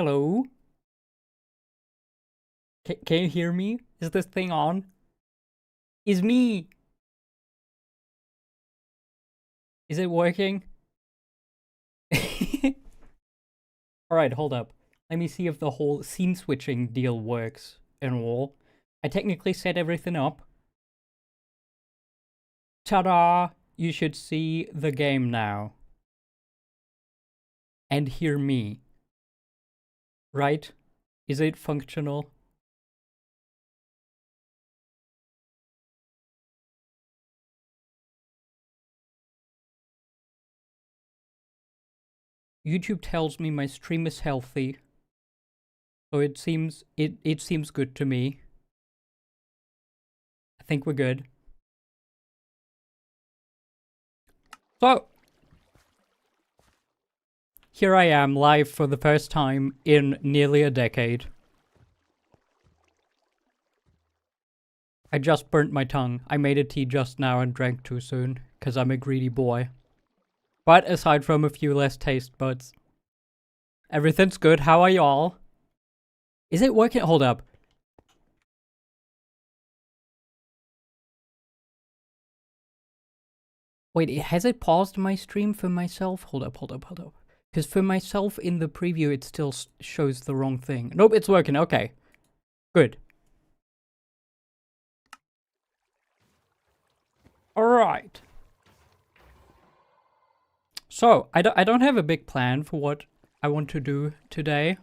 Hello? Can you hear me? Is this thing on? It's me! Is it working? Alright, hold up. Let me see if the whole scene switching deal works and all. I technically set everything up. Ta-da! You should see the game now. And hear me. Right? Is it functional? YouTube tells me my stream is healthy. So it seems good to me. I think we're good. So here I am live for the first time in nearly a decade. I just burnt my tongue. I made a tea just now and drank too soon, because I'm a greedy boy. But aside from a few less taste buds, everything's good. How are y'all? Is it working? Hold up. Wait, has it paused my stream for myself? Hold up. Because for myself in the preview, it still shows the wrong thing. Nope, it's working. Okay. Good. Alright. So, I don't have a big plan for what I want to do today.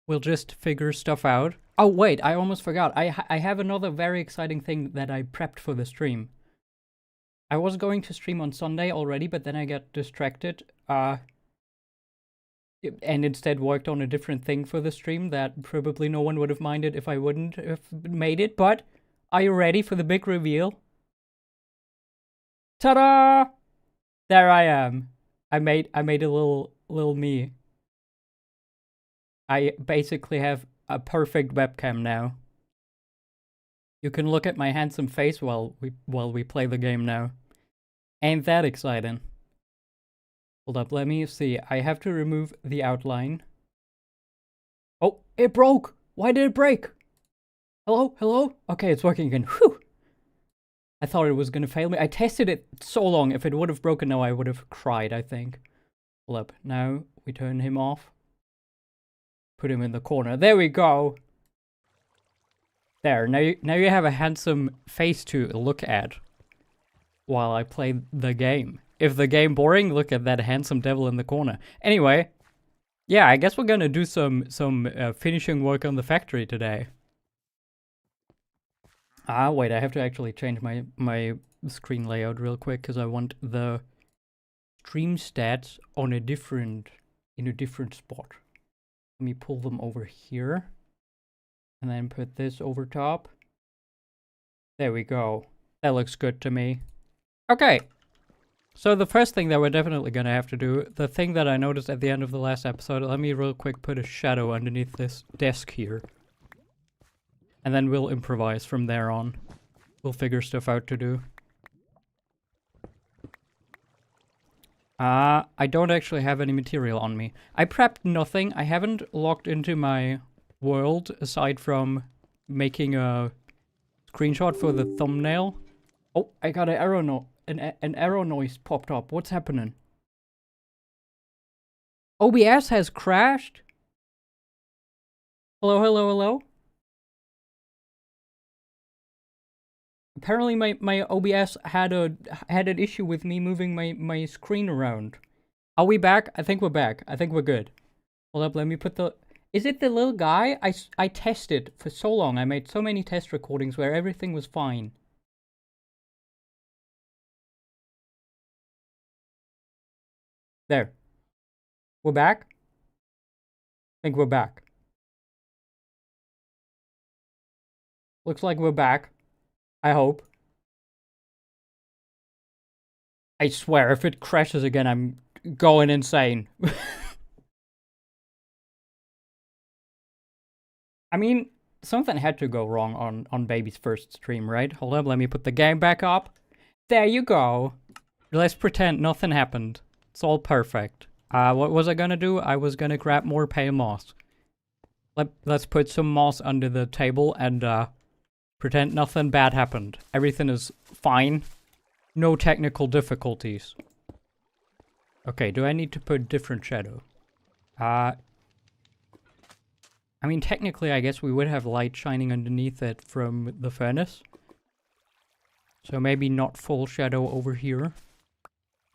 We'll just figure stuff out. Oh, wait, I almost forgot. I have another very exciting thing that I prepped for the stream. I was going to stream on Sunday already, but then I got distracted. And instead worked on a different thing for the stream that probably no one would have minded if I wouldn't have made it. But are you ready for the big reveal? Ta-da! There I am. I made a little me. I basically have a perfect webcam now. You can look at my handsome face while we play the game now. Ain't that exciting? Hold up, let me see. I have to remove the outline. Oh, it broke! Why did it break? Hello? Okay, it's working again. Whew! I thought it was gonna fail me. I tested it so long. If it would have broken now, I would have cried, I think. Hold up. Now we turn him off. Put him in the corner. There we go. There. Now you have a handsome face to look at while I play the game. If the game boring, look at that handsome devil in the corner. Anyway, yeah, I guess we're gonna do some finishing work on the factory today. Ah, wait, I have to actually change my screen layout real quick because I want the stream stats on in a different spot. Let me pull them over here and then put this over top. There we go. That looks good to me. Okay. So the first thing that we're definitely gonna have to do, the thing that I noticed at the end of the last episode, let me real quick put a shadow underneath this desk here. And then we'll improvise from there on. We'll figure stuff out to do. I don't actually have any material on me. I prepped nothing. I haven't logged into my world aside from making a screenshot for the thumbnail. Oh, I got an error an error noise popped up. What's happening? OBS has crashed? Hello? Apparently my OBS had an issue with me moving my screen around. Are we back? I think we're back. I think we're good. Hold up, let me put the... Is it the little guy? I tested for so long. I made so many test recordings where everything was fine. There. We're back? I think we're back. Looks like we're back. I hope. I swear, if it crashes again, I'm going insane. I mean, something had to go wrong on Baby's first stream, right? Hold up, let me put the game back up. There you go. Let's pretend nothing happened. It's all perfect. What was I gonna do? I was gonna grab more pale moss. Let's put some moss under the table and pretend nothing bad happened. Everything is fine. No technical difficulties. Okay, do I need to put different shadow? I mean, technically, I guess we would have light shining underneath it from the furnace. So maybe not full shadow over here.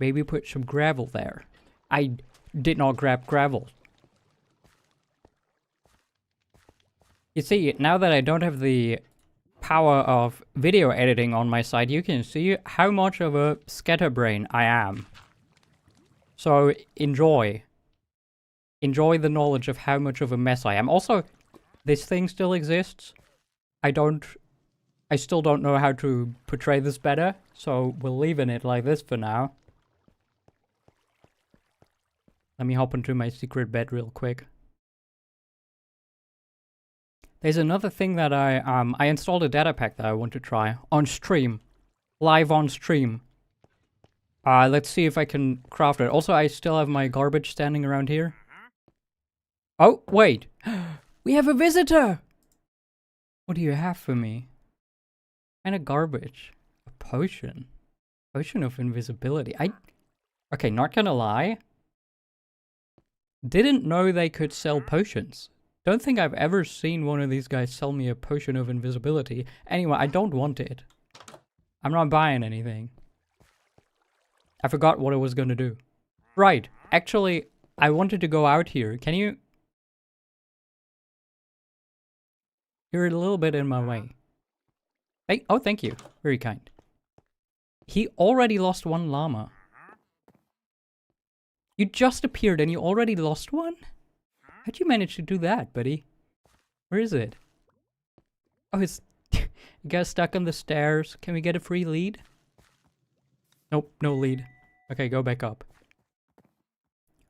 Maybe put some gravel there. I did not grab gravel. You see, now that I don't have the power of video editing on my side, you can see how much of a scatterbrain I am. So enjoy. Enjoy the knowledge of how much of a mess I am. Also, this thing still exists. I still don't know how to portray this better, so we're leaving it like this for now. Let me hop into my secret bed real quick. There's another thing that I installed a data pack that I want to try on stream. Live on stream. Let's see if I can craft it. Also, I still have my garbage standing around here. Oh, wait. We have a visitor! What do you have for me? And a garbage. A potion. Potion of invisibility. Okay, not gonna lie. Didn't know they could sell potions. Don't think I've ever seen one of these guys sell me a potion of invisibility. Anyway, I don't want it. I'm not buying anything. I forgot what I was gonna do. Right. Actually, I wanted to go out here. Can you... You're a little bit in my way. Hey, oh, thank you. Very kind. He already lost one llama. You just appeared and you already lost one? How'd you manage to do that, buddy? Where is it? Oh, it's... You got stuck on the stairs. Can we get a free lead? Nope, no lead. Okay, go back up.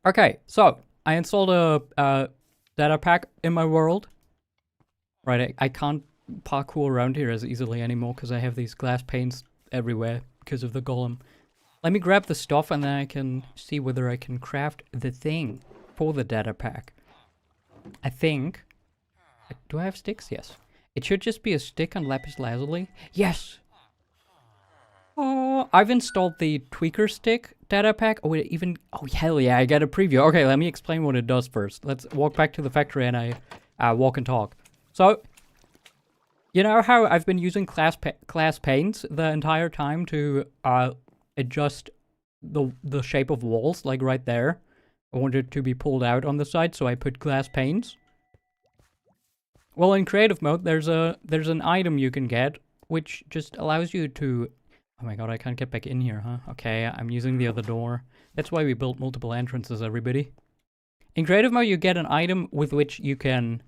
Okay, so I installed a data pack in my world. Right, I can't parkour around here as easily anymore because I have these glass panes everywhere because of the golem. Let me grab the stuff and then I can see whether I can craft the thing for the data pack. I think... Do I have sticks? Yes. It should just be a stick and lapis lazuli. Yes! Oh, I've installed the tweaker stick data pack. Oh, it even... Oh, hell yeah, I got a preview. Okay, let me explain what it does first. Let's walk back to the factory and I walk and talk. So, you know how I've been using class panes the entire time to adjust the shape of walls, like right there. I want it to be pulled out on the side, so I put glass panes. Well, in creative mode, there's an item you can get, which just allows you to... Oh my god, I can't get back in here, huh? Okay, I'm using the other door. That's why we built multiple entrances, everybody. In creative mode, you get an item with which you can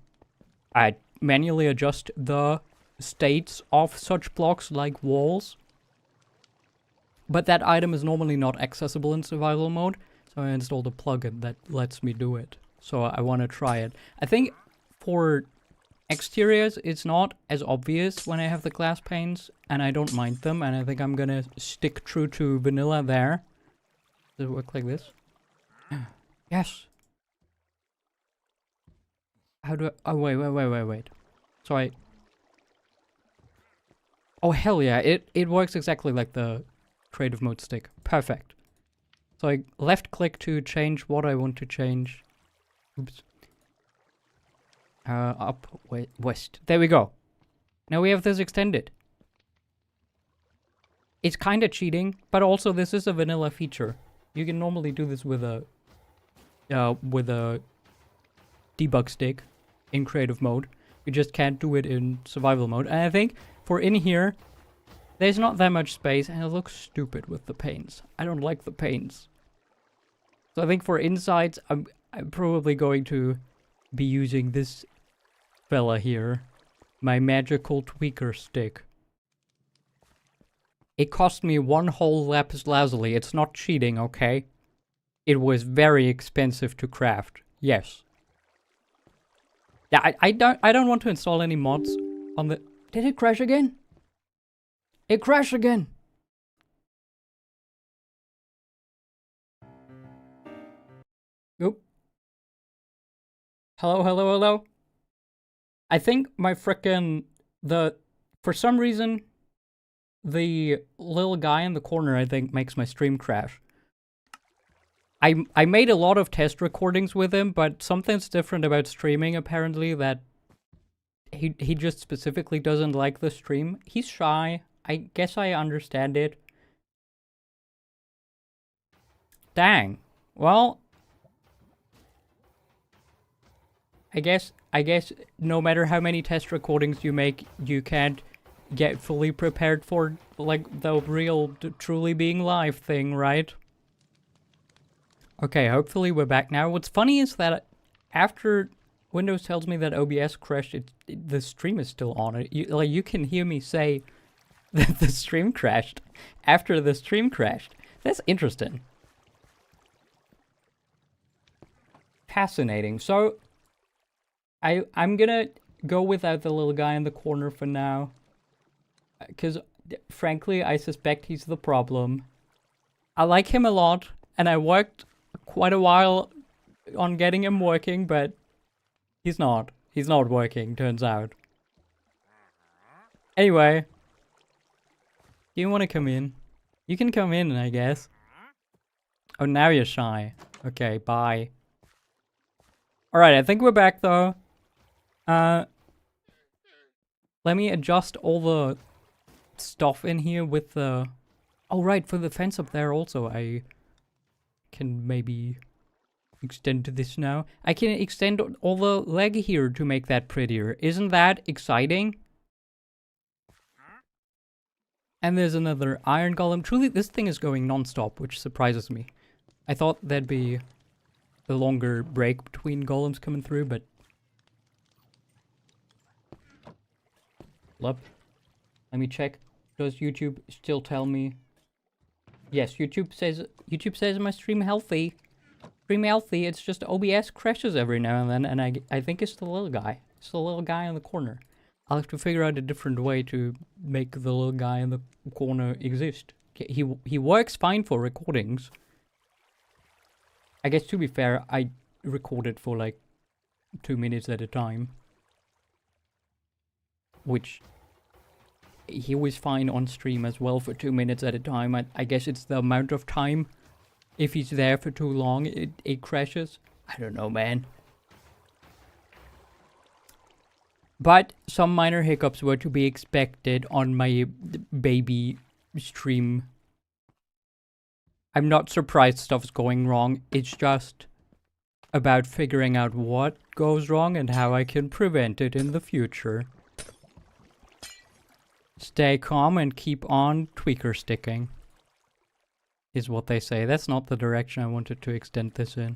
manually adjust the states of such blocks like walls. But that item is normally not accessible in survival mode, so I installed a plugin that lets me do it. So I want to try it. I think for exteriors, it's not as obvious when I have the glass panes, and I don't mind them, and I think I'm gonna stick true to vanilla there. Does it work like this? Yes! How do I... Oh, wait. So I... Oh, hell yeah, it works exactly like the creative mode stick. Perfect. So I left click to change what I want to change. Oops. Up, west. There we go. Now we have this extended. It's kind of cheating, but also this is a vanilla feature. You can normally do this with a debug stick in creative mode. You just can't do it in survival mode. And I think for in here, there's not that much space, and it looks stupid with the panes. I don't like the panes. So I think for insides, I'm probably going to be using this fella here. My magical tweaker stick. It cost me one whole lapis lazuli. It's not cheating, okay? It was very expensive to craft. Yes. Yeah, I don't want to install any mods on the... Did it crash again? It crashed again! Oop. Hello, hello, hello. I think my frickin' for some reason, the little guy in the corner, I think, makes my stream crash. I made a lot of test recordings with him, but something's different about streaming, apparently, that he just specifically doesn't like the stream. He's shy. I guess I understand it. Dang. Well, I guess no matter how many test recordings you make, you can't get fully prepared for, like, the real, truly being live thing, right? Okay, hopefully we're back now. What's funny is that after Windows tells me that OBS crashed, the stream is still on. You can hear me say that the stream crashed after the stream crashed. That's interesting. Fascinating. So, I'm gonna go without the little guy in the corner for now. Because, frankly, I suspect he's the problem. I like him a lot, and I worked quite a while on getting him working, but he's not. He's not working, turns out. Anyway. Do you want to come in? You can come in, I guess. Oh, now you're shy. Okay, bye. Alright, I think we're back, though. Let me adjust all the stuff in here with the... Oh, right, for the fence up there also, I can maybe extend this now. I can extend all the leg here to make that prettier. Isn't that exciting? And there's another iron golem. Truly, this thing is going non-stop, which surprises me. I thought there'd be a longer break between golems coming through, but... Let me check. Does YouTube still tell me? Yes, YouTube says my stream healthy. Stream healthy, it's just OBS crashes every now and then, and I think it's the little guy. It's the little guy in the corner. I'll have to figure out a different way to make the little guy in the corner exist. He works fine for recordings. I guess, to be fair, I recorded for like 2 minutes at a time. Which he was fine on stream as well for 2 minutes at a time. I guess it's the amount of time. If he's there for too long, it crashes. I don't know, man. But some minor hiccups were to be expected on my baby stream. I'm not surprised stuff's going wrong. It's just about figuring out what goes wrong and how I can prevent it in the future. Stay calm and keep on tweaker sticking. Is what they say. That's not the direction I wanted to extend this in.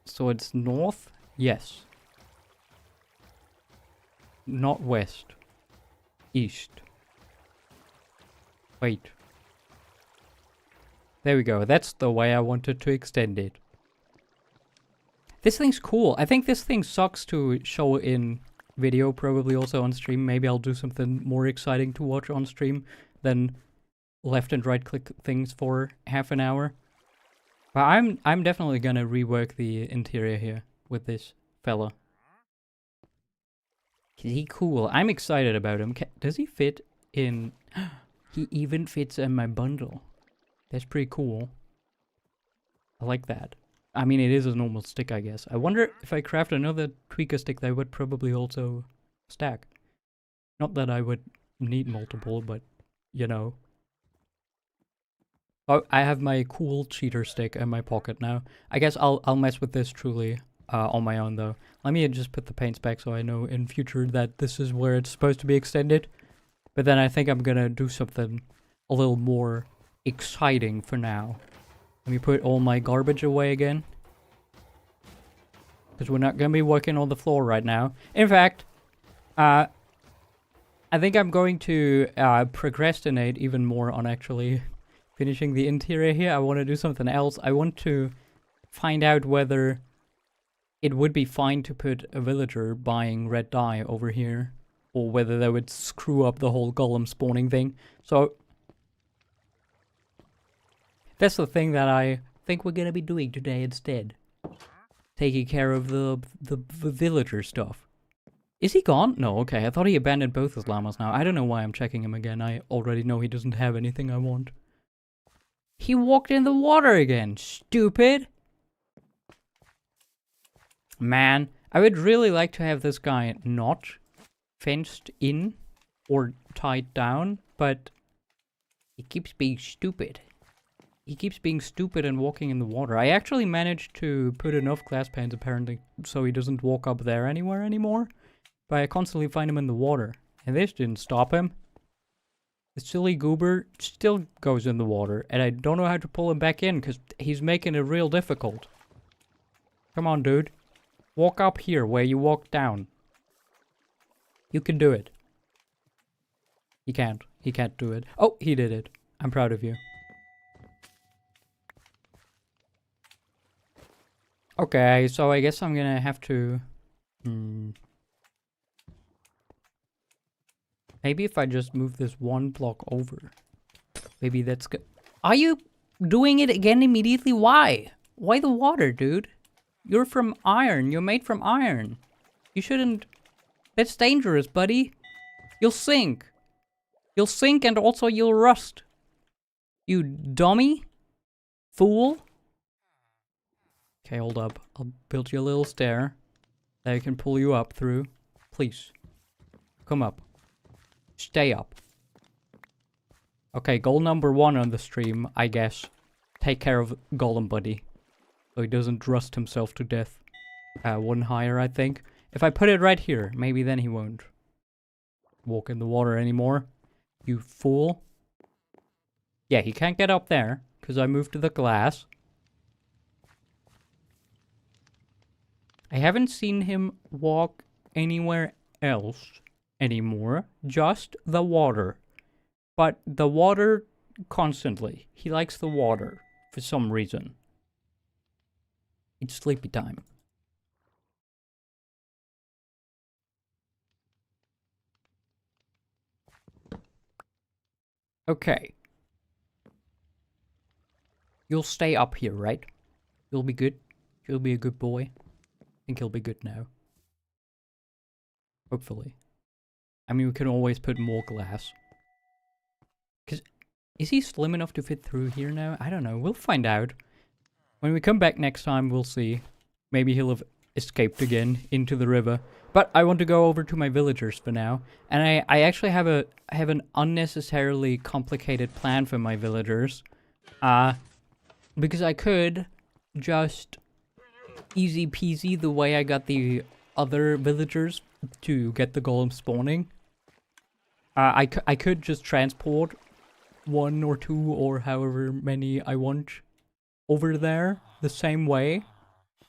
So it's north? Yes. Not west. East. Wait. There we go. That's the way I wanted to extend it. This thing's cool. I think this thing sucks to show in video, probably also on stream. Maybe I'll do something more exciting to watch on stream than left and right click things for half an hour. But I'm definitely gonna rework the interior here with this fella. Is he cool? I'm excited about him. Does he fit in? He even fits in my bundle. That's pretty cool. I like that. I mean, it is a normal stick, I guess. I wonder if I craft another tweaker stick, they would probably also stack. Not that I would need multiple, but, you know. Oh, I have my cool cheater stick in my pocket now. I guess I'll mess with this truly on my own, though. Let me just put the paints back so I know in future that this is where it's supposed to be extended. But then I think I'm gonna do something a little more exciting for now. Let me put all my garbage away again. Because we're not going to be working on the floor right now. In fact, I think I'm going to procrastinate even more on actually finishing the interior here. I want to do something else. I want to find out whether it would be fine to put a villager buying red dye over here. Or whether that would screw up the whole golem spawning thing. So that's the thing that I think we're gonna be doing today instead? Taking care of the villager stuff. Is he gone? No, okay. I thought he abandoned both his llamas now. I don't know why I'm checking him again. I already know he doesn't have anything I want. He walked in the water again. Stupid. Man, I would really like to have this guy not fenced in or tied down, but he keeps being stupid. He keeps being stupid and walking in the water. I actually managed to put enough glass panes apparently so he doesn't walk up there anywhere anymore. But I constantly find him in the water. And this didn't stop him. The silly goober still goes in the water. And I don't know how to pull him back in because he's making it real difficult. Come on, dude. Walk up here where you walked down. You can do it. He can't. He can't do it. Oh, he did it. I'm proud of you. Okay, so I guess I'm gonna have to... Maybe if I just move this one block over. Maybe that's good. Are you doing it again immediately? Why? Why the water, dude? You're from iron. You're made from iron. You shouldn't... That's dangerous, buddy. You'll sink. You'll sink and also you'll rust. You dummy. Fool. Okay, hold up. I'll build you a little stair that I can pull you up through. Please. Come up. Stay up. Okay, goal number 1 on the stream, I guess. Take care of Golem Buddy. So he doesn't rust himself to death. 1 higher, I think. If I put it right here, maybe then he won't walk in the water anymore. You fool. Yeah, he can't get up there, because I moved to the glass. I haven't seen him walk anywhere else anymore. Just the water. But the water constantly. He likes the water for some reason. It's sleepy time. Okay. You'll stay up here, right? You'll be good? You'll be a good boy? I think he'll be good now. Hopefully. I mean, we can always put more glass. Because, is he slim enough to fit through here now? I don't know. We'll find out. When we come back next time, we'll see. Maybe he'll have escaped again into the river. But I want to go over to my villagers for now. And I actually have an unnecessarily complicated plan for my villagers. Because I could just easy peasy the way I got the other villagers to get the golem spawning. I could just transport 1 or 2 or however many I want over there the same way,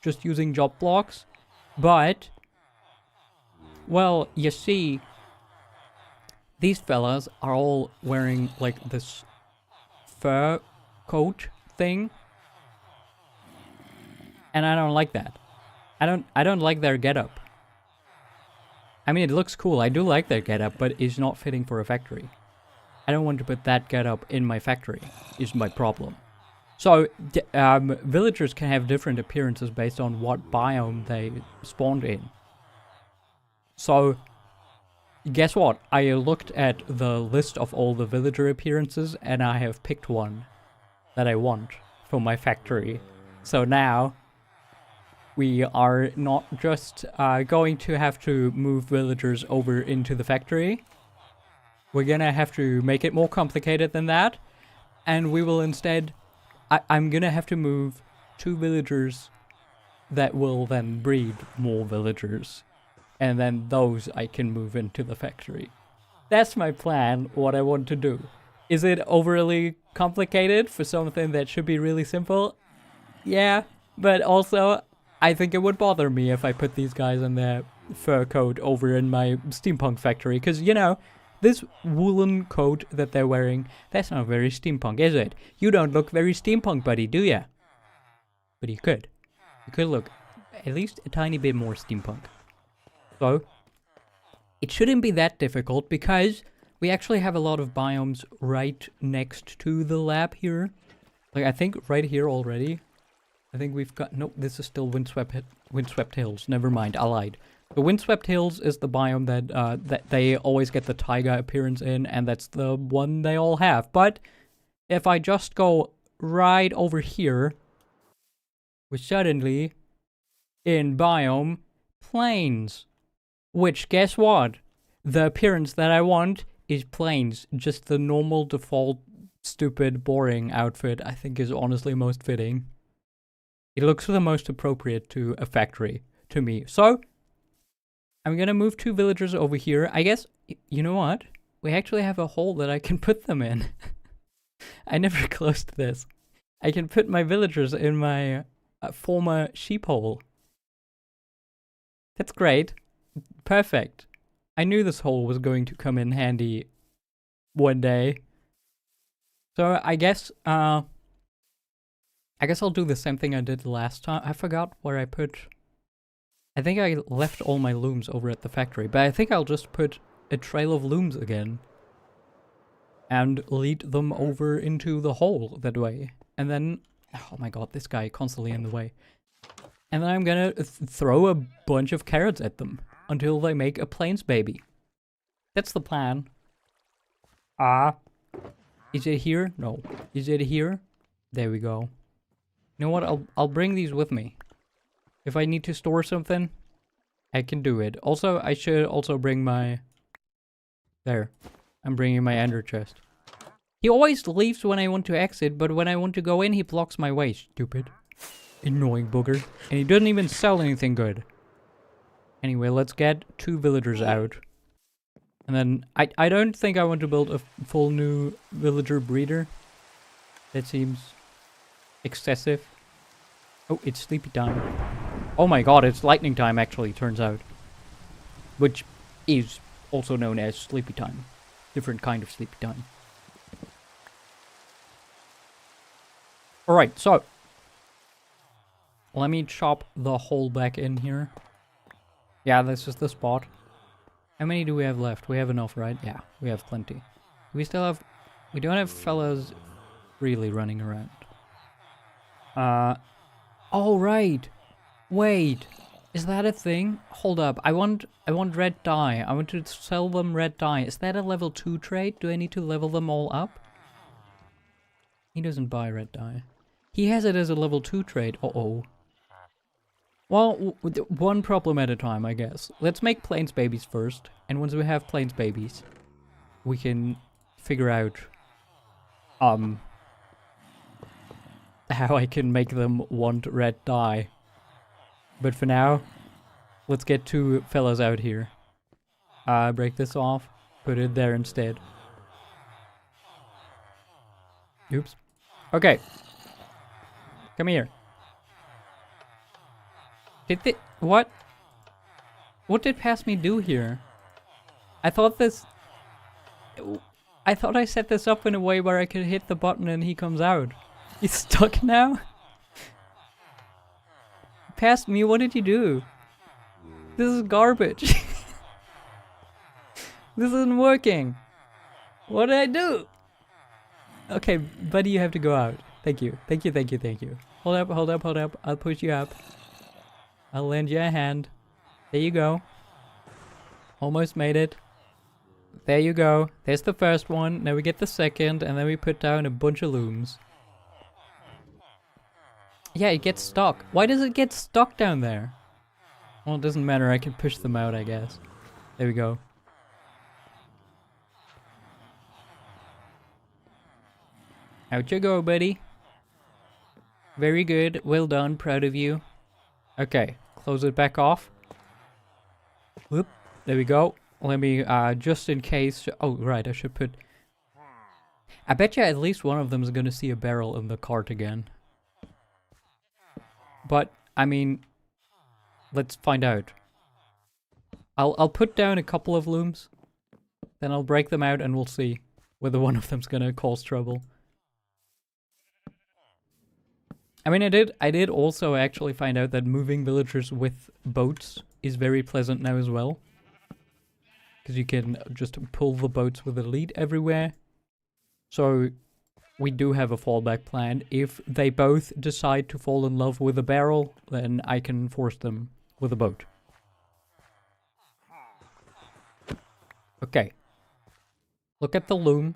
just using job blocks. But, well, you see, these fellas are all wearing like this fur coat thing, and I don't like that. I don't like their getup. I mean, it looks cool. I do like their getup, but it's not fitting for a factory. I don't want to put that getup in my factory, is my problem. So, villagers can have different appearances based on what biome they spawned in. So, guess what? I looked at the list of all the villager appearances, and I have picked one that I want for my factory. So now, we are not just going to have to move villagers over into the factory. We're gonna have to make it more complicated than that. And we will instead... I'm gonna have to move 2 villagers that will then breed more villagers. And then those I can move into the factory. That's my plan, what I want to do. Is it overly complicated for something that should be really simple? Yeah, but also... I think it would bother me if I put these guys in their fur coat over in my steampunk factory. Because, you know, this woolen coat that they're wearing, that's not very steampunk, is it? You don't look very steampunk, buddy, do ya? But you could. You could look at least a tiny bit more steampunk. So, it shouldn't be that difficult because we actually have a lot of biomes right next to the lab here. Like, I think right here already. I think we've got... No, this is still Windswept Hills. Never mind, I lied. The Windswept Hills is the biome that they always get the taiga appearance in, and that's the one they all have. But if I just go right over here, we're suddenly in biome plains. Which, guess what? The appearance that I want is plains. Just the normal default, stupid, boring outfit I think is honestly most fitting. It looks the most appropriate to a factory, to me. So, I'm gonna move 2 villagers over here. I guess, you know what? We actually have a hole that I can put them in. I never closed this. I can put my villagers in my former sheep hole. That's great. Perfect. I knew this hole was going to come in handy one day. So I guess I'll do the same thing I did last time. I forgot where I put... I think I left all my looms over at the factory, but I think I'll just put a trail of looms again. And lead them over into the hole that way. And then... Oh my god, this guy constantly in the way. And then I'm gonna throw a bunch of carrots at them until they make a plains baby. That's the plan. Is it here? No. Is it here? There we go. You know what? I'll bring these with me. If I need to store something, I can do it. Also, I should also bring my... There. I'm bringing my ender chest. He always leaves when I want to exit, but when I want to go in, he blocks my way. Stupid. Annoying booger. And he doesn't even sell anything good. Anyway, let's get 2 villagers out. And then, I don't think I want to build a full new villager breeder. That seems excessive. Oh, it's sleepy time. Oh my god, it's lightning time actually, turns out. Which is also known as sleepy time. Different kind of sleepy time. Alright, so... Let me chop the hole back in here. Yeah, this is the spot. How many do we have left? We have enough, right? Yeah, we have plenty. We still have... We don't have fellas really running around. Oh, right. Wait. Is that a thing? Hold up. I want red dye. I want to sell them red dye. Is that a level 2 trade? Do I need to level them all up? He doesn't buy red dye. He has it as a level 2 trade. Uh-oh. Well, one problem at a time, I guess. Let's make plains babies first. And once we have plains babies, we can figure out how I can make them want red dye. But for now, let's get 2 fellas out here. Break this off. Put it there instead. Oops. Okay. Come here. What? What did Pass Me do here? I thought I set this up in a way where I could hit the button and he comes out. He's stuck now? Pass Me, what did you do? This is garbage. This isn't working. What did I do? Okay, buddy, you have to go out. Thank you. Thank you, thank you, thank you. Hold up, hold up, hold up. I'll push you up. I'll lend you a hand. There you go. Almost made it. There you go. There's the first one. Now we get the second, and then we put down a bunch of looms. Yeah, it gets stuck. Why does it get stuck down there? Well, it doesn't matter. I can push them out, I guess. There we go. Out you go, buddy. Very good. Well done. Proud of you. Okay. Close it back off. Whoop. There we go. Let me, just in case... Oh, right. I should put... I bet you at least one of them is going to see a barrel in the cart again. But, I mean... Let's find out. I'll put down a couple of looms. Then I'll break them out and we'll see whether one of them's going to cause trouble. I mean, I did also actually find out that moving villagers with boats is very pleasant now as well. Because you can just pull the boats with a lead everywhere. So, we do have a fallback plan. If they both decide to fall in love with a barrel, then I can force them with a boat. Okay. Look at the loom.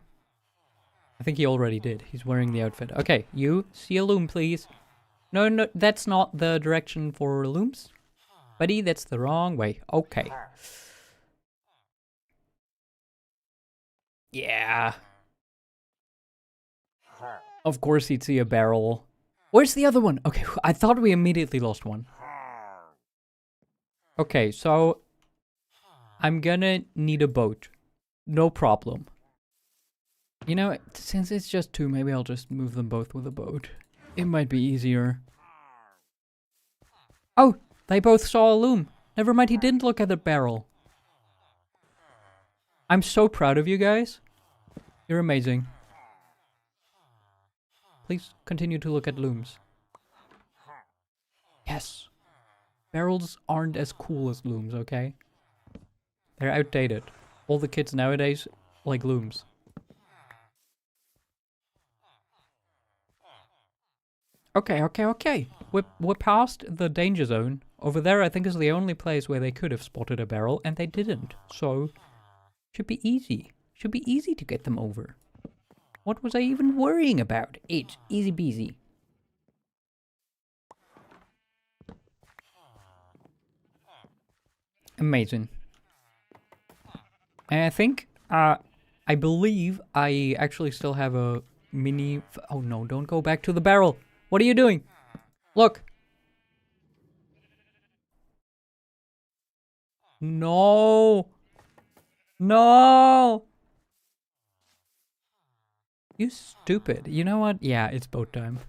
I think he already did. He's wearing the outfit. Okay, you see a loom, please. No, no, that's not the direction for looms. Buddy, that's the wrong way. Okay. Yeah. Of course he'd see a barrel. Where's the other one? Okay, I thought we immediately lost one. Okay, so I'm gonna need a boat. No problem. You know, since it's just two, maybe I'll just move them both with a boat. It might be easier. Oh, they both saw a loom. Never mind, he didn't look at the barrel. I'm so proud of you guys. You're amazing. Please continue to look at looms. Yes. Barrels aren't as cool as looms, okay? They're outdated. All the kids nowadays like looms. Okay. We're past the danger zone. Over there, I think, is the only place where they could have spotted a barrel, and they didn't. So, should be easy. Should be easy to get them over. What was I even worrying about? It's easy peasy. Amazing. And I think, I believe I actually still have a mini... Oh no, don't go back to the barrel. What are you doing? Look. No. No. You stupid. You know what? Yeah, it's boat time.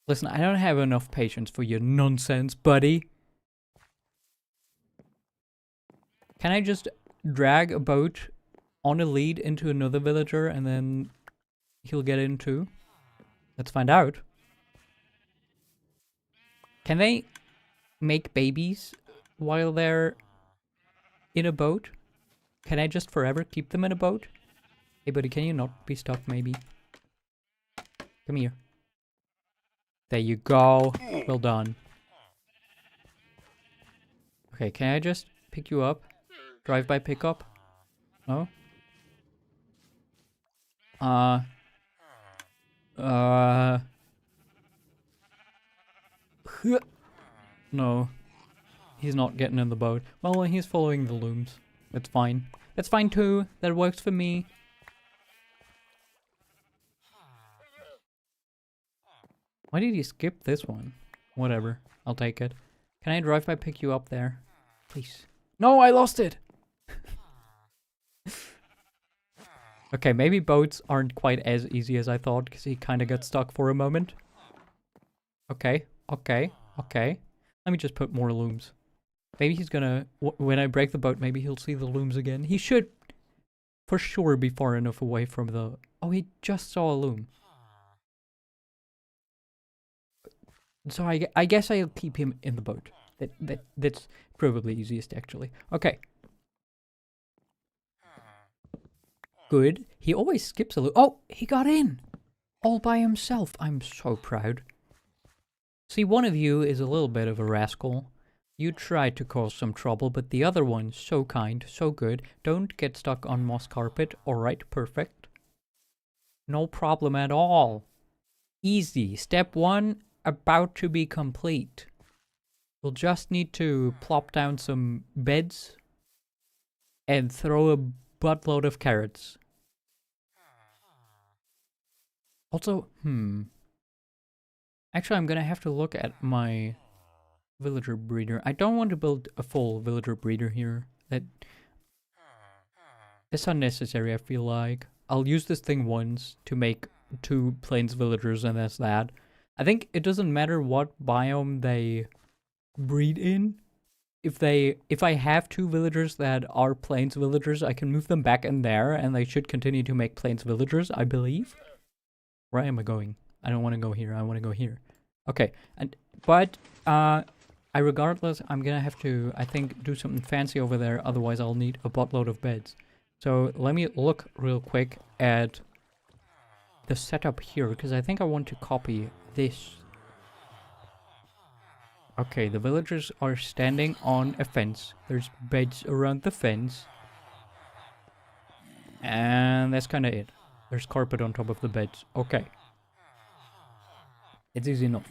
Listen, I don't have enough patience for your nonsense, buddy. Can I just drag a boat on a lead into another villager and then he'll get in too? Let's find out. Can they make babies while they're in a boat? Can I just forever keep them in a boat? Hey buddy, can you not be stuck maybe? Come here. There you go. Well done. Okay, can I just pick you up? Drive-by pickup? No? No. He's not getting in the boat. Well, he's following the looms. That's fine. That's fine too. That works for me. Why did he skip this one? Whatever. I'll take it. Can I drive by pick you up there? Please. No, I lost it! Okay, maybe boats aren't quite as easy as I thought, because he kind of got stuck for a moment. Okay. Let me just put more looms. Maybe he's gonna... when I break the boat, maybe he'll see the looms again. He should, for sure, be far enough away from the... Oh, he just saw a loom. So I guess I'll keep him in the boat. That's probably easiest, actually. Okay. Good. He always skips a loop. Oh, he got in! All by himself. I'm so proud. See, one of you is a little bit of a rascal. You tried to cause some trouble, but the other one, so kind, so good. Don't get stuck on moss carpet. Alright, perfect. No problem at all. Easy. Step 1, about to be complete. We'll just need to plop down some beds and throw a buttload of carrots. Also, actually, I'm gonna have to look at my villager breeder. I don't want to build a full villager breeder here. That's unnecessary, I feel like. I'll use this thing once to make 2 plains villagers, and that's that. I think it doesn't matter what biome they breed in. If I have 2 villagers that are plains villagers, I can move them back in there, and they should continue to make plains villagers, I believe. Where am I going? I don't want to go here. I want to go here. Okay, but regardless, I'm gonna have to, I think, do something fancy over there. Otherwise, I'll need a buttload of beds. So let me look real quick at the setup here, because I think I want to copy this. Okay, the villagers are standing on a fence. There's beds around the fence. And that's kind of it. There's carpet on top of the beds. Okay. It's easy enough.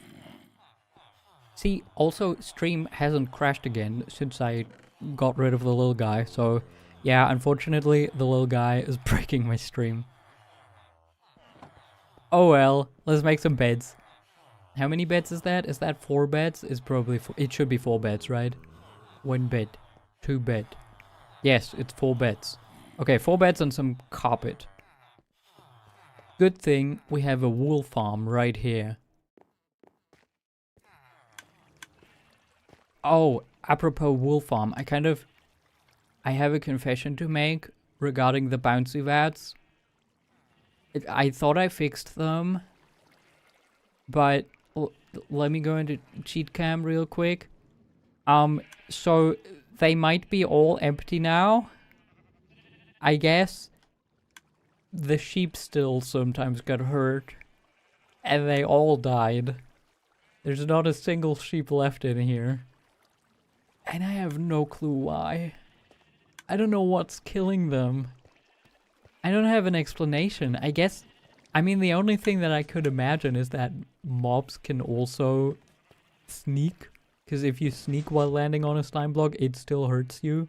See, also, stream hasn't crashed again since I got rid of the little guy. So, yeah, unfortunately, the little guy is breaking my stream. Oh well, let's make some beds. How many beds is that? Is that 4 beds? It's probably it should be 4 beds, right? 1 bed. 2 bed. Yes, it's 4 beds. Okay, 4 beds and some carpet. Good thing we have a wool farm right here. Oh, apropos wool farm, I have a confession to make regarding the bouncy vats. I thought I fixed them, but let me go into cheat cam real quick. So they might be all empty now. I guess the sheep still sometimes got hurt, and they all died. There's not a single sheep left in here. And I have no clue why. I don't know what's killing them. I don't have an explanation. I mean, the only thing that I could imagine is that mobs can also sneak. Because if you sneak while landing on a slime block, it still hurts you.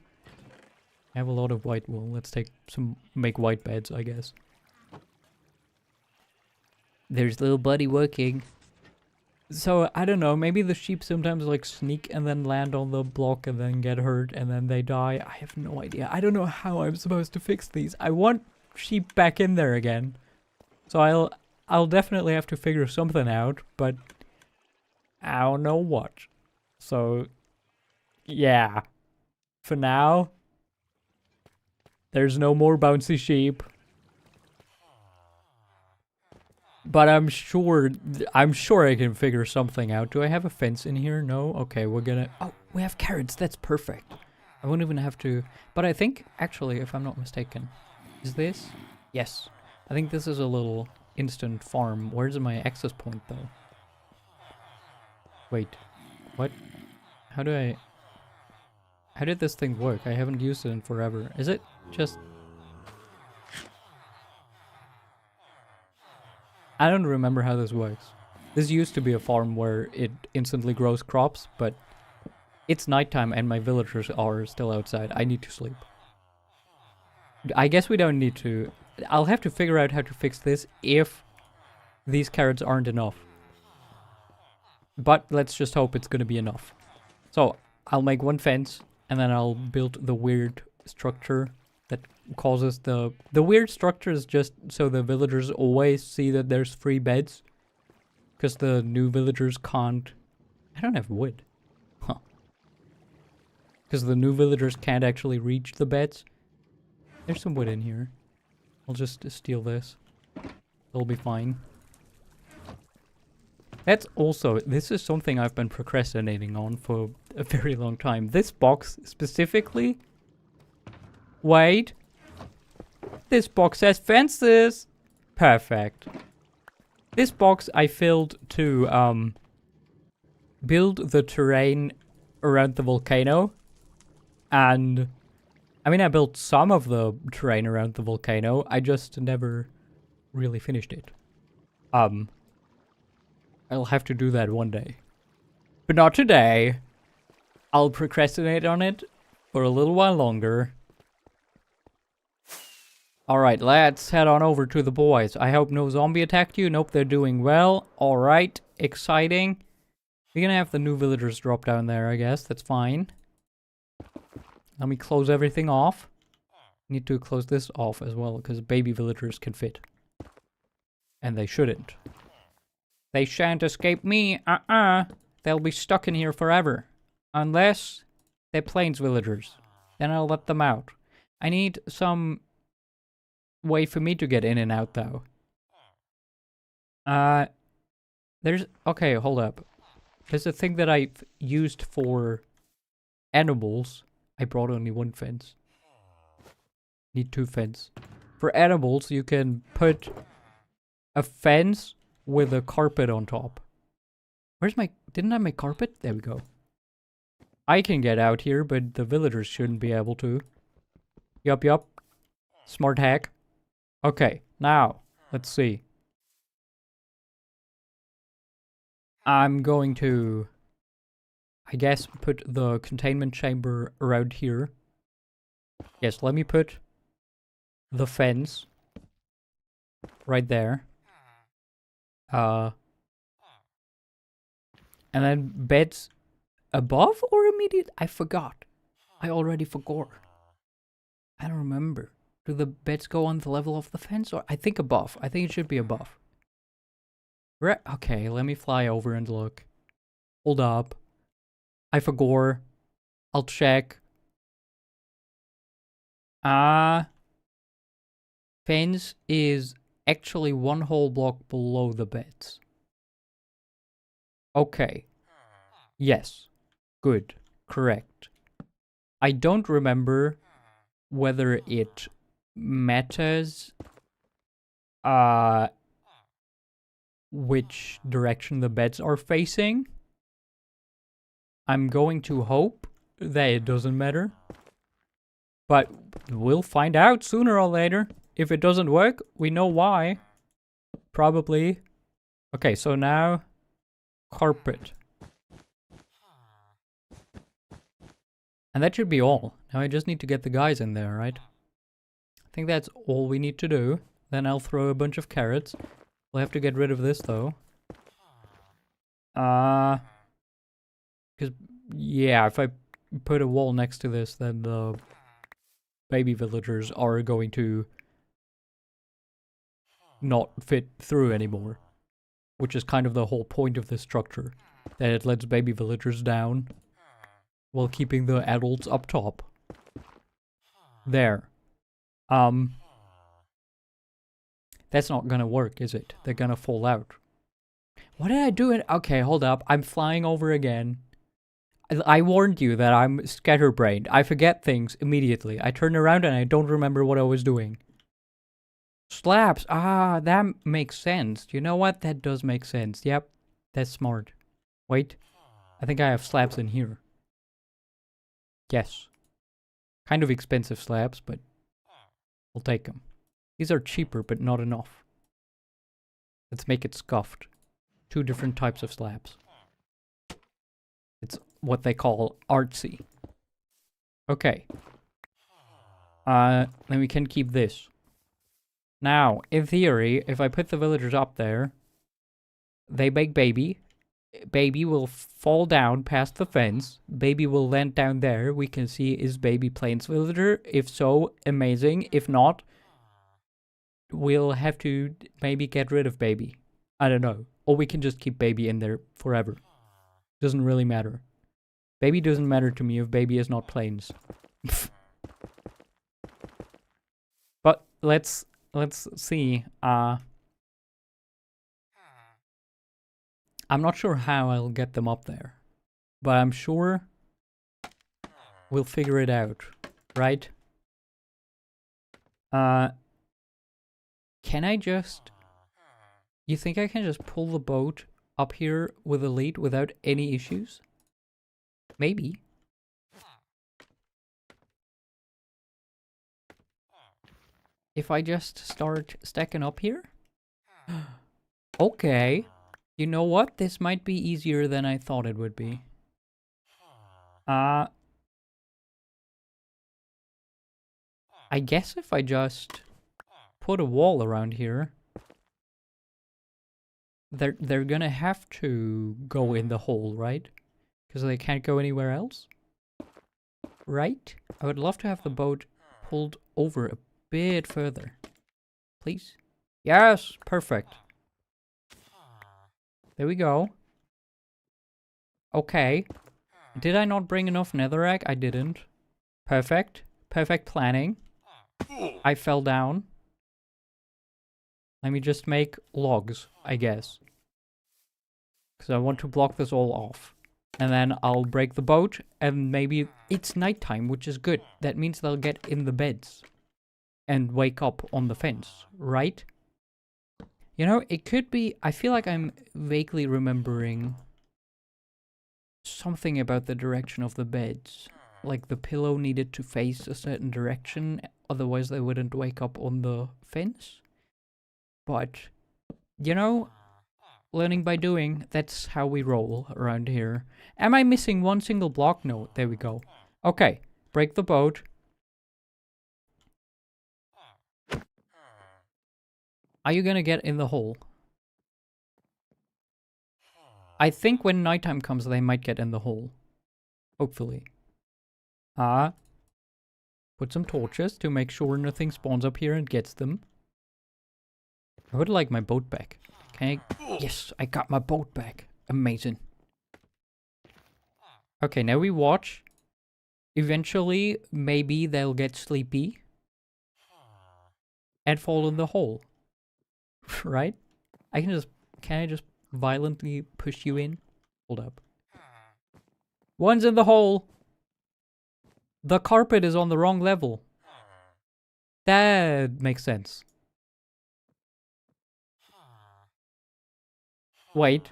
I have a lot of white wool. Let's make white beds, I guess. There's little buddy working. So, I don't know, maybe the sheep sometimes like sneak and then land on the block and then get hurt and then they die. I have no idea. I don't know how I'm supposed to fix these. I want sheep back in there again. So I'll definitely have to figure something out, but I don't know what. So, yeah. For now, there's no more bouncy sheep. But I'm sure I can figure something out. Do I have a fence in here? No? Okay, we're gonna... Oh, we have carrots. That's perfect. I won't even have to... But I think, actually, if I'm not mistaken... Is this? Yes. I think this is a little instant farm. Where's my access point, though? Wait. What? How did this thing work? I haven't used it in forever. Is it just... I don't remember how this works. This used to be a farm where it instantly grows crops, but it's nighttime and my villagers are still outside. I need to sleep. I guess we don't need to... I'll have to figure out how to fix this if these carrots aren't enough. But let's just hope it's gonna be enough. So, I'll make 1 fence, and then I'll build the weird structure that causes the weird structure is just so the villagers always see that there's 3 beds. Because the new villagers can't... I don't have wood. Huh. Because the new villagers can't actually reach the beds. There's some wood in here. I'll just steal this. It'll be fine. That's also... This is something I've been procrastinating on for a very long time. This box specifically... Wait. This box has fences. Perfect. This box I filled to build the terrain around the volcano. And I mean, I built some of the terrain around the volcano. I just never really finished it. I'll have to do that one day. But not today. I'll procrastinate on it for a little while longer. Alright, let's head on over to the boys. I hope no zombie attacked you. Nope, they're doing well. Alright, exciting. We're gonna have the new villagers drop down there, I guess. That's fine. Let me close everything off. Need to close this off as well, because baby villagers can fit. And they shouldn't. They shan't escape me. They'll be stuck in here forever. Unless they're plains villagers. Then I'll let them out. I need some... way for me to get in and out, though. Okay, hold up. There's a thing that I've used for animals. I brought only 1 fence. Need 2 fence. For animals, you can put a fence with a carpet on top. Where's my... Didn't I make carpet? There we go. I can get out here, but the villagers shouldn't be able to. Yup. Smart hack. Okay, now, let's see. I'm going to, I guess, put the containment chamber around here. Yes, let me put the fence right there. And then beds above or immediate? I forgot. I already forgot. I don't remember. Do the beds go on the level of the fence? Or I think above. I think it should be above. Right. Okay, let me fly over and look. Hold up. I forgot. I'll check. Fence is actually one whole block below the beds. Okay. Yes. Good. Correct. I don't remember whether it matters which direction the beds are facing. I'm going to hope that it doesn't matter. But we'll find out sooner or later. If it doesn't work, we know why. Probably. Okay, so now carpet. And that should be all. Now I just need to get the guys in there, right? I think that's all we need to do. Then I'll throw a bunch of carrots. We'll have to get rid of this though. Because, yeah, if I put a wall next to this, then the baby villagers are going to not fit through anymore. Which is kind of the whole point of this structure. That it lets baby villagers down while keeping the adults up top. There. That's not gonna work, is it? They're gonna fall out. What did I do? Okay, hold up. I'm flying over again. I warned you that I'm scatterbrained. I forget things immediately. I turn around and I don't remember what I was doing. Slabs. Ah, that makes sense. You know what? That does make sense. Yep. That's smart. Wait. I think I have slabs in here. Yes. Kind of expensive slabs, but we'll take them. These are cheaper, but not enough. Let's make it scuffed. 2 different types of slabs. It's what they call artsy. Okay. Then we can keep this. Now, in theory, if I put the villagers up there, they make baby. Baby will fall down past the fence. Baby will land down there. We can see, is baby Plains villager? If so, amazing. If not, we'll have to maybe get rid of baby. I don't know. Or we can just keep baby in there forever. Doesn't really matter. Baby doesn't matter to me if baby is not Plains. But let's see. I'm not sure how I'll get them up there. But I'm sure we'll figure it out. Right? Can I just... You think I can just pull the boat up here with a lead without any issues? Maybe. If I just start stacking up here? Okay. You know what? This might be easier than I thought it would be. I guess if I just put a wall around here, they're gonna have to go in the hole, right? Because they can't go anywhere else? Right? I would love to have the boat pulled over a bit further. Please? Yes! Perfect. There we go. Okay. Did I not bring enough netherrack? I didn't. Perfect. Perfect planning. I fell down. Let me just make logs, I guess. Because I want to block this all off. And then I'll break the boat, and maybe it's nighttime, which is good. That means they'll get in the beds. And wake up on the fence, right? You know, it could be... I feel like I'm vaguely remembering something about the direction of the beds. Like the pillow needed to face a certain direction, otherwise they wouldn't wake up on the fence. But, you know, learning by doing, that's how we roll around here. Am I missing one single block? No, there we go. Okay, break the boat. Are you gonna get in the hole? I think when nighttime comes, they might get in the hole. Hopefully. Put some torches to make sure nothing spawns up here and gets them. I would like my boat back. Can I? Yes, I got my boat back. Amazing. Okay, now we watch. Eventually, maybe they'll get sleepy and fall in the hole. Right? Can I just violently push you in? Hold up. One's in the hole. The carpet is on the wrong level. That makes sense. Wait.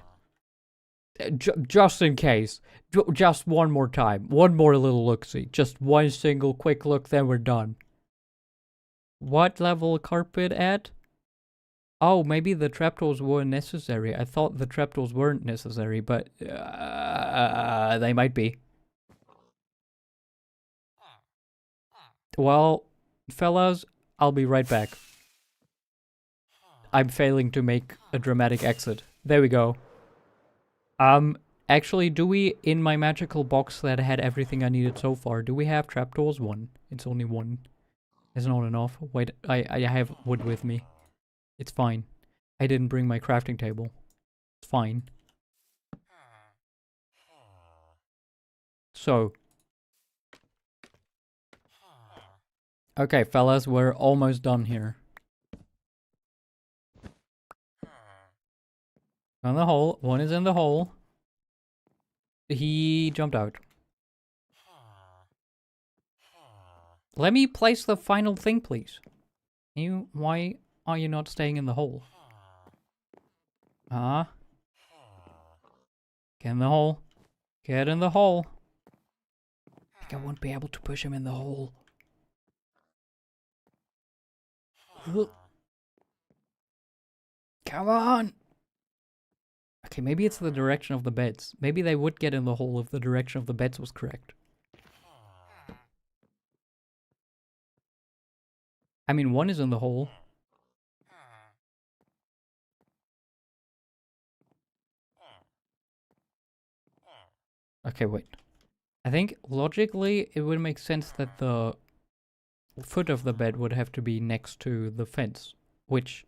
Just in case. Just one more time. One more little look-see. Just one single quick look, then we're done. What level carpet at? Oh, maybe the trapdoors were necessary. I thought the trapdoors weren't necessary, but they might be. Well, fellas, I'll be right back. I'm failing to make a dramatic exit. There we go. Actually, do we, in my magical box that had everything I needed so far, do we have trapdoors? One. It's only one. It's not enough. Wait, I have wood with me. It's fine. I didn't bring my crafting table. It's fine. So. Okay, fellas, we're almost done here. On the hole. One is in the hole. He jumped out. Let me place the final thing, please. Why are you not staying in the hole? Get in the hole. Get in the hole. I think I won't be able to push him in the hole. Come on! Okay, maybe it's the direction of the beds. Maybe they would get in the hole if the direction of the beds was correct. I mean, one is in the hole. Okay, wait. I think logically it would make sense that the foot of the bed would have to be next to the fence, which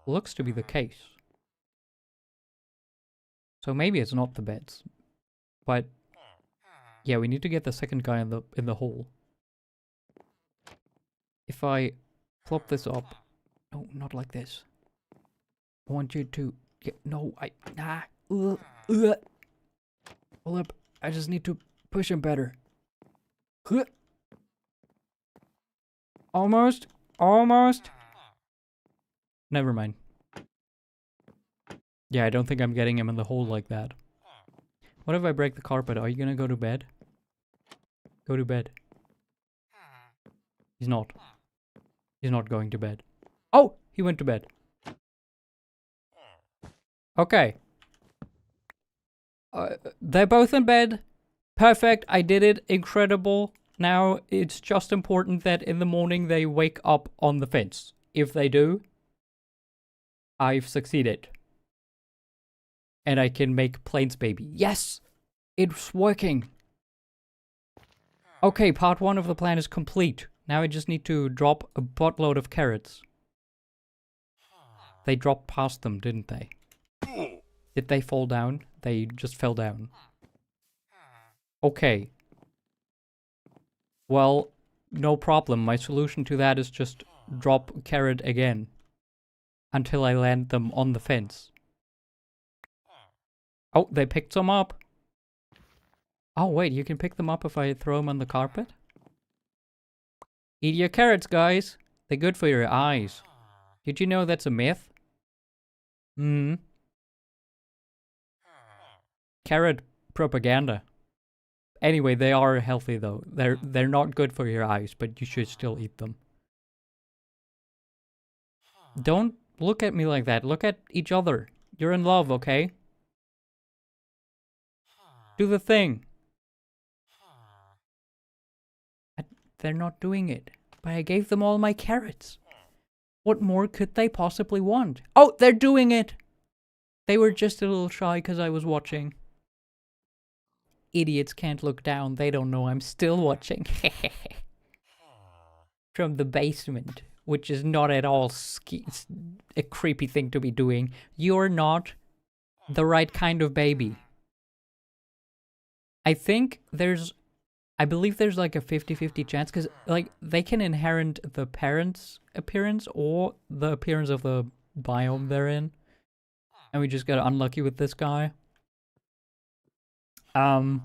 looks to be the case. So maybe it's not the beds, but yeah, we need to get the second guy in the hole. If I plop this up, no, not like this. I want you to get hold up. I just need to push him better. Almost. Never mind. Yeah, I don't think I'm getting him in the hole like that. What if I break the carpet? Are you gonna go to bed? Go to bed. He's not. He's not going to bed. Oh! He went to bed. Okay. They're both in bed. Perfect. I did it. Incredible. Now, it's just important that in the morning they wake up on the fence. If they do, I've succeeded. And I can make Plains Baby. Yes! It's working! Okay, part 1 of the plan is complete. Now I just need to drop a buttload of carrots. They dropped past them, didn't they? Did they fall down? They just fell down. Okay. Well, no problem. My solution to that is just drop carrot again. Until I land them on the fence. Oh, they picked some up. Oh, wait, you can pick them up if I throw them on the carpet? Eat your carrots, guys. They're good for your eyes. Did you know that's a myth? Hmm. Carrot propaganda. Anyway, they are healthy though. They're not good for your eyes, but you should still eat them. Don't look at me like that. Look at each other. You're in love, okay? Do the thing. They're not doing it. But I gave them all my carrots. What more could they possibly want? Oh, they're doing it! They were just a little shy because I was watching. Idiots can't look down. They don't know I'm still watching. From the basement, which is not at all a creepy thing to be doing. You're not the right kind of baby. I believe there's like a 50-50 chance because like they can inherit the parents' appearance or the appearance of the biome they're in. And we just got unlucky with this guy. But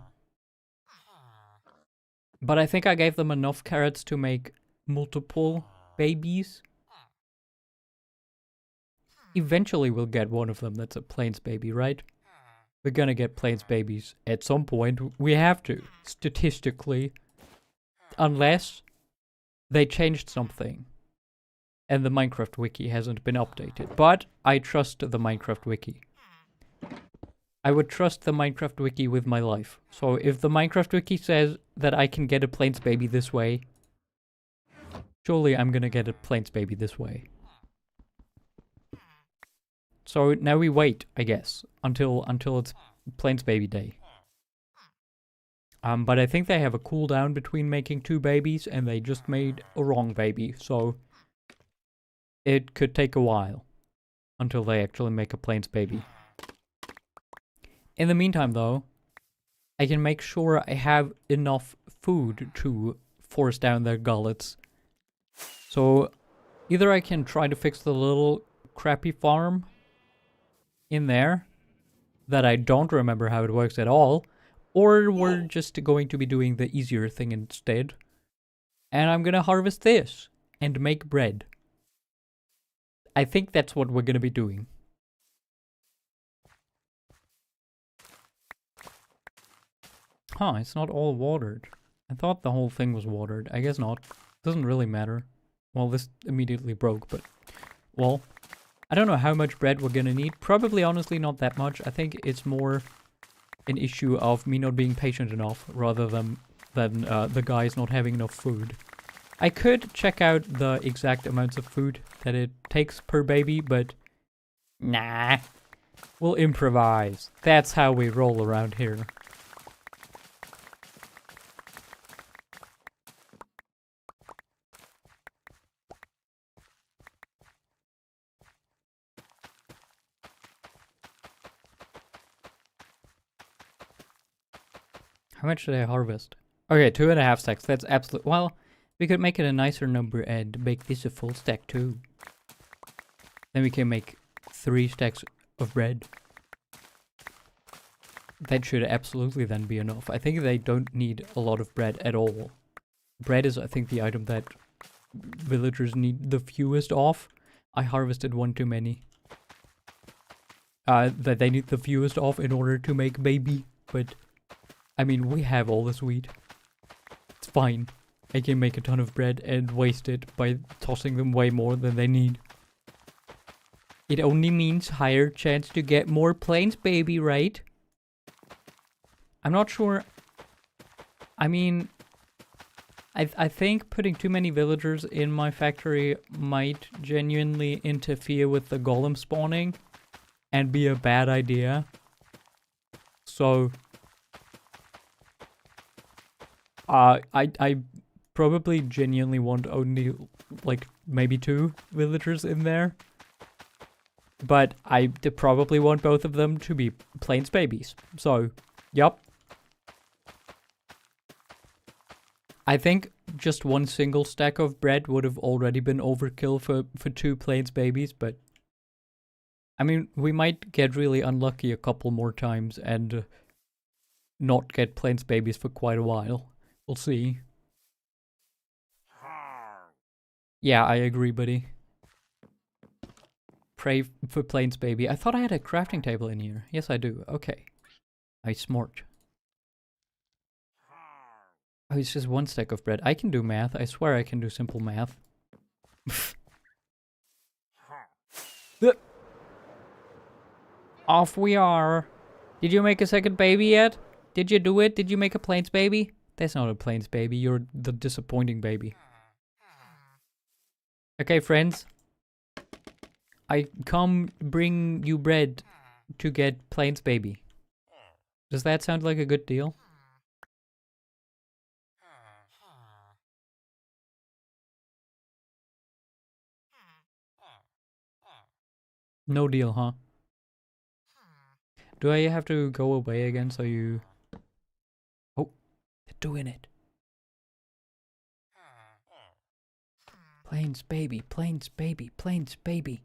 I think I gave them enough carrots to make multiple babies. Eventually we'll get one of them that's a plains baby, right? We're gonna get plains babies at some point. We have to, statistically. Unless they changed something. And the Minecraft wiki hasn't been updated. But I trust the Minecraft wiki. I would trust the Minecraft wiki with my life. So if the Minecraft wiki says that I can get a plains baby this way, surely I'm gonna get a plains baby this way. So now we wait, I guess, until it's plains baby day. But I think they have a cooldown between making 2 babies, and they just made a wrong baby, so it could take a while until they actually make a plains baby. In the meantime, though, I can make sure I have enough food to force down their gullets. So either I can try to fix the little crappy farm in there that I don't remember how it works at all, or we're just going to be doing the easier thing instead. And I'm gonna harvest this and make bread. I think that's what we're gonna be doing. Huh, it's not all watered. I thought the whole thing was watered. I guess not. Doesn't really matter. Well, this immediately broke, but... Well, I don't know how much bread we're gonna need. Probably, honestly, not that much. I think it's more an issue of me not being patient enough, rather than the guys not having enough food. I could check out the exact amounts of food that it takes per baby, but... Nah. We'll improvise. That's how we roll around here. How much did I harvest? Okay, 2.5 stacks. That's absolute. Well, we could make it a nicer number and make this a full stack too. Then we can make 3 stacks of bread. That should absolutely then be enough. I think they don't need a lot of bread at all. Bread is, I think, the item that villagers need the fewest of. I harvested one too many. That they need the fewest of in order to make baby, but... I mean, we have all this wheat. It's fine. I can make a ton of bread and waste it by tossing them way more than they need. It only means higher chance to get more plains baby, right? I'm not sure. I mean, I think putting too many villagers in my factory might genuinely interfere with the golem spawning and be a bad idea. So... I probably genuinely want only, like, maybe 2 villagers in there. But I probably want both of them to be plains babies. So, yup. I think just 1 single stack of bread would have already been overkill for 2 plains babies, but... I mean, we might get really unlucky a couple more times and not get plains babies for quite a while. We'll see. Yeah, I agree, buddy. Pray for planes, baby. I thought I had a crafting table in here. Yes, I do. Okay. I smart. Oh, it's just one stack of bread. I can do math. I swear I can do simple math. Off we are. Did you make a second baby yet? Did you do it? Did you make a planes baby? That's not a planes baby. You're the disappointing baby. Okay, friends. I come bring you bread to get planes baby. Does that sound like a good deal? No deal, huh? Do I have to go away again so you... Oh, they're doing it. Planes baby, planes baby, planes baby.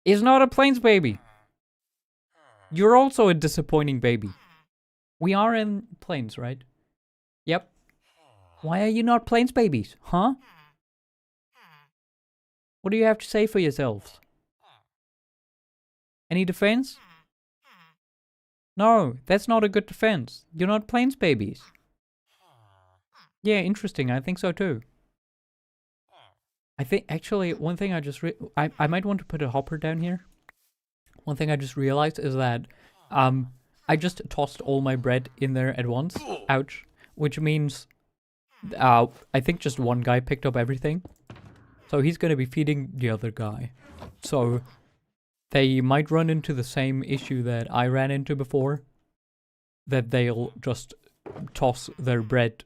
It's not a planes baby. You're also a disappointing baby. We are in planes, right? Yep. Why are you not planes babies, huh? What do you have to say for yourselves? Any defense? No, that's not a good defense. You're not planes babies. Yeah, interesting. I think so too. I think, actually, one thing I just... I might want to put a hopper down here. One thing I just realized is that I just tossed all my bread in there at once. Ouch. Which means I think just one guy picked up everything. So he's going to be feeding the other guy. So they might run into the same issue that I ran into before. That they'll just toss their bread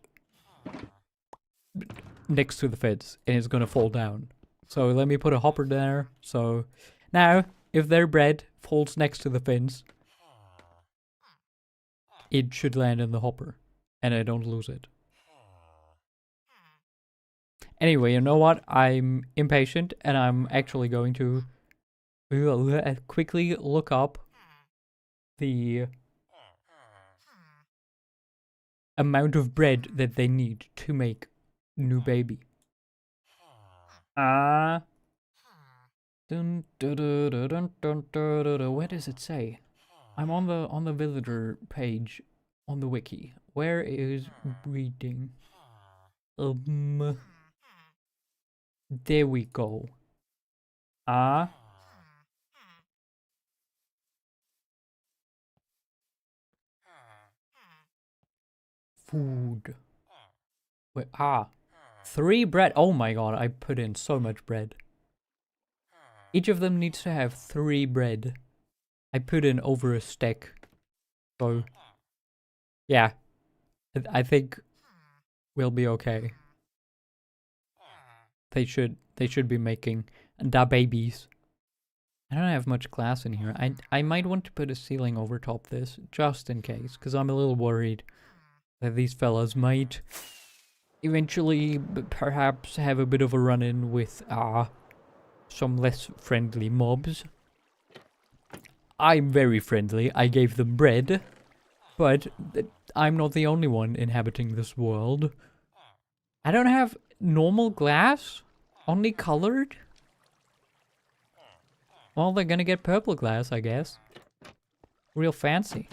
next to the fence and it's going to fall down. So let me put a hopper there. So now, if their bread falls next to the fence, it should land in the hopper and I don't lose it. Anyway, you know what? I'm impatient and I'm actually going to quickly look up the amount of bread that they need to make new baby. Where does it say? I'm on the villager page on the wiki. Where is breeding? There we go. Food. Wait, 3 bread. Oh my god, I put in so much bread. Each of them needs to have 3 bread. I put in over a stack. So, yeah. I think we'll be okay. They should be making da babies. I don't have much glass in here. I might want to put a ceiling over top this, just in case, because I'm a little worried that these fellas might eventually perhaps have a bit of a run-in with some less friendly mobs. I'm very friendly. I gave them bread, but I'm not the only one inhabiting this world. I don't have normal glass, only colored. Well, they're gonna get purple glass, I guess. Real fancy.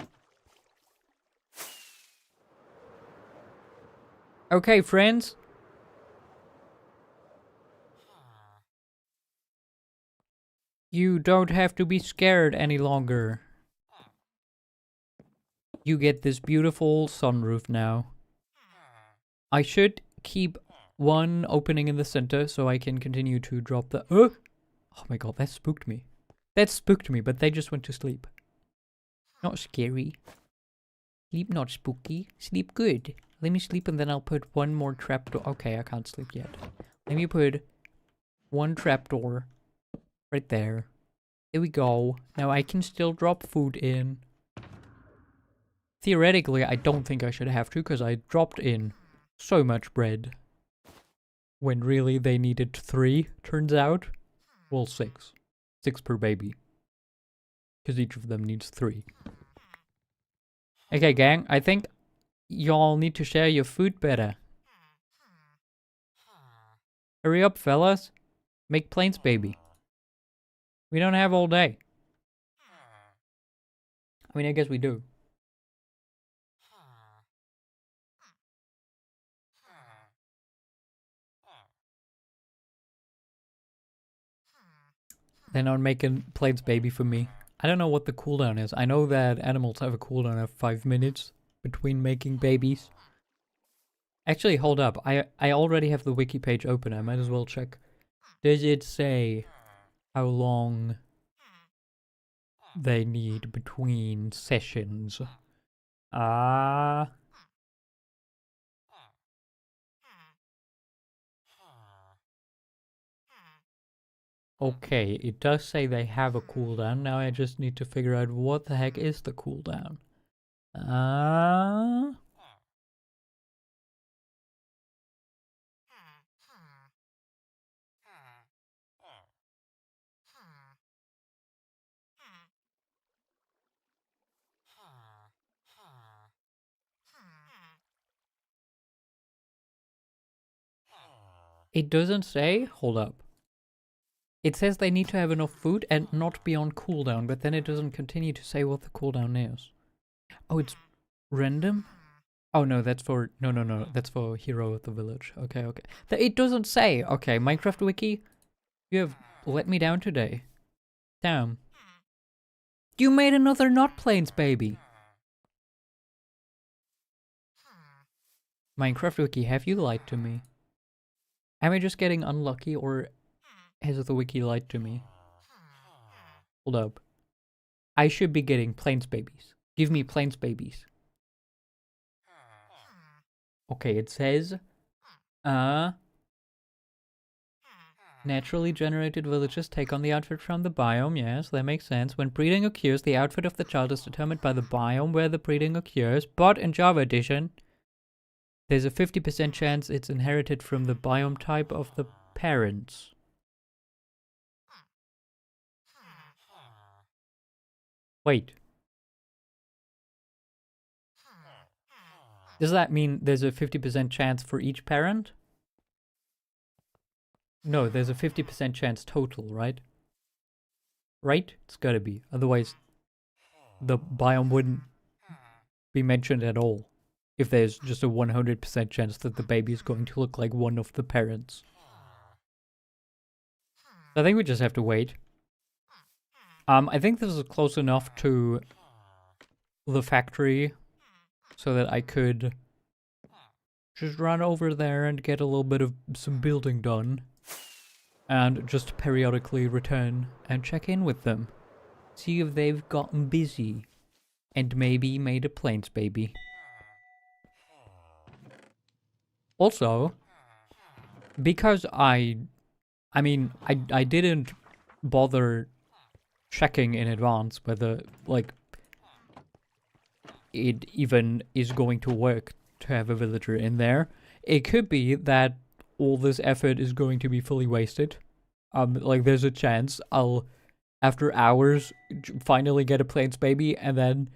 Okay, friends. You don't have to be scared any longer. You get this beautiful sunroof now. I should keep one opening in the center so I can continue to drop the... Oh my god, that spooked me. That spooked me, but they just went to sleep. Not scary. Sleep not spooky. Sleep good. Let me sleep and then I'll put one more trapdoor. Okay, I can't sleep yet. Let me put one trapdoor right there. There we go. Now I can still drop food in. Theoretically, I don't think I should have to because I dropped in so much bread. When really they needed 3, turns out. Well, 6. 6 per baby. Because each of them needs 3. Okay, gang, I think y'all need to share your food better. Hurry up, fellas. Make planes, baby. We don't have all day. I mean, I guess we do. They're not making planes, baby, for me. I don't know what the cooldown is. I know that animals have a cooldown of 5 minutes between making babies. Actually, hold up. I already have the wiki page open. I might as well check. Does it say how long they need between sessions? Okay, it does say they have a cooldown. Now I just need to figure out what the heck is the cooldown. It doesn't say? Hold up. It says they need to have enough food and not be on cooldown, but then it doesn't continue to say what the cooldown is. Oh, it's random? Oh no, that's for... No. That's for Hero of the Village. Okay. It doesn't say. Okay, Minecraft Wiki, you have let me down today. Damn. You made another not planes, baby. Minecraft Wiki, have you lied to me? Am I just getting unlucky, or has the wiki lied to me? Hold up. I should be getting planes babies. Give me planes babies. Okay, it says... Naturally generated villages take on the outfit from the biome. Yes, that makes sense. When breeding occurs, the outfit of the child is determined by the biome where the breeding occurs. But in Java Edition, there's a 50% chance it's inherited from the biome type of the parents. Wait. Does that mean there's a 50% chance for each parent? No, there's a 50% chance total, right? Right? It's gotta be. Otherwise, the biome wouldn't be mentioned at all. If there's just a 100% chance that the baby is going to look like one of the parents. I think we just have to wait. I think this is close enough to the factory so that I could just run over there and get a little bit of some building done. And just periodically return and check in with them. See if they've gotten busy. And maybe made a planes baby. Also, because I didn't bother checking in advance whether, like, it even is going to work to have a villager in there. It could be that all this effort is going to be fully wasted. Like, there's a chance I'll, after hours, finally get a plains baby, and then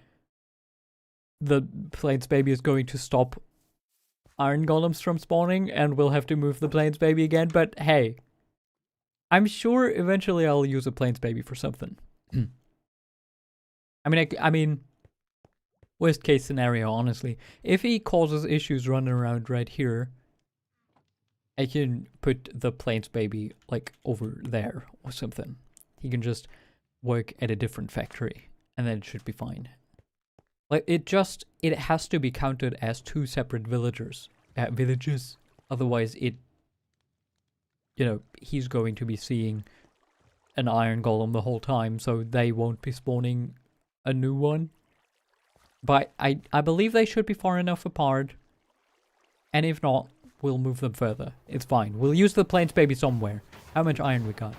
the plains baby is going to stop iron golems from spawning, and we'll have to move the plains baby again. But hey, I'm sure eventually I'll use a plains baby for something. I mean, worst case scenario, honestly. If he causes issues running around right here, I can put the plains baby, like, over there or something. He can just work at a different factory, and then it should be fine. Like, it has to be counted as 2 separate villages. Otherwise, he's going to be seeing an iron golem the whole time, so they won't be spawning a new one. But I believe they should be far enough apart. And if not, we'll move them further. It's fine. We'll use the plains baby somewhere. How much iron we got?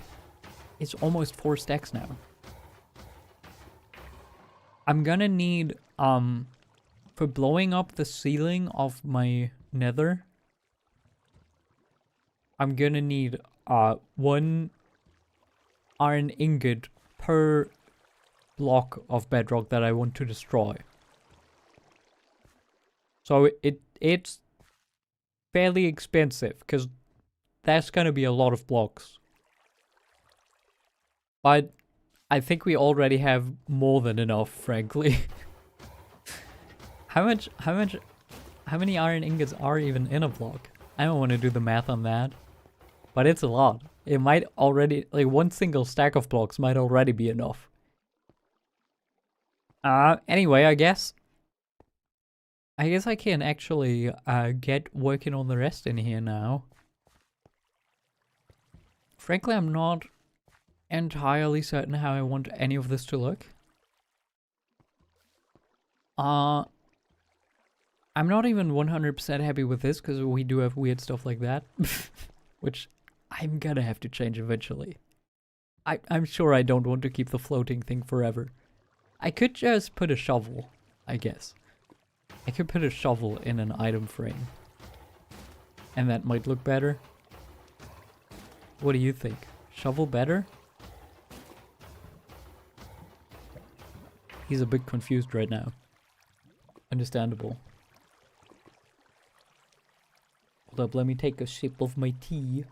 It's almost 4 stacks now. I'm gonna need, for blowing up the ceiling of my nether, I'm gonna need, 1 iron ingot per block of bedrock that I want to destroy. So it's fairly expensive, because that's gonna be a lot of blocks. But I think we already have more than enough, frankly. How many iron ingots are even in a block? I don't want to do the math on that. But it's a lot. It might already, like, one single stack of blocks might already be enough. Anyway, I guess I can actually get working on the rest in here now. Frankly, I'm not entirely certain how I want any of this to look. I'm not even 100% happy with this because we do have weird stuff like that, which I'm gonna have to change eventually. I'm sure I don't want to keep the floating thing forever. I could just put a shovel, I guess. I could put a shovel in an item frame. And that might look better. What do you think? Shovel better? He's a bit confused right now. Understandable. Hold up, let me take a sip of my tea.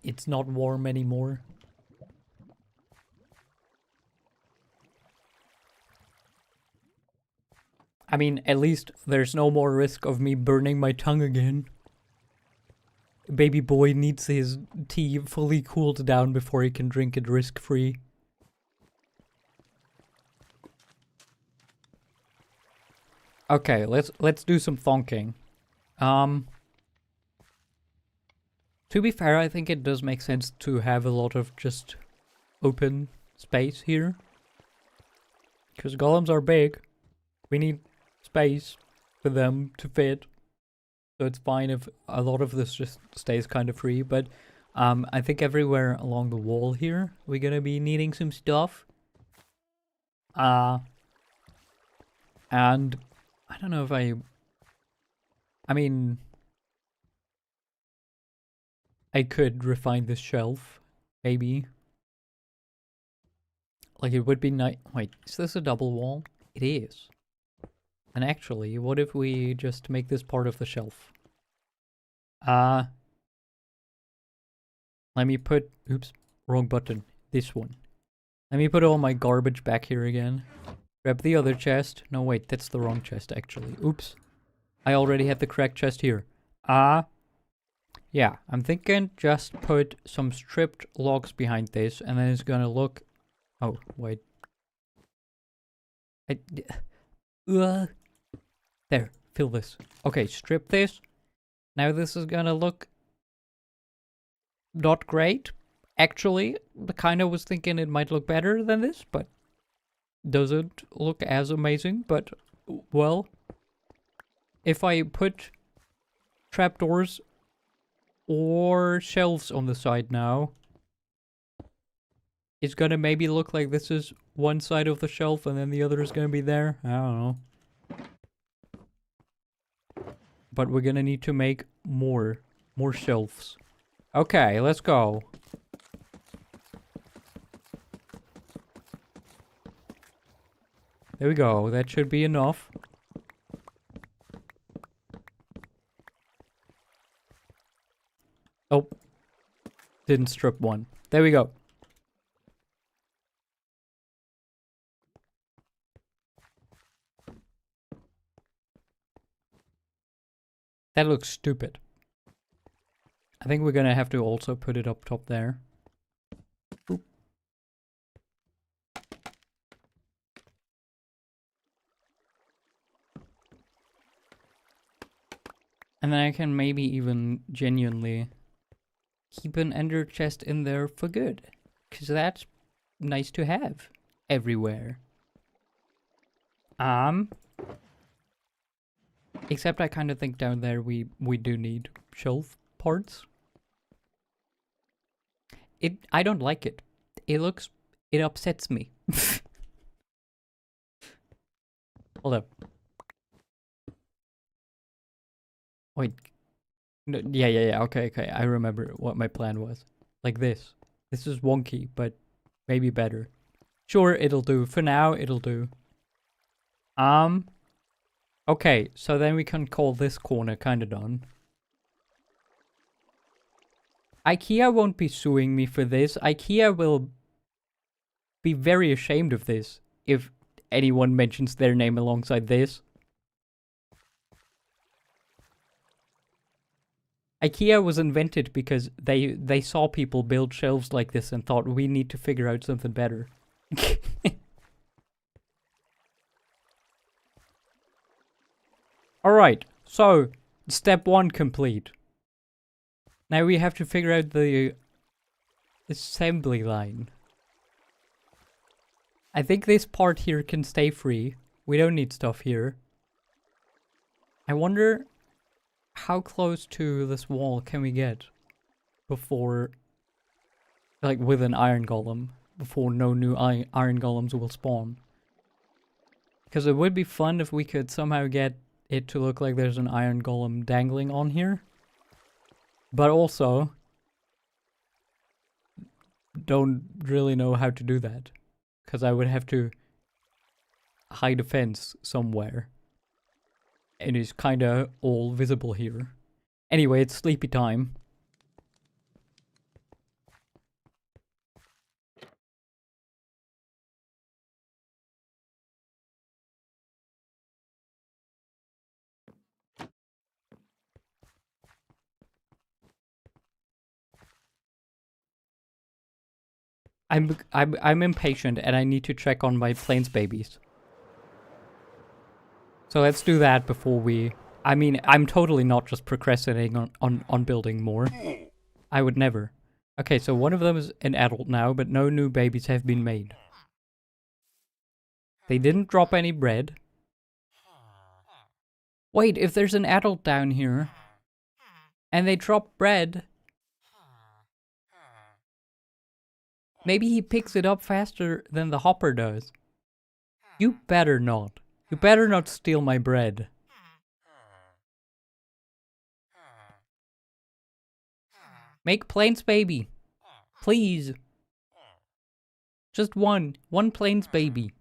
It's not warm anymore. I mean, at least there's no more risk of me burning my tongue again. Baby boy needs his tea fully cooled down before he can drink it risk-free. Okay, let's do some thonking. To be fair, I think it does make sense to have a lot of just open space here. Because golems are big. We need space for them to fit. So it's fine if a lot of this just stays kind of free. But I think everywhere along the wall here, we're gonna be needing some stuff. And I don't know if I mean, I could refine this shelf, maybe. Like, it would be nice. Wait, is this a double wall? It is. And actually, what if we just make this part of the shelf? Let me put, oops, wrong button. This one. Let me put all my garbage back here again. Grab the other chest. No, wait, that's the wrong chest, actually. Oops. I already had the correct chest here. Yeah, I'm thinking just put some stripped logs behind this, and then it's gonna look... Oh, wait. There, fill this. Okay, strip this. Now this is gonna look... not great. Actually, I kinda was thinking it might look better than this, but... doesn't look as amazing, but... well... if I put trapdoors or shelves on the side now, it's gonna maybe look like this is one side of the shelf and then the other is gonna be there. I don't know. But we're gonna need to make more shelves. Okay, let's go. There we go. That should be enough. Oh. Didn't strip one. There we go. That looks stupid. I think we're gonna have to also put it up top there. Boop. And then I can maybe even genuinely keep an ender chest in there for good. Because that's nice to have everywhere. Except I kind of think down there we do need shelf parts. I don't like it. It upsets me. Hold up. Wait. No, yeah. Okay. I remember what my plan was. Like this. This is wonky, but maybe better. Sure, it'll do. For now, it'll do. Okay, so then we can call this corner kinda done. IKEA won't be suing me for this. IKEA will be very ashamed of this if anyone mentions their name alongside this. IKEA was invented because they saw people build shelves like this and thought we need to figure out something better. Alright, so step 1 complete. Now we have to figure out the assembly line. I think this part here can stay free. We don't need stuff here. I wonder how close to this wall can we get before, like with an iron golem, before no new iron golems will spawn. Because it would be fun if we could somehow get it to look like there's an iron golem dangling on here. But also, don't really know how to do that. Because I would have to hide a fence somewhere. And it's kinda all visible here. Anyway, it's sleepy time. I'm impatient and I need to check on my plains babies. So let's do that before we... I mean, I'm totally not just procrastinating on building more. I would never. Okay, so one of them is an adult now, but no new babies have been made. They didn't drop any bread. Wait, if there's an adult down here, and they drop bread, maybe he picks it up faster than the hopper does. You better not. You better not steal my bread. Make plains baby. Please. Just one. One plains baby.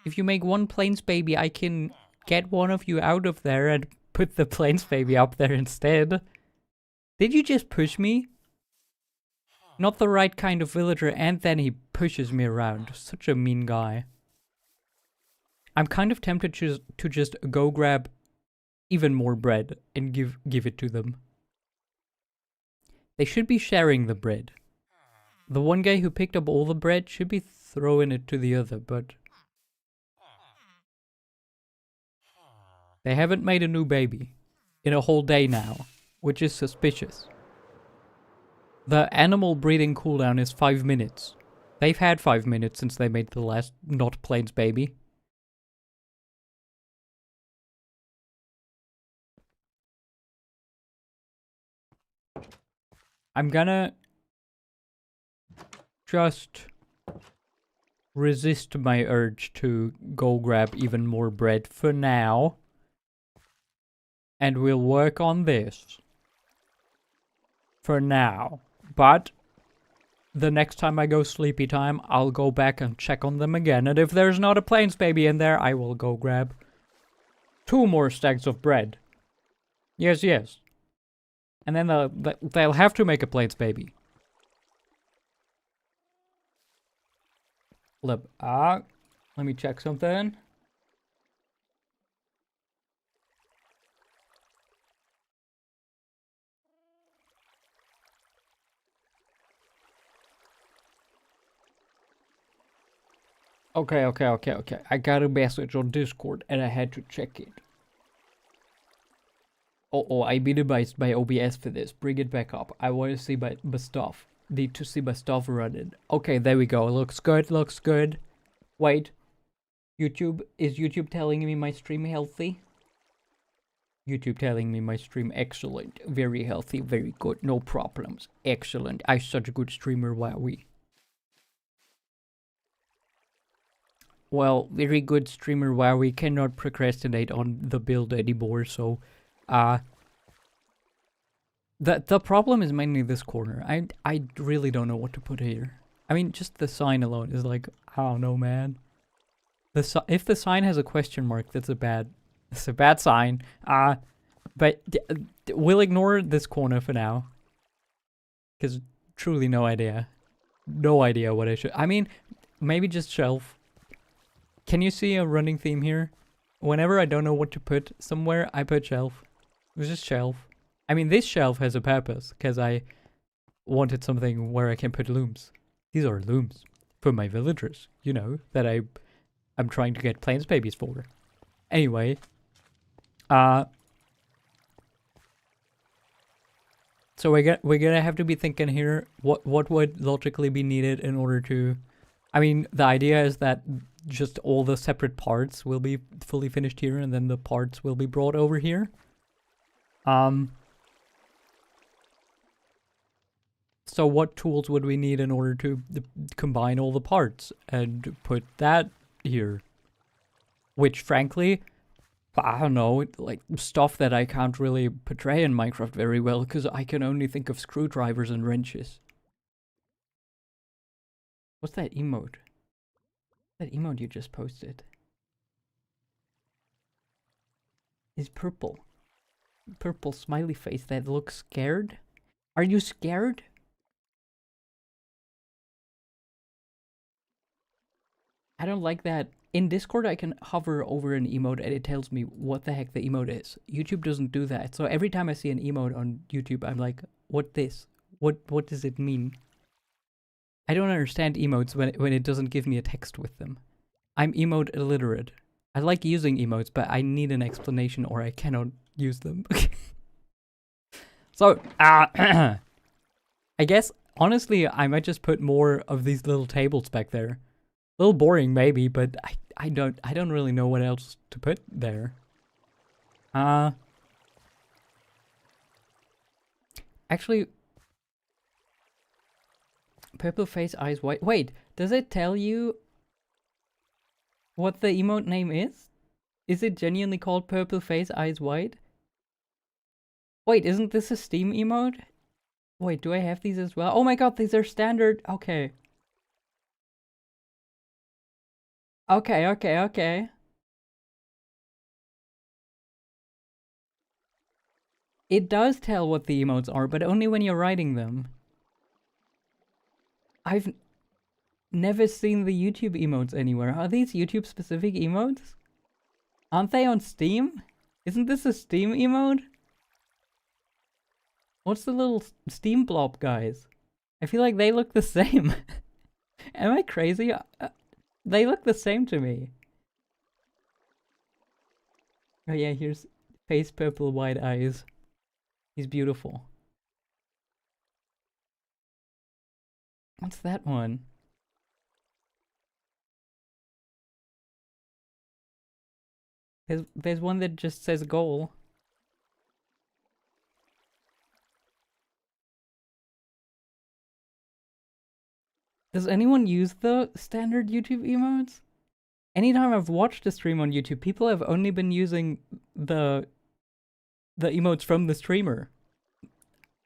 If you make one plains baby, I can get one of you out of there and put the plains baby up there instead. Did you just push me? Not the right kind of villager, and then he pushes me around. Such a mean guy. I'm kind of tempted to just go grab even more bread and give it to them. They should be sharing the bread. The one guy who picked up all the bread should be throwing it to the other, but... They haven't made a new baby in a whole day now, which is suspicious. The animal breeding cooldown is 5 minutes. They've had 5 minutes since they made the last not plains baby. I'm gonna just resist my urge to go grab even more bread for now. And we'll work on this for now. But the next time I go sleepy time, I'll go back and check on them again. And if there's not a plains baby in there, I will go grab 2 more stacks of bread. Yes, yes. And then they'll have to make a plains baby. Let me check something. Okay. I got a message on Discord and I had to check it. Oh, I minimized my OBS for this. Bring it back up. I want to see my stuff. Need to see my stuff running. Okay, there we go. Looks good, looks good. Wait. YouTube, is YouTube telling me my stream healthy? YouTube telling me my stream excellent. Very healthy, very good. No problems. Excellent. I'm such a good streamer, wowie. Well, very good streamer, wowie. Cannot procrastinate on the build anymore, so... The problem is mainly this corner. I really don't know what to put here. I mean, just the sign alone is like, I don't know, man. If the sign has a question mark, that's a bad It's a bad sign. But we'll ignore this corner for now. Because truly no idea. No idea what I should... I mean, maybe just shelf. Can you see a running theme here? Whenever I don't know what to put somewhere, I put shelf. It's just shelf. I mean, this shelf has a purpose. Because I wanted something where I can put looms. These are looms. For my villagers. You know, that I'm trying to get plants babies for. Anyway. So we're gonna have to be thinking here, what would logically be needed in order to... I mean, the idea is that just all the separate parts will be fully finished here, and then the parts will be brought over here. So what tools would we need in order to combine all the parts and put that here? Which, frankly... I don't know, like, stuff that I can't really portray in Minecraft very well, because I can only think of screwdrivers and wrenches. What's that emote? That emote you just posted? Is purple. Purple smiley face that looks scared? Are you scared? I don't like that. In Discord, I can hover over an emote and it tells me what the heck the emote is. YouTube doesn't do that. So every time I see an emote on YouTube, I'm like, what this? What does it mean? I don't understand emotes when it doesn't give me a text with them. I'm emote illiterate. I like using emotes, but I need an explanation or I cannot use them. So, I guess, honestly, I might just put more of these little tables back there. A little boring, maybe, but I don't really know what else to put there. Actually, purple face, eyes white. Wait, does it tell you what the emote name is? Is it genuinely called purple face, eyes white? Wait, isn't this a Steam emote? Wait, do I have these as well? Oh my god, these are standard. Okay. Okay. It does tell what the emotes are, but only when you're writing them. I've never seen the YouTube emotes anywhere. Are these YouTube specific emotes? Aren't they on Steam? Isn't this a Steam emote? What's the little Steam blob guys? I feel like they look the same. Am I crazy? They look the same to me. Oh yeah, here's face purple, white eyes. He's beautiful. What's that one? There's one that just says goal. Does anyone use the standard YouTube emotes? Anytime I've watched a stream on YouTube, people have only been using the emotes from the streamer.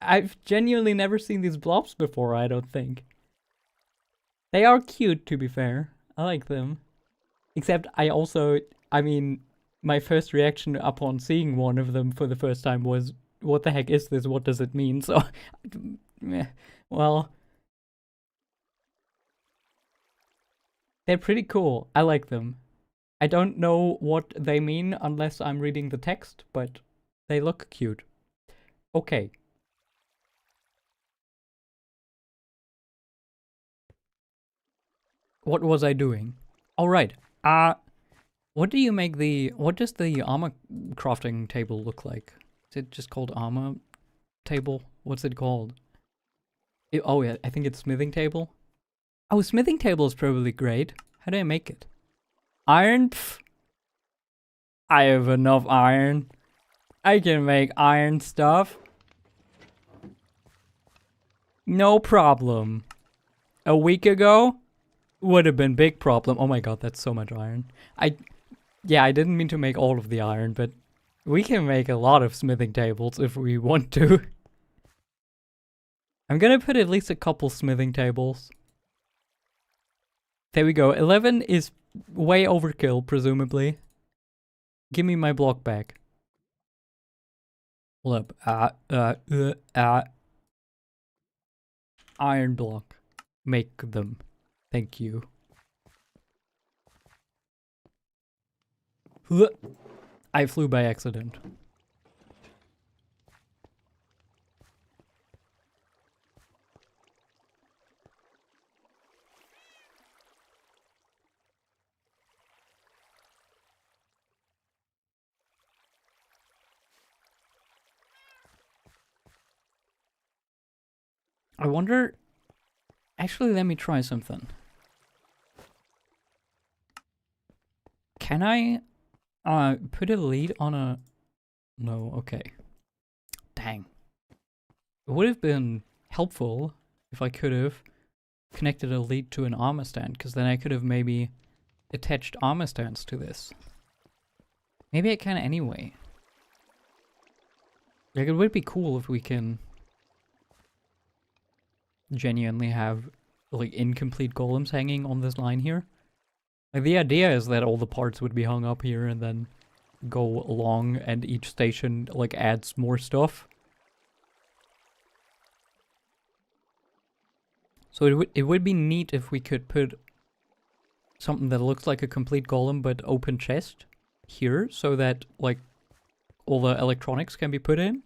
I've genuinely never seen these blobs before, I don't think. They are cute, to be fair. I like them. Except I mean, my first reaction upon seeing one of them for the first time was, what the heck is this? What does it mean? So, well... They're pretty cool. I like them. I don't know what they mean unless I'm reading the text, but they look cute. Okay. What was I doing? All right. What does the armor crafting table look like? Is it just called armor table? What's it called? Oh yeah, I think it's smithing table. Oh, smithing table is probably great. How do I make it? Iron? Pff. I have enough iron. I can make iron stuff. No problem. A week ago would have been big problem. Oh my god, that's so much iron. Yeah, I didn't mean to make all of the iron, but we can make a lot of smithing tables if we want to. I'm gonna put at least a couple smithing tables. There we go. 11 is way overkill, presumably. Give me my block back. Hold up. Iron block. Make them. Thank you. I flew by accident. I wonder... Actually, let me try something. Can I put a lead on a... No, okay. Dang. It would have been helpful if I could have connected a lead to an armor stand, because then I could have maybe attached armor stands to this. Maybe I can anyway. Like, it would be cool if we can genuinely have, like, incomplete golems hanging on this line here. Like, the idea is that all the parts would be hung up here and then go along, and each station, like, adds more stuff. So it would be neat if we could put something that looks like a complete golem but open chest here, so that, like, all the electronics can be put in.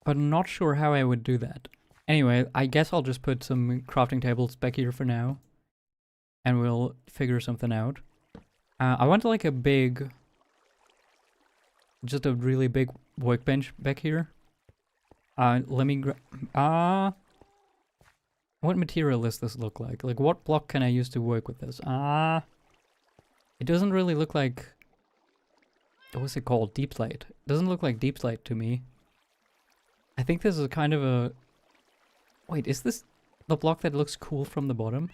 But I'm not sure how I would do that. Anyway, I guess I'll just put some crafting tables back here for now. And we'll figure something out. I want like a big... Just a really big workbench back here. Let me grab... what material does this look like? Like, what block can I use to work with this? It doesn't really look like... What's it called? Deep slate. It doesn't look like deep slate to me. I think this is kind of a... Wait, is this the block that looks cool from the bottom?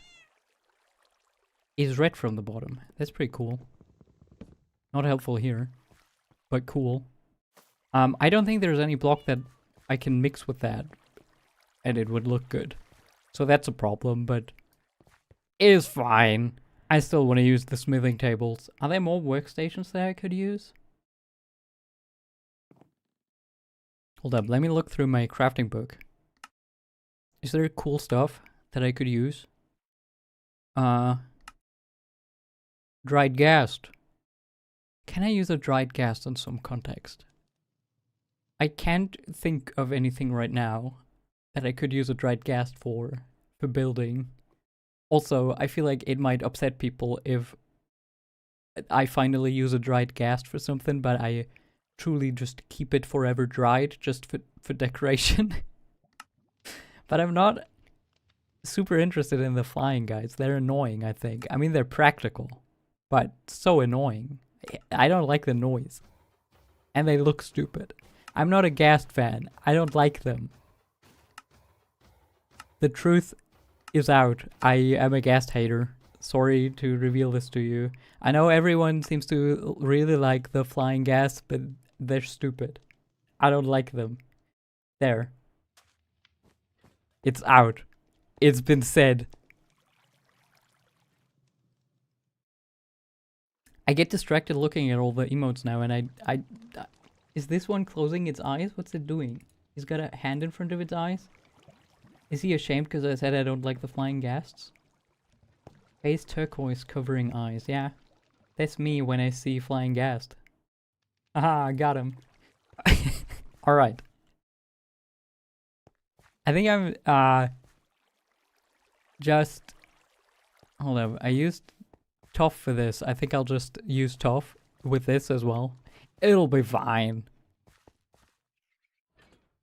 Is red from the bottom. That's pretty cool. Not helpful here, but cool. I don't think there's any block that I can mix with that and it would look good. So that's a problem, but it is fine. I still want to use the smithing tables. Are there more workstations that I could use? Hold up, let me look through my crafting book. Is there cool stuff that I could use? Dried ghast. Can I use a dried ghast in some context? I can't think of anything right now that I could use a dried ghast for building. Also, I feel like it might upset people if I finally use a dried ghast for something, but I truly just keep it forever dried just for decoration. But I'm not super interested in the flying guys. They're annoying, I think. I mean, they're practical, but so annoying. I don't like the noise. And they look stupid. I'm not a ghast fan. I don't like them. The truth is out. I am a ghast hater. Sorry to reveal this to you. I know everyone seems to really like the flying ghast, but they're stupid. I don't like them. There. It's out. It's been said. I get distracted looking at all the emotes now, and I is this one closing its eyes? What's it doing? He's got a hand in front of its eyes? Is he ashamed because I said I don't like the flying ghasts? Face turquoise covering eyes. Yeah. That's me when I see flying ghast. Aha, got him. Alright. I think I'm, just... Hold on, I used tough for this. I think I'll just use tough with this as well. It'll be fine.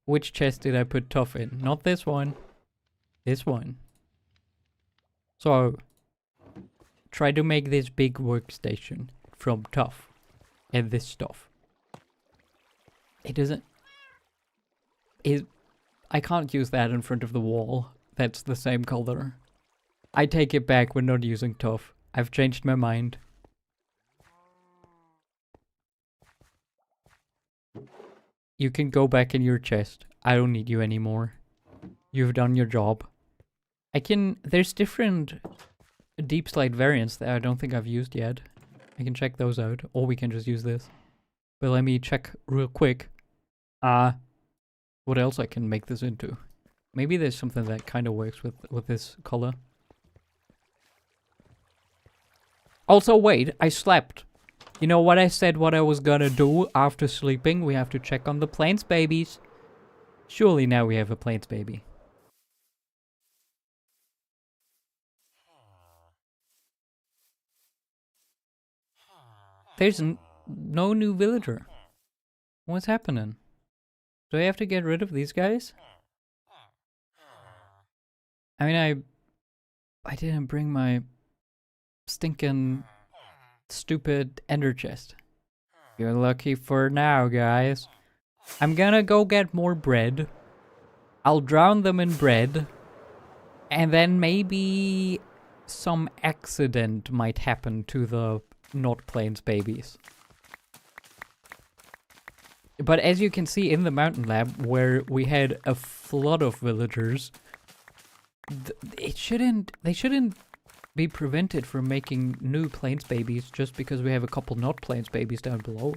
Which chest did I put tough in? Not this one. This one. So, try to make this big workstation from tough and this stuff. It doesn't... I can't use that in front of the wall. That's the same color. I take it back, we're not using tough. I've changed my mind. You can go back in your chest. I don't need you anymore. You've done your job. There's different deep slate variants that I don't think I've used yet. I can check those out, or we can just use this. But let me check real quick. What else I can make this into? Maybe there's something that kind of works with this color. Also, wait, I slept. You know what I said what I was gonna do after sleeping? We have to check on the plains babies. Surely now we have a plains baby. There's no new villager. What's happening? Do I have to get rid of these guys? I mean, I didn't bring my stinking stupid ender chest. You're lucky for now, guys. I'm gonna go get more bread. I'll drown them in bread. And then maybe some accident might happen to the not plains babies. But as you can see in the mountain lab, where we had a flood of villagers, they shouldn't be prevented from making new plains babies just because we have a couple not plains babies down below.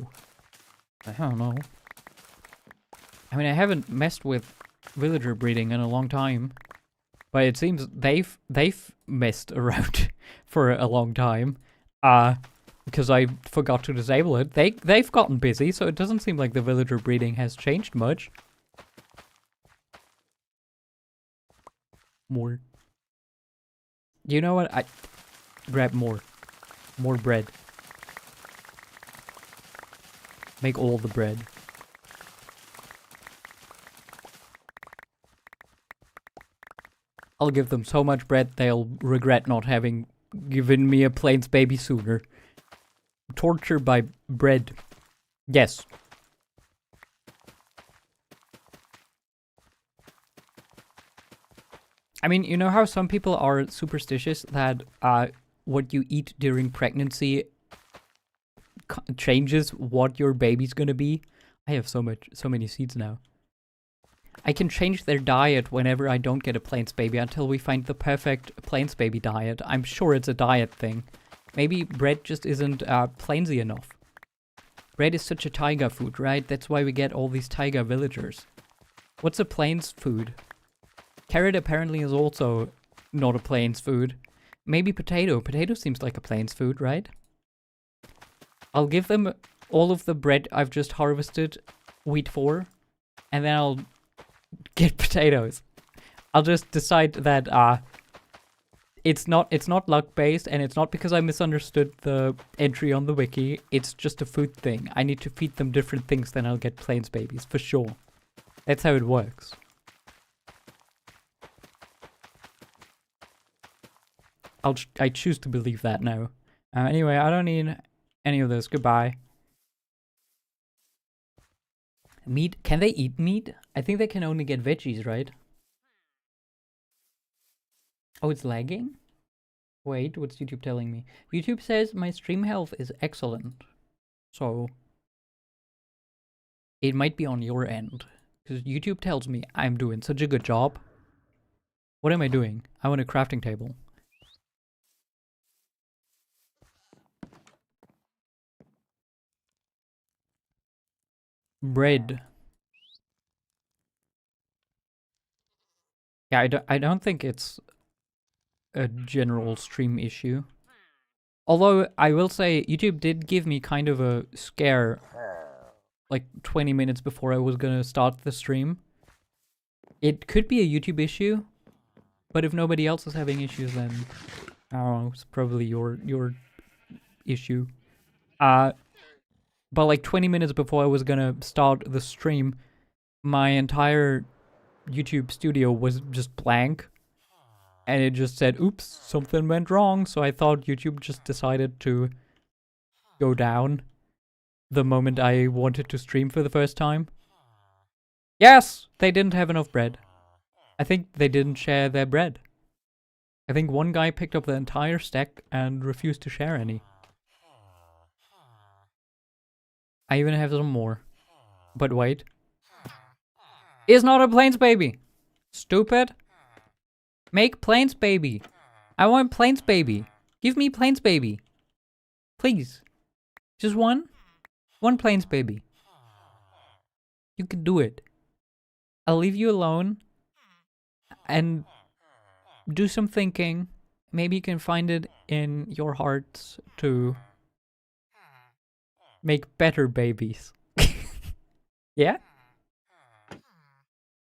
I don't know. I mean, I haven't messed with villager breeding in a long time, but it seems they've messed around for a long time. Because I forgot to disable it. They've gotten busy, so it doesn't seem like the villager breeding has changed much. More. You know what? I grab more. More bread. Make all the bread. I'll give them so much bread they'll regret not having given me a plains baby sooner. Torture by bread. Yes. I mean, you know how some people are superstitious that what you eat during pregnancy changes what your baby's gonna be? I have so many seeds now. I can change their diet whenever I don't get a plains baby until we find the perfect plains baby diet. I'm sure it's a diet thing. Maybe bread just isn't plainsy enough. Bread is such a taiga food, right? That's why we get all these taiga villagers. What's a plains food? Carrot apparently is also not a plains food. Maybe potato. Potato seems like a plains food, right? I'll give them all of the bread I've just harvested wheat for, and then I'll get potatoes. I'll just decide that it's not luck based, and it's not because I misunderstood the entry on the wiki. It's just a food thing. I need to feed them different things, then I'll get plains babies for sure. That's how it works. I choose to believe that now. Anyway, I don't need any of this. Goodbye. Meat? Can they eat meat? I think they can only get veggies, right? Oh, it's lagging? Wait, what's YouTube telling me? YouTube says my stream health is excellent. So it might be on your end. Because YouTube tells me I'm doing such a good job. What am I doing? I want a crafting table. Bread. Yeah, I don't think it's a general stream issue. Although, I will say, YouTube did give me kind of a scare like 20 minutes before I was gonna start the stream. It could be a YouTube issue, but if nobody else is having issues, then I don't know, it's probably your issue. But like 20 minutes before I was gonna start the stream, my entire YouTube studio was just blank. And it just said, oops, something went wrong. So I thought YouTube just decided to go down the moment I wanted to stream for the first time. Yes, they didn't have enough bread. I think they didn't share their bread. I think one guy picked up the entire stack and refused to share any. I even have some more. But wait. It's not a plains baby! Stupid. Make Plains Baby. I want Plains Baby. Give me Plains Baby. Please. Just one? One Plains Baby. You can do it. I'll leave you alone. And do some thinking. Maybe you can find it in your hearts to make better babies. Yeah?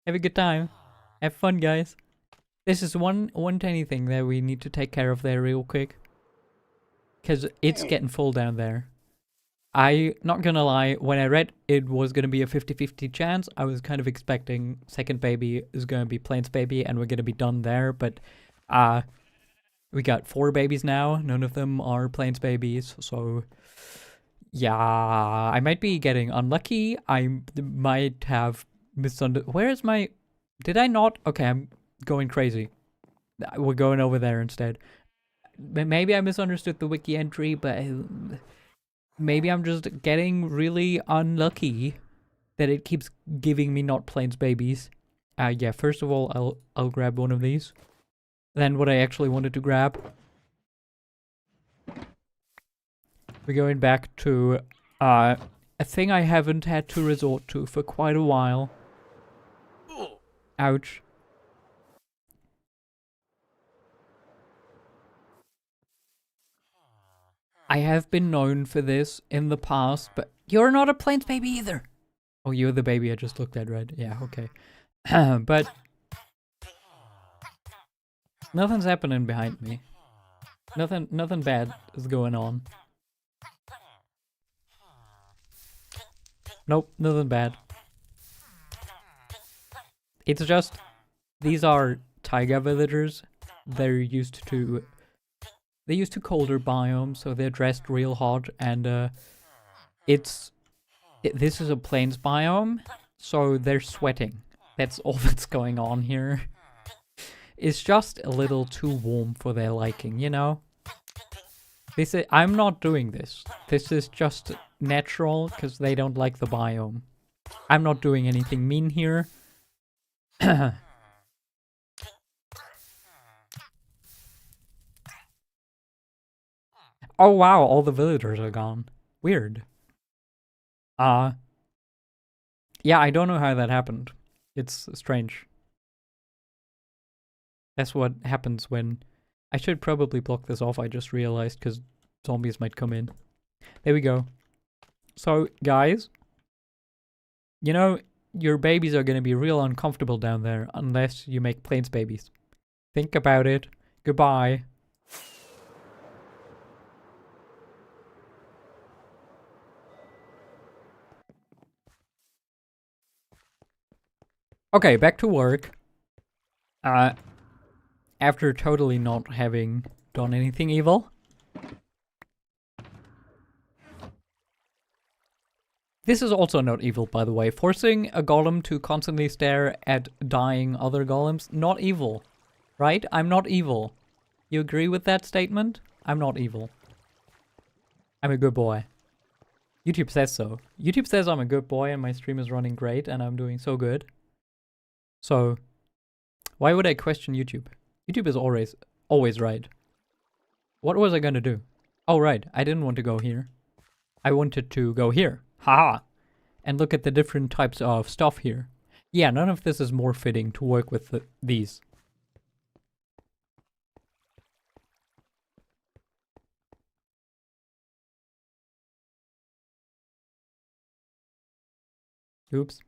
Have a good time. Have fun, guys. This is one tiny thing that we need to take care of there real quick. Because it's getting full down there. Not gonna lie, when I read it was gonna be a 50-50 chance, I was kind of expecting second baby is gonna be Plains Baby and we're gonna be done there, but we got 4 babies now, none of them are Plains Babies, so yeah, I might be getting unlucky. I might have misunderstood. Where is my... Did I not? Okay, I'm going crazy. We're going over there instead. Maybe I misunderstood the wiki entry, but maybe I'm just getting really unlucky that it keeps giving me not Plains Babies. Yeah, first of all, I'll grab one of these. Then what I actually wanted to grab. We're going back to a thing I haven't had to resort to for quite a while. Ouch. I have been known for this in the past, but you're not a Plains Baby either. Oh, you're the baby I just looked at, right? Yeah, okay. But nothing's happening behind me. Nothing bad is going on. Nope, nothing bad. It's just, these are taiga villagers. They're used to colder biomes, so they're dressed real hot, and this is a plains biome, so they're sweating. That's all that's going on here. It's just a little too warm for their liking, you know? I'm not doing this. This is just natural, because they don't like the biome. I'm not doing anything mean here. Oh wow, all the villagers are gone. Weird. Yeah, I don't know how that happened. It's strange. That's what happens when... I should probably block this off, I just realized, because zombies might come in. There we go. So, guys, you know, your babies are gonna be real uncomfortable down there unless you make Plains Babies. Think about it. Goodbye. Okay, back to work. After totally not having done anything evil. This is also not evil, by the way. Forcing a golem to constantly stare at dying other golems, not evil. Right? I'm not evil. You agree with that statement? I'm not evil. I'm a good boy. YouTube says so. YouTube says I'm a good boy and my stream is running great and I'm doing so good. So, why would I question YouTube? YouTube is always right. What was I gonna do? Oh right, I didn't want to go here. I wanted to go here. Haha! And look at the different types of stuff here. Yeah, none of this is more fitting to work with these. Oops.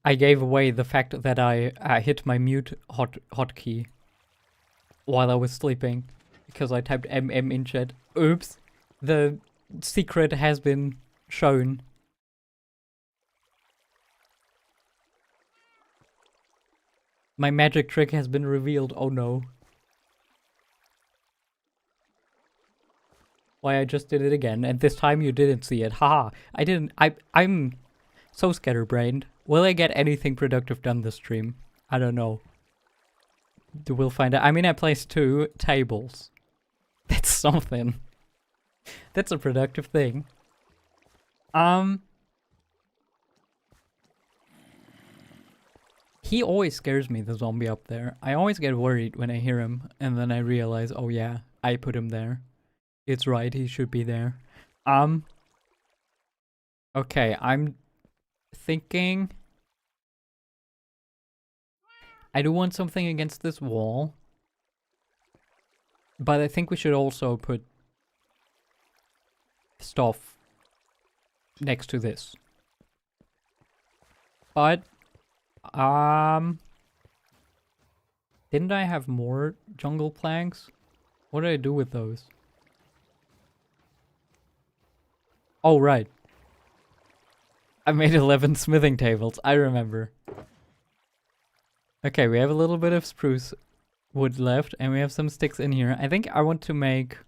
I gave away the fact that I hit my mute hotkey while I was sleeping because I typed MM in chat. Oops. The secret has been shown. My magic trick has been revealed. Oh no. Why I just did it again, and this time you didn't see it. Haha. I didn't. I'm so scatterbrained. Will I get anything productive done this stream? I don't know. We'll find out. I mean, I placed 2 tables. That's something. That's a productive thing. He always scares me, the zombie up there. I always get worried when I hear him, and then I realize, oh yeah, I put him there. It's right, he should be there. Okay, I'm thinking... I do want something against this wall. But I think we should also put stuff next to this. But, didn't I have more jungle planks? What did I do with those? Oh, right. I made 11 smithing tables. I remember. Okay, we have a little bit of spruce wood left, and we have some sticks in here. I think I want to make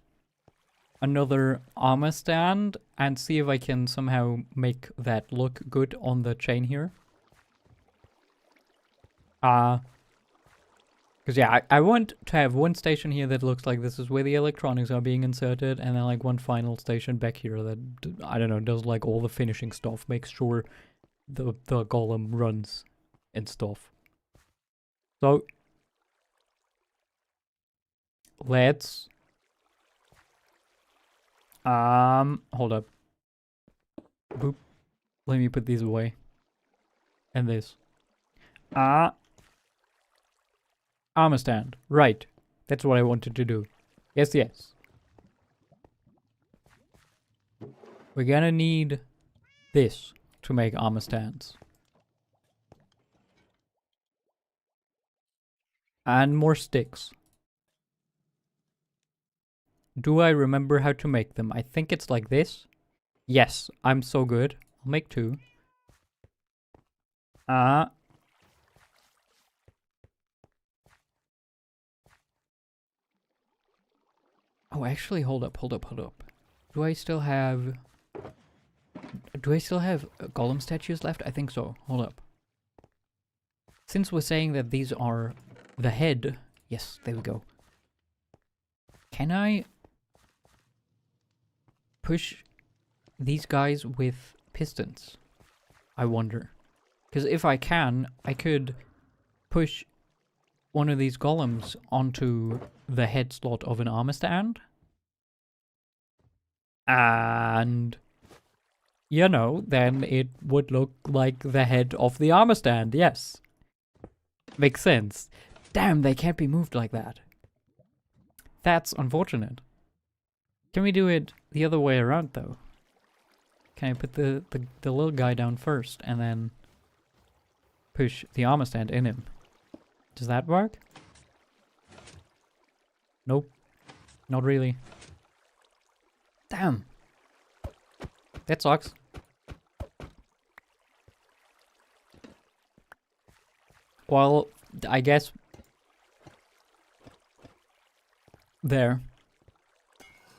another armor stand and see if I can somehow make that look good on the chain here. Because yeah, I want to have one station here that looks like this is where the electronics are being inserted, and then like one final station back here that, I don't know, does like all the finishing stuff, makes sure the golem runs and stuff. So, let's, hold up. Boop. Let me put these away. And this. Armor stand. Right. That's what I wanted to do. Yes, yes. We're gonna need this to make armor stands. And more sticks. Do I remember how to make them? I think it's like this. Yes, I'm so good. I'll make 2. Oh, actually, hold up. Do I still have golem statues left? I think so. Hold up. Since we're saying that these are the head... Yes, there we go. Can I push these guys with pistons? I wonder. Because if I can, I could push one of these golems onto the head slot of an armor stand. And, you know, then it would look like the head of the armor stand, yes. Makes sense. Damn, they can't be moved like that. That's unfortunate. Can we do it the other way around, though? Can I put the little guy down first and then push the armor stand in him? Does that work? Nope. Not really. Damn. That sucks. Well, I guess... There.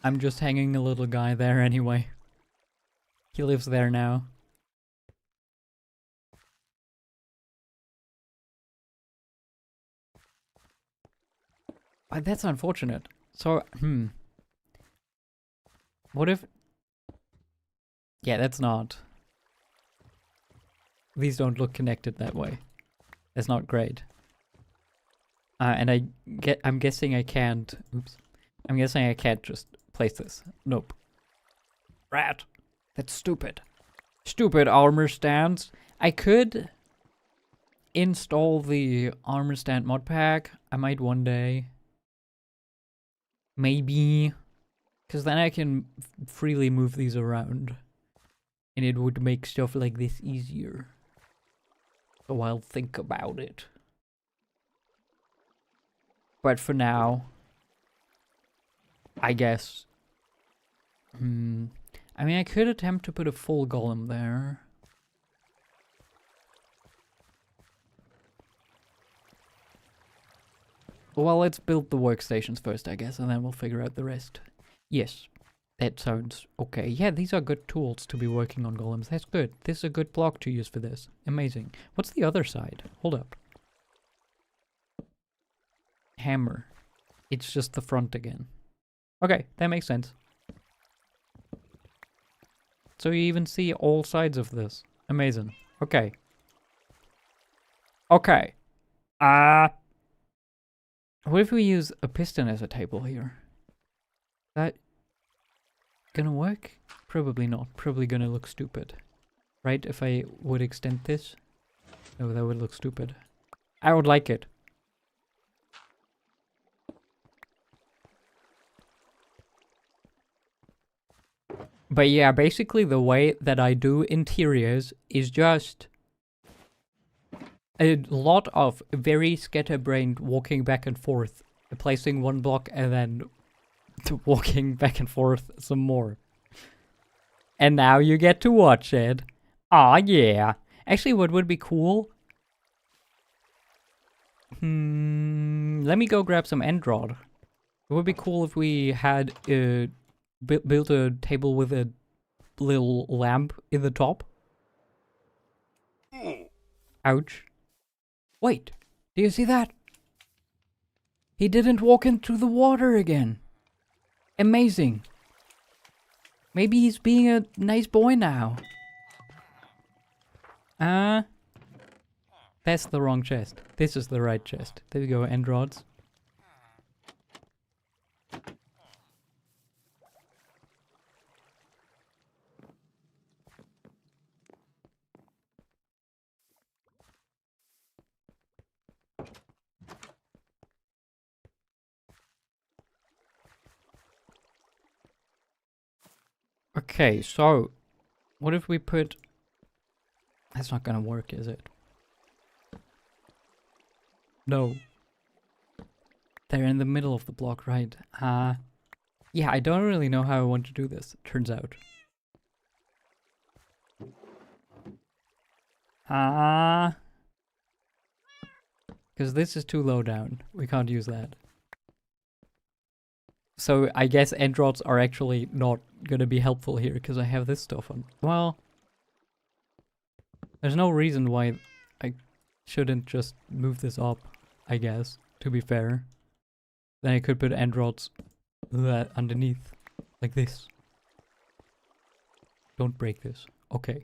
I'm just hanging a little guy there anyway. He lives there now. But that's unfortunate. So, what if... Yeah, that's not... These don't look connected that way. That's not great. And I'm guessing I can't... Oops. I'm guessing I can't just place this. Nope. Rat. That's stupid. Stupid armor stands. I could install the armor stand mod pack. I might one day. Maybe. Because then I can freely move these around. And it would make stuff like this easier. So I'll think about it. But for now, I guess. I mean, I could attempt to put a full golem there. Well, let's build the workstations first, I guess, and then we'll figure out the rest. Yes, that sounds okay. Yeah, these are good tools to be working on golems. That's good. This is a good block to use for this. Amazing. What's the other side? Hold up. Hammer. It's just the front again. Okay, that makes sense. So you even see all sides of this. Amazing. Okay. Okay. What if we use a piston as a table here? That gonna work? Probably not. Probably gonna look stupid. Right? If I would extend this? No, that would look stupid. I would like it. But yeah, basically the way that I do interiors is just a lot of very scatterbrained walking back and forth, placing one block and then walking back and forth some more. And now you get to watch it. Aw, yeah. Actually, what would be cool? Let me go grab some end rod. It would be cool if we had built a table with a little lamp in the top. Ouch. Wait, do you see that? He didn't walk into the water again. Amazing. Maybe he's being a nice boy now. That's the wrong chest. This is the right chest. There we go, end rods. Okay, so what if we put... That's not gonna work, is it? No. They're in the middle of the block, right? Yeah, I don't really know how I want to do this, it turns out. Because this is too low down. We can't use that. So I guess end rods are actually not gonna be helpful here because I have this stuff on. Well, there's no reason why I shouldn't just move this up, I guess, to be fair. Then I could put end rods underneath, like this. Don't break this. Okay.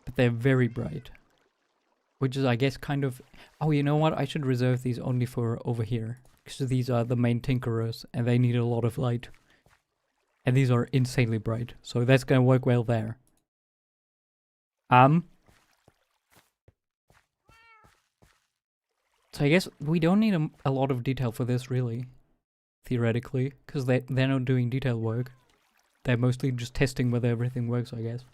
But they're very bright. Which is, I guess, kind of... Oh, you know what? I should reserve these only for over here. Because these are the main tinkerers, and they need a lot of light. And these are insanely bright, so that's gonna work well there. So I guess we don't need a lot of detail for this, really. Theoretically. Because they're not doing detail work. They're mostly just testing whether everything works, I guess.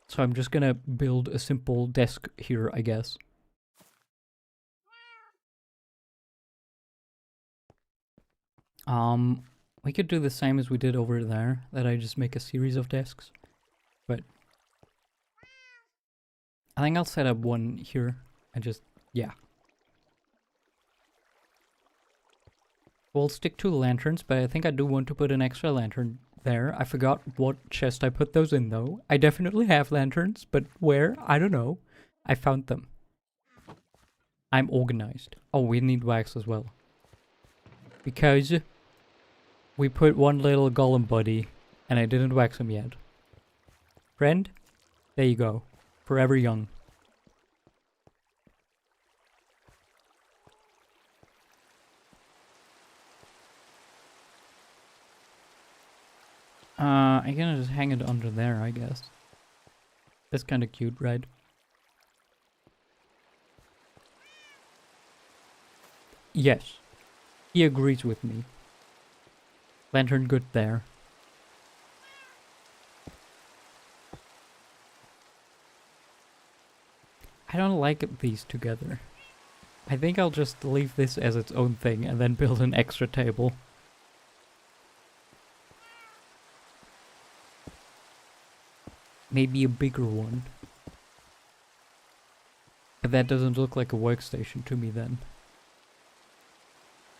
So I'm just gonna build a simple desk here, I guess. We could do the same as we did over there, that I just make a series of desks. But I think I'll set up one here and just, yeah. We'll stick to the lanterns, but I think I do want to put an extra lantern there. I forgot what chest I put those in, though. I definitely have lanterns, but where? I don't know. I found them. I'm organized. Oh, we need wax as well. Because we put one little golem buddy, and I didn't wax him yet. Friend, there you go. Forever young. I'm gonna just hang it under there, I guess. That's kind of cute, right? Yes. He agrees with me. Lantern good there. I don't like these together. I think I'll just leave this as its own thing and then build an extra table. Maybe a bigger one. But that doesn't look like a workstation to me then.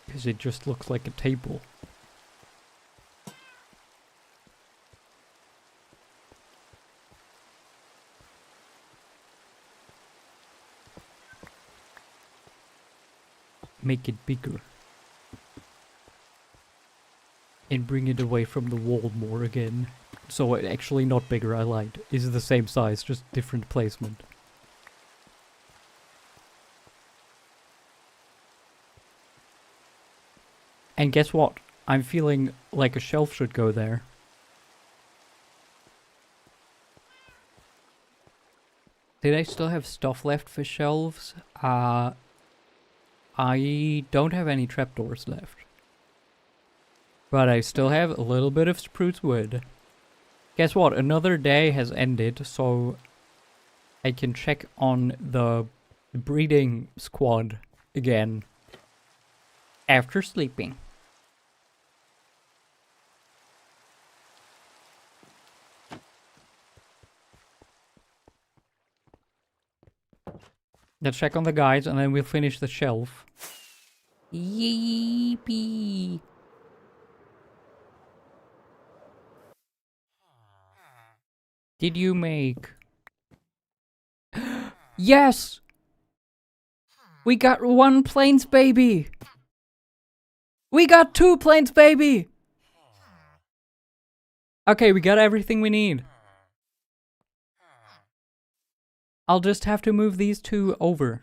Because it just looks like a table. make it bigger. And bring it away from the wall more again. So actually not bigger, I lied. It's the same size, just different placement. And guess what? I'm feeling like a shelf should go there. Did I still have stuff left for shelves? I don't have any trapdoors left. But I still have a little bit of spruce wood. Guess what? Another day has ended, so I can check on the breeding squad again after sleeping. Let's check on the guides and then we'll finish the shelf. Yeepee! Did you make... Yes! We got 1 plains baby! We got 2 plains baby! Okay, we got everything we need. I'll just have to move these 2 over.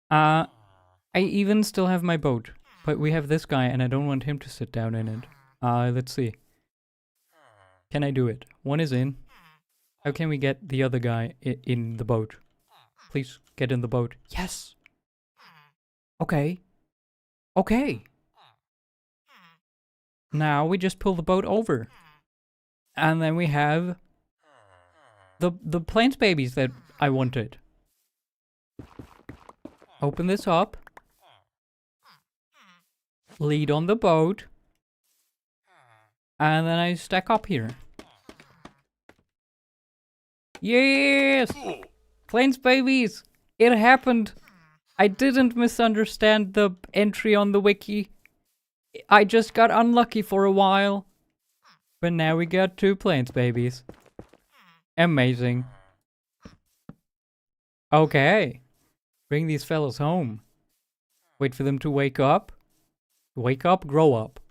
I even still have my boat. But we have this guy and I don't want him to sit down in it. Let's see. Can I do it? 1 is in. How can we get the other guy in the boat? Please, get in the boat. Yes! Okay. Okay! Now we just pull the boat over. And then we have... The plains babies that I wanted. Open this up. Lead on the boat. And then I stack up here. Yes! Plains babies! It happened! I didn't misunderstand the entry on the wiki. I just got unlucky for a while. But now we got 2 plains babies. Amazing. Okay. Bring these fellas home. Wait for them to wake up. Wake up, grow up.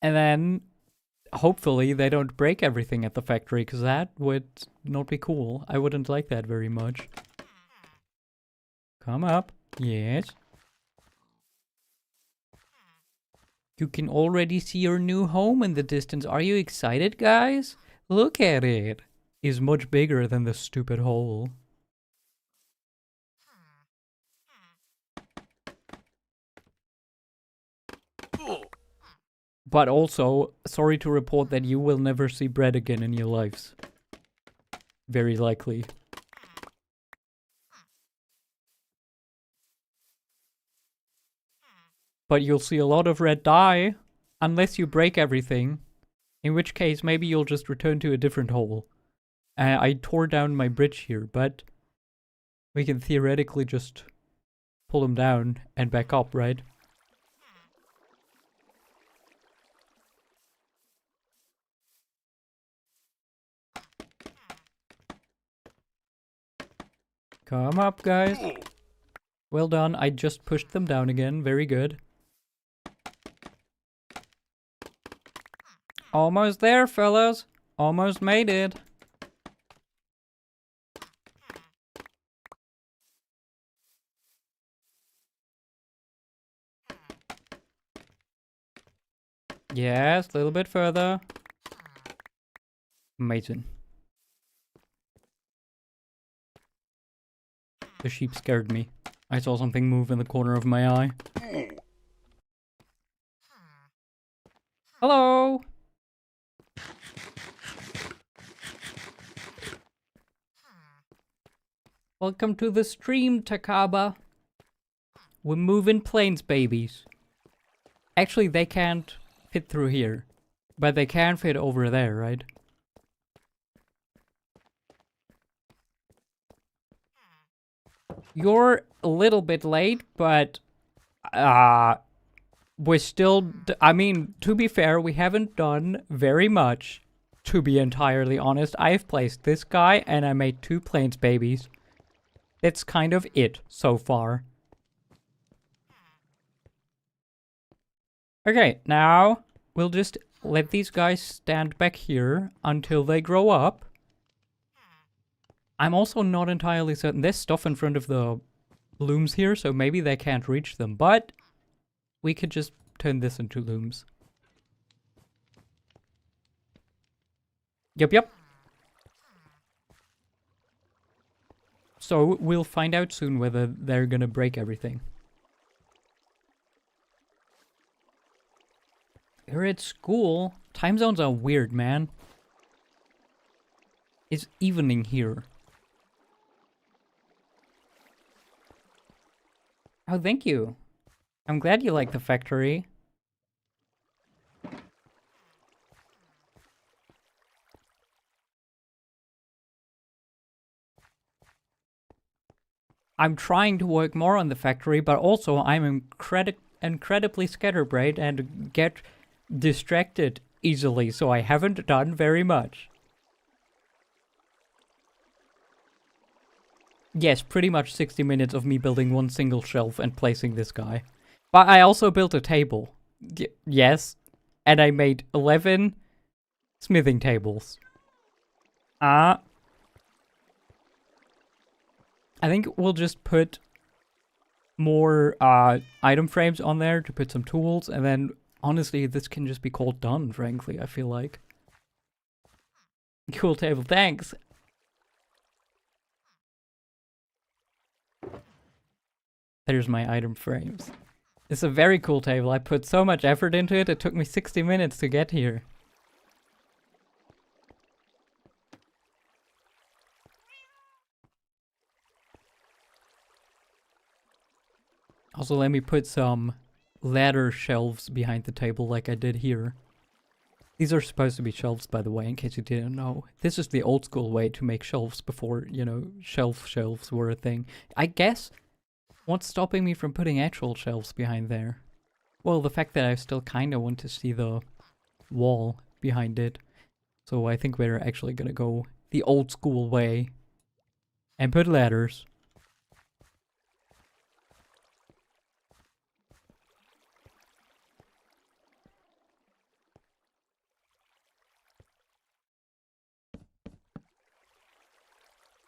And then, hopefully, they don't break everything at the factory, because that would not be cool. I wouldn't like that very much. Come up. Yes. You can already see your new home in the distance. Are you excited, guys? Look at it. It's much bigger than the stupid hole. But also, sorry to report that you will never see bread again in your lives. Very likely. But you'll see a lot of red dye, unless you break everything. In which case, maybe you'll just return to a different hole. I tore down my bridge here, but we can theoretically just pull them down and back up, right? Come up, guys. Well done. I just pushed them down again. Very good. Almost there, fellas. Almost made it. Yes, a little bit further. Amazing. The sheep scared me. I saw something move in the corner of my eye. Hello! Welcome to the stream, Takaba. We're moving plains babies. Actually, they can't fit through here. But they can fit over there, right? You're a little bit late, but... we're still... I mean, to be fair, we haven't done very much. To be entirely honest, I've placed this guy and I made 2 plains babies. That's kind of it so far. Okay, now we'll just let these guys stand back here until they grow up. I'm also not entirely certain. There's stuff in front of the looms here, so maybe they can't reach them, but we could just turn this into looms. Yep. So we'll find out soon whether they're gonna break everything. You're at school? Time zones are weird, man. It's evening here. Oh, thank you. I'm glad you like the factory. I'm trying to work more on the factory, but also I'm incredibly scatterbrained and get distracted easily, so I haven't done very much. Yes, pretty much 60 minutes of me building one single shelf and placing this guy. But I also built a table. Yes. And I made 11 smithing tables. I think we'll just put more item frames on there to put some tools, and then honestly this can just be called done, frankly, I feel like. Cool table, thanks! There's my item frames. It's a very cool table. I put so much effort into it, it took me 60 minutes to get here. Also, let me put some ladder shelves behind the table like I did here. These are supposed to be shelves, by the way, in case you didn't know. This is the old school way to make shelves before, you know, shelves were a thing. I guess what's stopping me from putting actual shelves behind there? Well, the fact that I still kind of want to see the wall behind it. So I think we're actually gonna go the old school way and put ladders.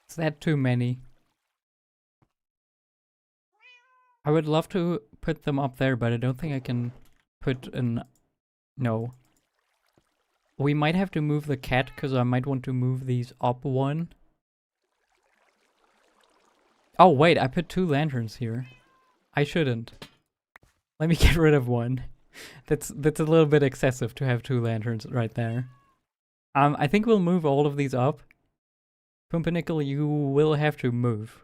Is that too many? I would love to put them up there, but I don't think I can put an... No. We might have to move the cat, because I might want to move these up one. Oh, wait, I put 2 lanterns here. I shouldn't. Let me get rid of one. That's a little bit excessive to have 2 lanterns right there. I think we'll move all of these up. Pumpernickel, you will have to move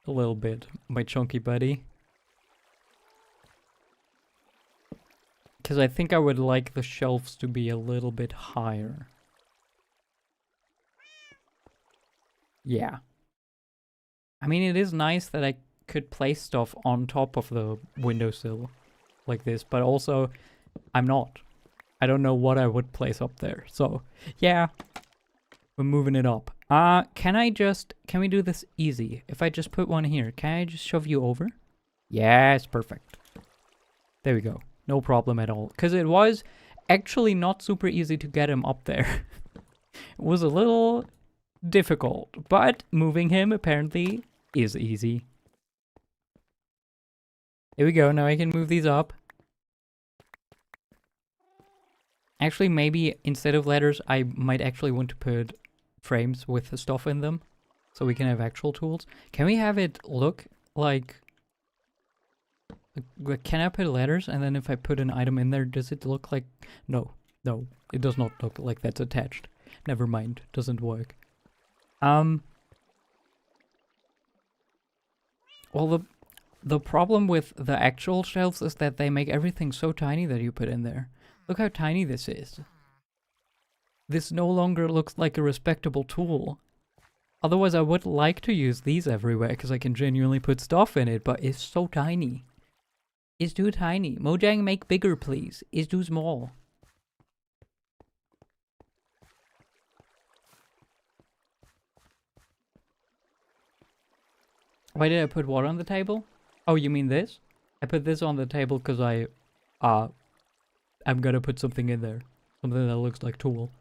a little bit, my chunky buddy. Because I think I would like the shelves to be a little bit higher. Yeah. I mean, it is nice that I could place stuff on top of the windowsill like this, but also I'm not. I don't know what I would place up there. So, yeah, we're moving it up. Can we do this easy? If I just put one here, can I just shove you over? Yes, perfect. There we go. No problem at all. Because it was actually not super easy to get him up there. It was a little difficult, but moving him apparently is easy. There we go. Now I can move these up. Actually, maybe instead of ladders, I might actually want to put frames with the stuff in them, so we can have actual tools. Can we have it look like... Can I put ladders, and then if I put an item in there, does it look like... No, it does not look like that's attached. Never mind, doesn't work. Well, the problem with the actual shelves is that they make everything so tiny that you put in there. Look how tiny this is. This no longer looks like a respectable tool. Otherwise, I would like to use these everywhere, because I can genuinely put stuff in it, but it's so tiny. It's too tiny. Mojang, make bigger, please. It's too small. Why did I put what on the table? Oh, you mean this? I put this on the table because I'm gonna put something in there. Something that looks like tool.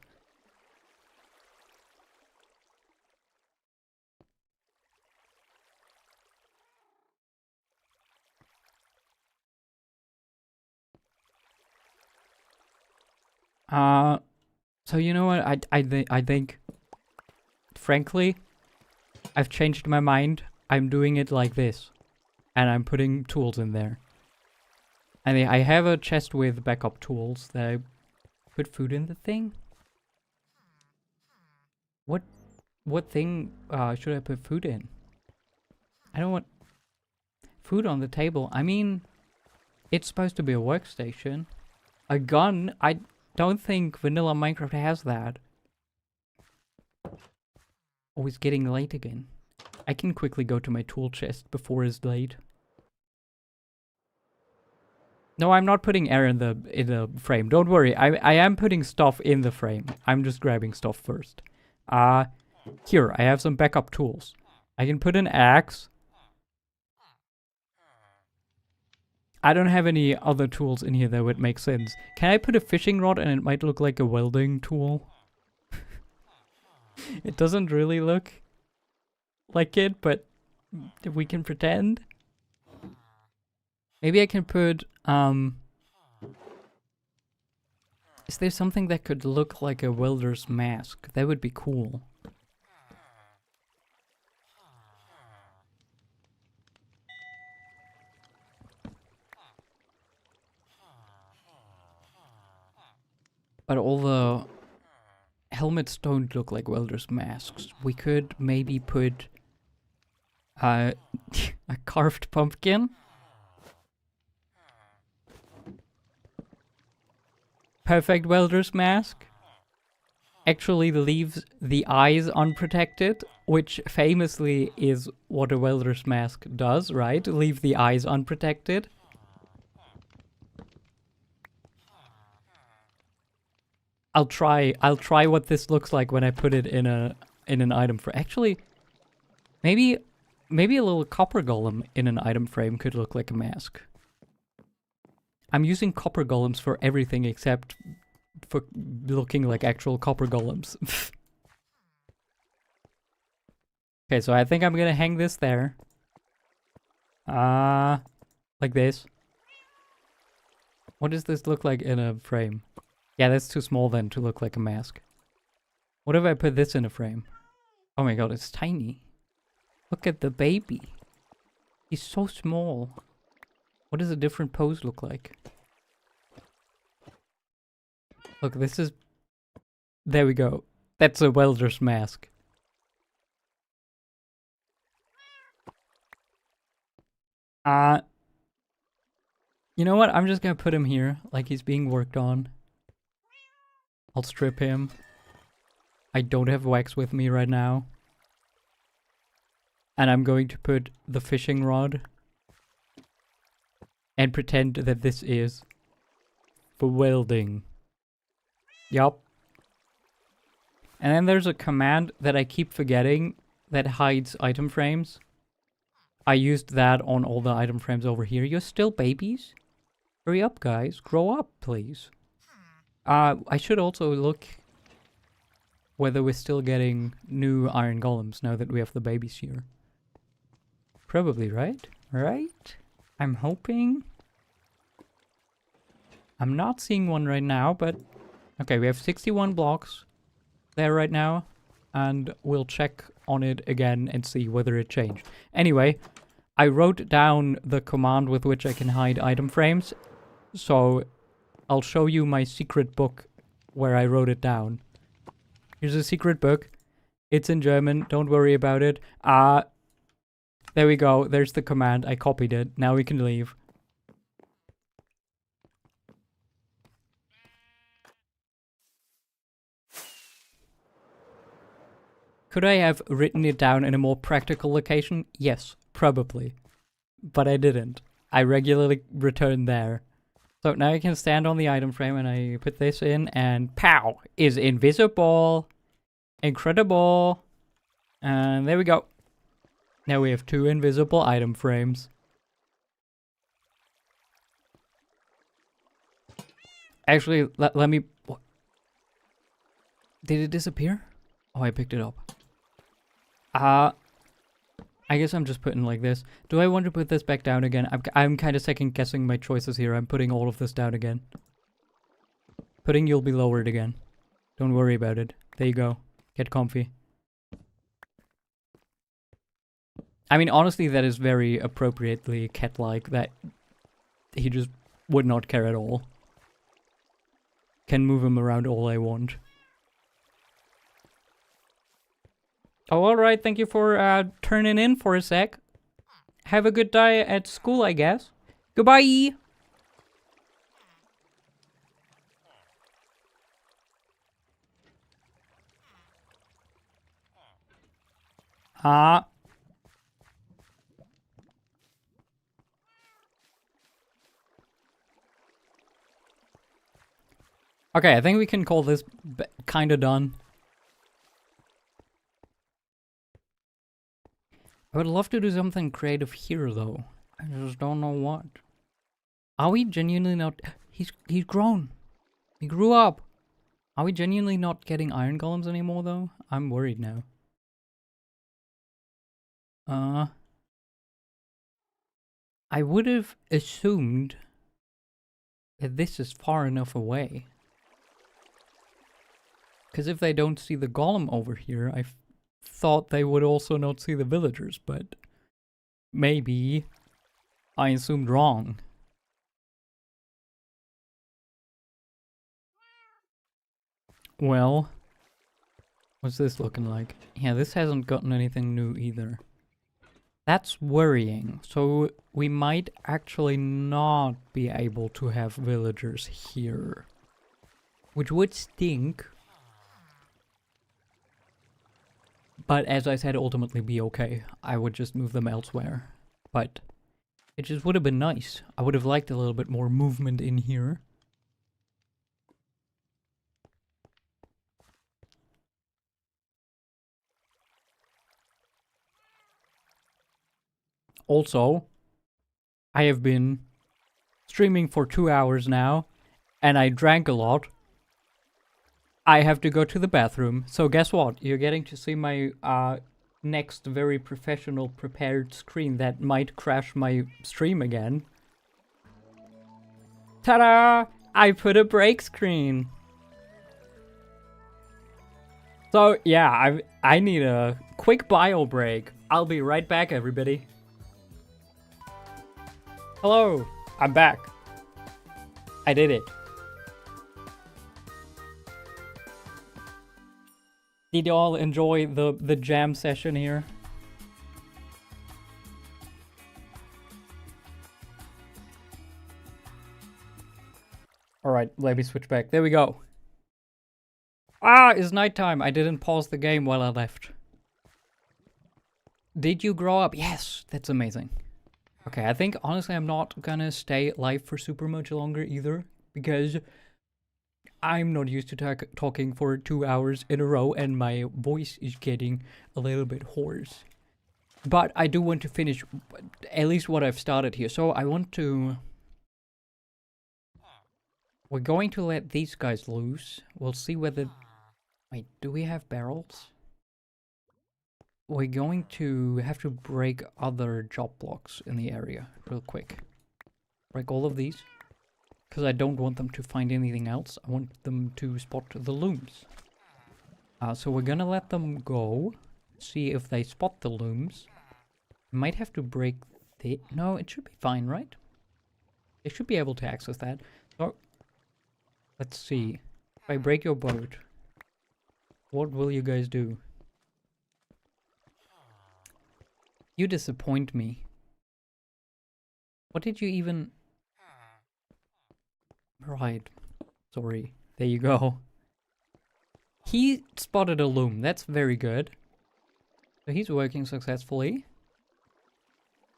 So you know what? I think, frankly, I've changed my mind. I'm doing it like this, and I'm putting tools in there. And I have a chest with backup tools that I put food in the thing. What thing should I put food in? I don't want food on the table. I mean, it's supposed to be a workstation. A gun? I don't think vanilla Minecraft has that. Oh, it's getting late again. I can quickly go to my tool chest before it's late. No, I'm not putting air in the frame. Don't worry. I am putting stuff in the frame. I'm just grabbing stuff first. Here, I have some backup tools. I can put an axe. I don't have any other tools in here that would make sense. Can I put a fishing rod and it might look like a welding tool? It doesn't really look like it, but we can pretend. Maybe I can put, is there something that could look like a welder's mask? That would be cool. But all the helmets don't look like welder's masks. We could maybe put a carved pumpkin. Perfect welder's mask. Actually leaves the eyes unprotected, which famously is what a welder's mask does, right? Leave the eyes unprotected. I'll try what this looks like when I put it in an item frame. Actually, maybe a little copper golem in an item frame could look like a mask. I'm using copper golems for everything except for looking like actual copper golems. Okay, so I think I'm gonna hang this there. Like this. What does this look like in a frame? Yeah, that's too small then to look like a mask. What if I put this in a frame? Oh my god, it's tiny. Look at the baby. He's so small. What does a different pose look like? Look, this is... There we go. That's a welder's mask. You know what? I'm just gonna put him here, like he's being worked on. I'll strip him. I don't have wax with me right now. And I'm going to put the fishing rod and pretend that this is for welding. Yup. And then there's a command that I keep forgetting that hides item frames. I used that on all the item frames over here. You're still babies? Hurry up, guys. Grow up, please. I should also look whether we're still getting new iron golems now that we have the babies here. Probably, right? Right? I'm hoping. I'm not seeing one right now, but... Okay, we have 61 blocks there right now. And we'll check on it again and see whether it changed. Anyway, I wrote down the command with which I can hide item frames. So... I'll show you my secret book where I wrote it down. Here's a secret book. It's in German. Don't worry about it. There we go. There's the command. I copied it. Now we can leave. Could I have written it down in a more practical location? Yes, probably. But I didn't. I regularly return there. So now I can stand on the item frame and I put this in and pow! Is invisible! Incredible! And there we go. Now we have 2 invisible item frames. Actually, let me... What? Did it disappear? Oh, I picked it up. I guess I'm just putting like this. Do I want to put this back down again? I'm kind of second guessing my choices here. I'm putting all of this down again. Pudding, you'll be lowered again. Don't worry about it. There you go. Get comfy. I mean, honestly, that is very appropriately cat-like, that he just would not care at all. Can move him around all I want. Oh, alright, thank you for turning in for a sec. Have a good day at school, I guess. Goodbye! Okay, I think we can call this kinda done. I would love to do something creative here, though. I just don't know what. Are we genuinely not... He's grown. He grew up. Are we genuinely not getting iron golems anymore, though? I'm worried now. I would have assumed that this is far enough away. Because if they don't see the golem over here, I thought they would also not see the villagers, but maybe I assumed wrong. Well, what's this looking like? Yeah, this hasn't gotten anything new either. That's worrying. So we might actually not be able to have villagers here, which would stink. But as I said, ultimately be okay. I would just move them elsewhere. But it just would have been nice. I would have liked a little bit more movement in here. Also, I have been streaming for 2 hours now, and I drank a lot. I have to go to the bathroom, so guess what? You're getting to see my next very professional prepared screen that might crash my stream again. Ta-da! I put a break screen. So yeah, I need a quick bio break. I'll be right back, everybody. Hello, I'm back. I did it. Did you all enjoy the jam session here? Alright, let me switch back. There we go. Ah, it's nighttime. I didn't pause the game while I left. Did you grow up? Yes, that's amazing. Okay, I think honestly I'm not gonna stay live for super much longer either, because I'm not used to talking for 2 hours in a row and my voice is getting a little bit hoarse. But I do want to finish at least what I've started here. So I want to... We're going to let these guys loose. We'll see whether... Wait, do we have barrels? We're going to have to break other job blocks in the area real quick. Break all of these. Because I don't want them to find anything else. I want them to spot the looms. So we're gonna let them go. See if they spot the looms. Might have to break the... No, it should be fine, right? They should be able to access that. So, let's see. If I break your boat, what will you guys do? You disappoint me. What did you even... Right. Sorry. There you go. He spotted a loom. That's very good. So he's working successfully.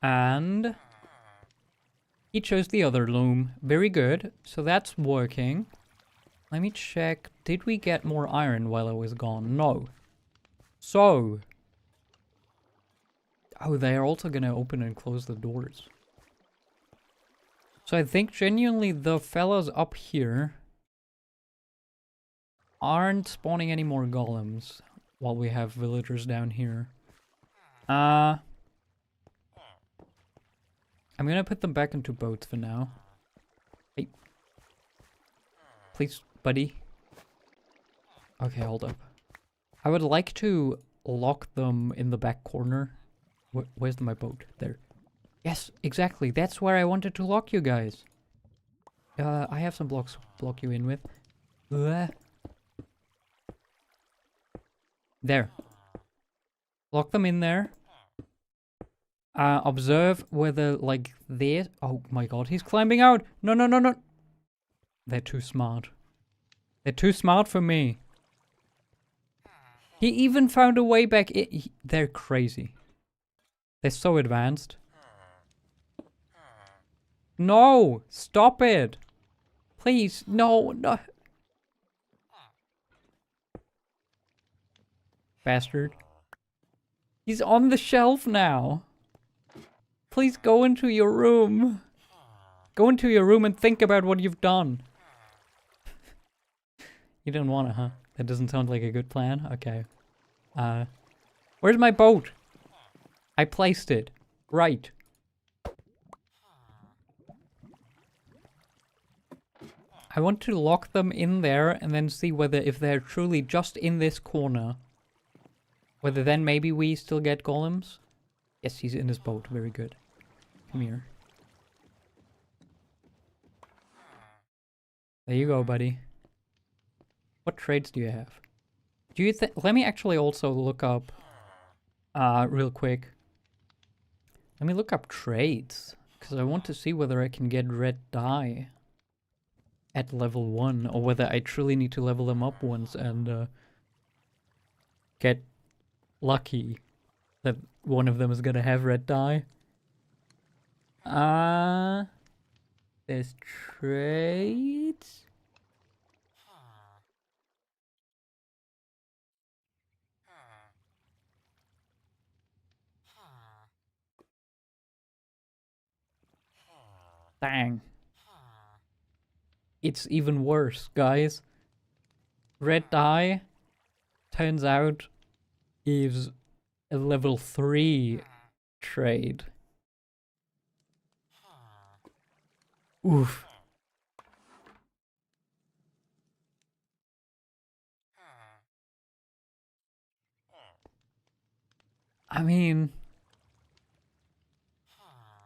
And... he chose the other loom. Very good. So that's working. Let me check. Did we get more iron while I was gone? No. So... Oh, they're also gonna open and close the doors. So I think genuinely the fellas up here aren't spawning any more golems while we have villagers down here. I'm gonna put them back into boats for now. Hey. Please, buddy. Okay, hold up. I would like to lock them in the back corner. Where's my boat? There. Yes, exactly. That's where I wanted to lock you guys. I have some blocks to block you in with. There. Lock them in there. Observe whether, like, this... Oh my god, he's climbing out! No, no, no, no! They're too smart. They're too smart for me. He even found a way back in. They're crazy. They're so advanced. No! Stop it! Please, no, no. Bastard. He's on the shelf now. Please go into your room. Go into your room and think about what you've done. You don't wanna, huh? That doesn't sound like a good plan. Okay. Where's my boat? I placed it. Right. I want to lock them in there and then see whether if they're truly just in this corner, whether then maybe we still get golems. Yes, he's in his boat. Very good. Come here. There you go, buddy. What trades do you have? Do you think... Let me actually also look up... real quick. Let me look up trades. Because I want to see whether I can get red dye at level 1. Or whether I truly need to level them up once and get lucky that one of them is gonna have red dye. There's trades. Dang. It's even worse, guys. Red dye, turns out, is a level 3 trade. Oof. I mean...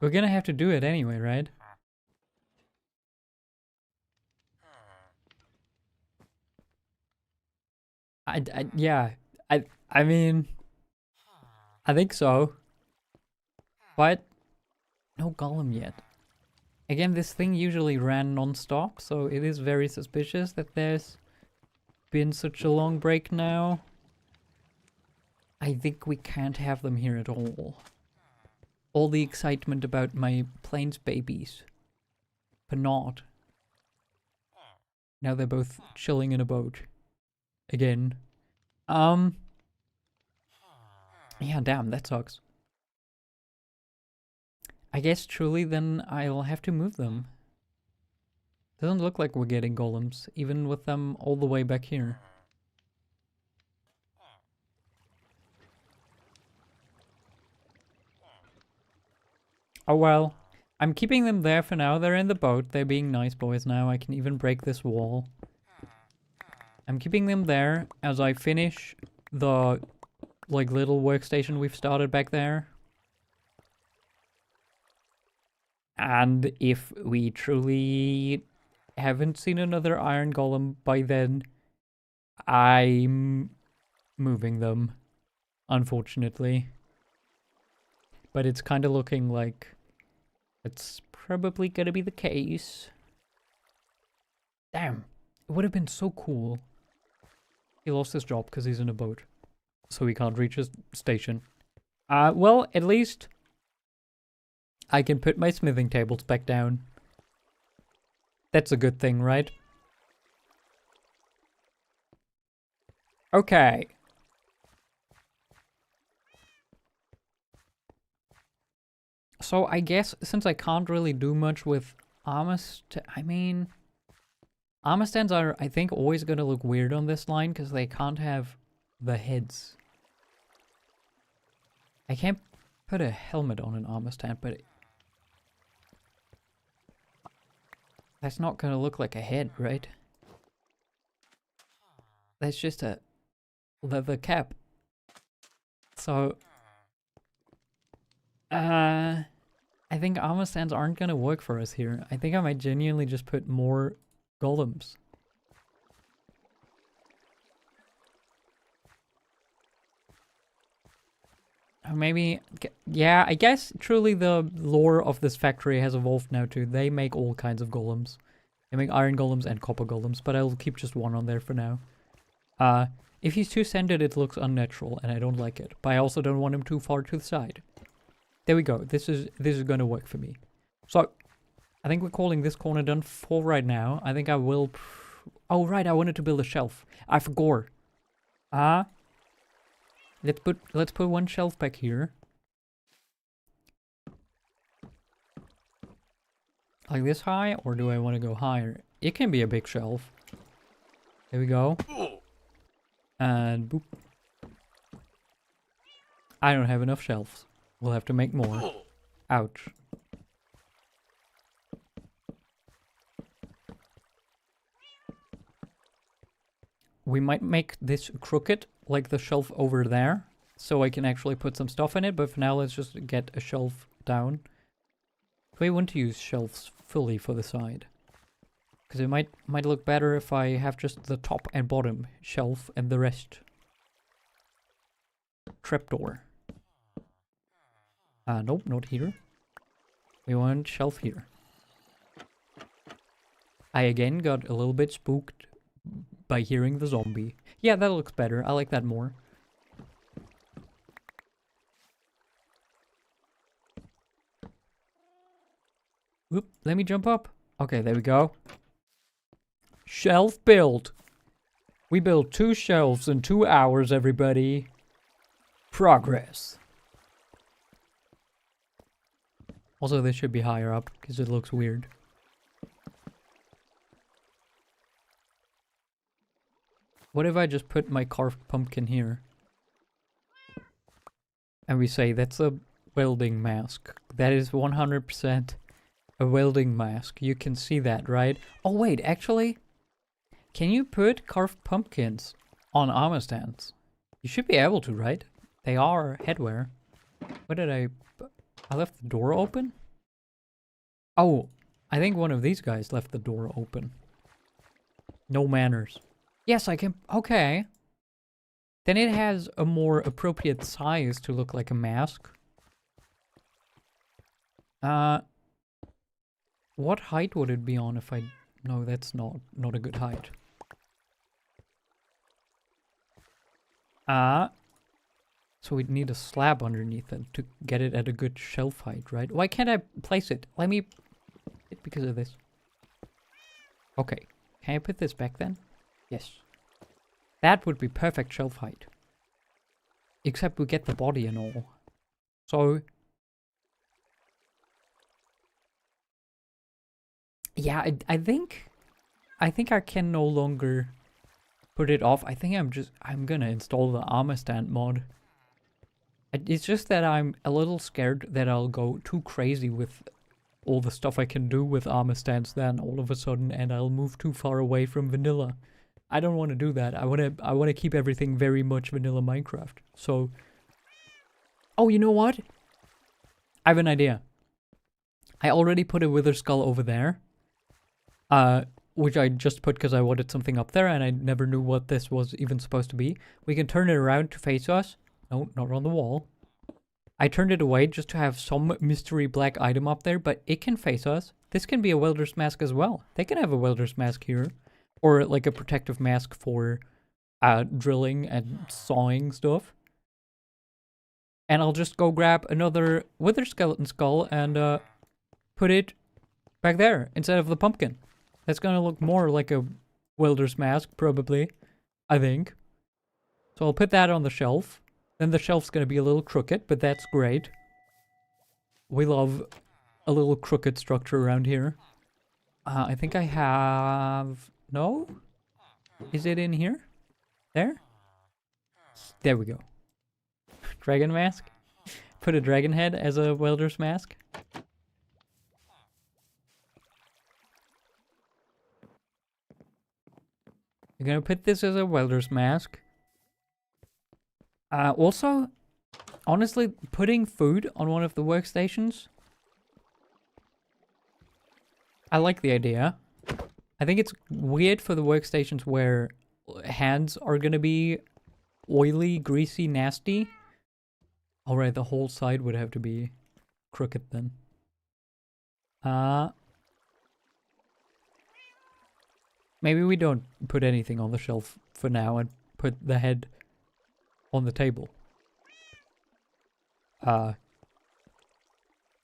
We're gonna have to do it anyway, right? Yeah. I mean... I think so. But... No golem yet. Again, this thing usually ran non-stop, so it is very suspicious that there's been such a long break now. I think we can't have them here at all. All the excitement about my plains babies. But not. Now they're both chilling in a boat. Again. Yeah, damn, that sucks. I guess truly then I'll have to move them. Doesn't look like we're getting golems, even with them all the way back here. Oh well. I'm keeping them there for now. They're in the boat. They're being nice boys now. I can even break this wall. I'm keeping them there as I finish the, like, little workstation we've started back there. And if we truly haven't seen another iron golem by then, I'm moving them, unfortunately. But it's kind of looking like it's probably gonna be the case. Damn, it would have been so cool. He lost his job because he's in a boat, so he can't reach his station. Well, at least I can put my smithing tables back down. That's a good thing, right? Okay. So I guess since I can't really do much with armor armor stands are, I think, always gonna look weird on this line because they can't have the heads. I can't put a helmet on an armor stand, but that's not gonna look like a head, right? That's just a leather cap. So, I think armor stands aren't gonna work for us here. I think I might genuinely just put more golems. Or maybe, yeah, I guess truly the lore of this factory has evolved now too. They make all kinds of golems. They make iron golems and copper golems, but I'll keep just one on there for now. If he's two-centered, it looks unnatural, and I don't like it. But I also don't want him too far to the side. There we go. This is gonna work for me. So, I think we're calling this corner done for right now. I think I will... Oh, right, I wanted to build a shelf. I forgot. Let's put one shelf back here. Like this high, or do I want to go higher? It can be a big shelf. There we go. And boop. I don't have enough shelves. We'll have to make more. Ouch. We might make this crooked, like the shelf over there, so I can actually put some stuff in it, but for now let's just get a shelf down. We want to use shelves fully for the side. Because it might look better if I have just the top and bottom shelf and the rest. Trapdoor. Nope, not here. We want shelf here. I again got a little bit spooked by hearing the zombie. Yeah, that looks better. I like that more. Oop, let me jump up. Okay, there we go. Shelf built. We built 2 shelves in 2 hours, everybody. Progress. Also, this should be higher up, because it looks weird. What if I just put my carved pumpkin here? And we say that's a welding mask. That is 100% a welding mask. You can see that, right? Oh wait, actually, can you put carved pumpkins on armor stands? You should be able to, right? They are headwear. What did I left the door open? Oh, I think one of these guys left the door open. No manners. Yes, I can... Okay. Then it has a more appropriate size to look like a mask. What height would it be on if I... No, that's not a good height. So we'd need a slab underneath it to get it at a good shelf height, right? Why can't I place it? Let me... Because of this. Okay. Can I put this back then? Yes. That would be perfect shelf height. Except we get the body and all. So... Yeah, I think I can no longer put it off. I think I'm gonna install the armor stand mod. It's just that I'm a little scared that I'll go too crazy with all the stuff I can do with armor stands then all of a sudden, and I'll move too far away from vanilla. I don't want to do that. I want to keep everything very much vanilla Minecraft. So, oh, you know what? I have an idea. I already put a wither skull over there. Which I just put because I wanted something up there and I never knew what this was even supposed to be. We can turn it around to face us. No, not on the wall. I turned it away just to have some mystery black item up there, but it can face us. This can be a welder's mask as well. They can have a welder's mask here. Or like a protective mask for drilling and sawing stuff. And I'll just go grab another wither skeleton skull and put it back there instead of the pumpkin. That's gonna look more like a welder's mask, probably. I think. So I'll put that on the shelf. Then the shelf's gonna be a little crooked, but that's great. We love a little crooked structure around here. I think I have... No? Is it in here? There? There we go. Dragon mask? Put a dragon head as a welder's mask? You're gonna put this as a welder's mask. Also, honestly, putting food on one of the workstations, I like the idea. I think it's weird for the workstations where hands are gonna be oily, greasy, nasty. Alright, the whole side would have to be crooked then. Maybe we don't put anything on the shelf for now and put the head on the table.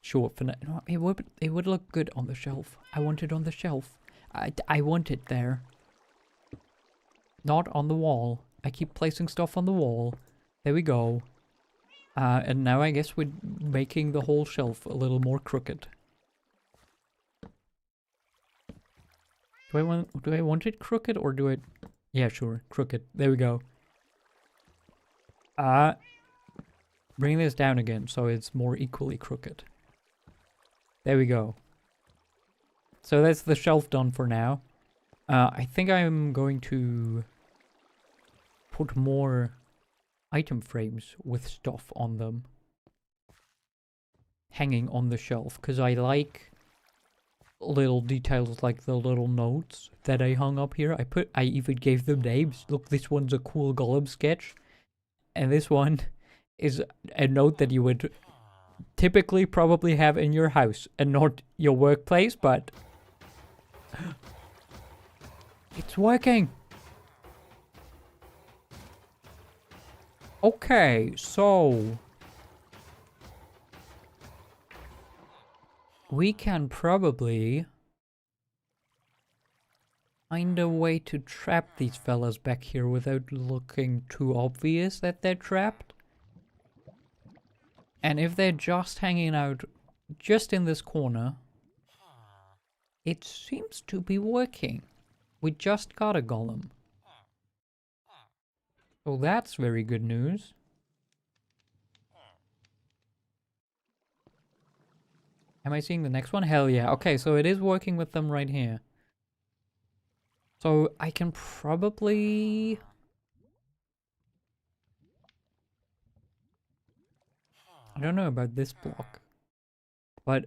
Sure, for now. No, it would look good on the shelf. I want it on the shelf. I want it there. Not on the wall. I keep placing stuff on the wall. There we go. And now I guess we're making the whole shelf a little more crooked. Do I want it crooked or do it... Yeah, sure, crooked. There we go. Bring this down again so it's more equally crooked. There we go. So that's the shelf done for now. I think I'm going to put more item frames with stuff on them hanging on the shelf, because I like little details like the little notes that I hung up here. I even gave them names. Look, this one's a cool golem sketch, and this one is a note that you would typically probably have in your house and not your workplace, but it's working. Okay, so we can probably find a way to trap these fellas back here without looking too obvious that they're trapped. And if they're just hanging out just in this corner, it seems to be working. We just got a golem. So that's very good news. Am I seeing the next one? Hell yeah. Okay, so it is working with them right here. So I can probably... I don't know about this block. But...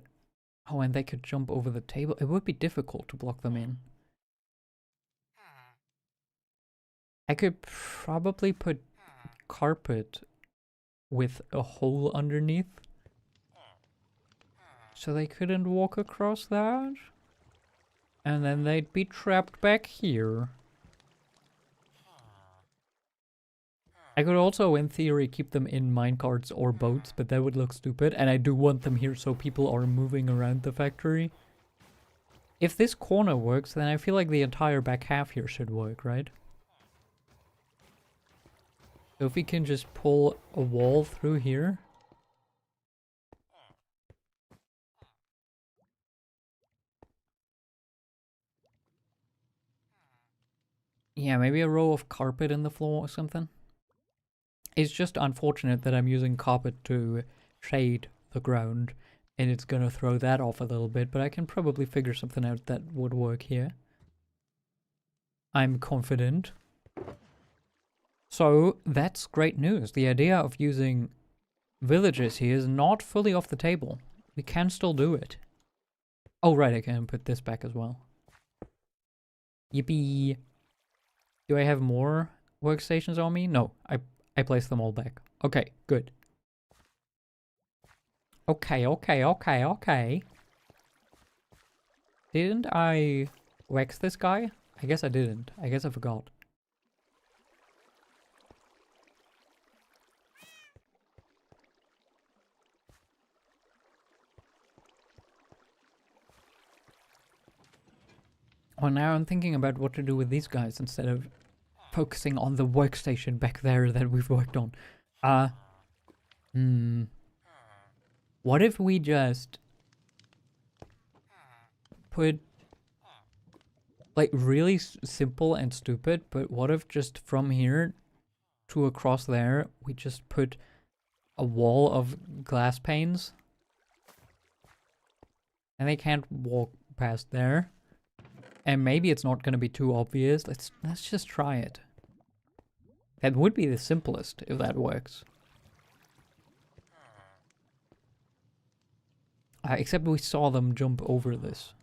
Oh, and they could jump over the table. It would be difficult to block them in. I could probably put carpet with a hole underneath, so they couldn't walk across that. And then they'd be trapped back here. I could also, in theory, keep them in minecarts or boats, but that would look stupid. And I do want them here so people are moving around the factory. If this corner works, then I feel like the entire back half here should work, right? So if we can just pull a wall through here. Yeah, maybe a row of carpet in the floor or something. It's just unfortunate that I'm using carpet to shade the ground, and it's gonna throw that off a little bit, but I can probably figure something out that would work here. I'm confident. So, that's great news. The idea of using villagers here is not fully off the table. We can still do it. Oh, right, I can put this back as well. Yippee! Do I have more workstations on me? No, I placed them all back. Okay, good. Okay. Didn't I wax this guy? I guess I didn't. I guess I forgot. Well, now I'm thinking about what to do with these guys instead of focusing on the workstation back there that we've worked on. What if we just put, like, really simple and stupid, but what if just from here to across there, we just put a wall of glass panes? And they can't walk past there. And maybe it's not going to be too obvious. Let's just try it. That would be the simplest if that works. Except we saw them jump over this,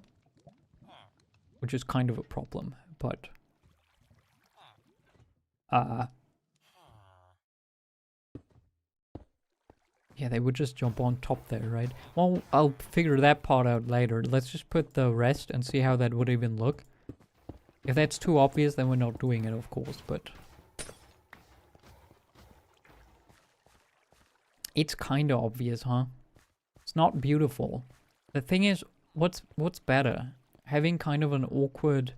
which is kind of a problem, but yeah, they would just jump on top there, right? Well, I'll figure that part out later. Let's just put the rest and see how that would even look. If that's too obvious, then we're not doing it, of course, but it's kind of obvious, huh? It's not beautiful. The thing is, what's better? Having kind of an awkward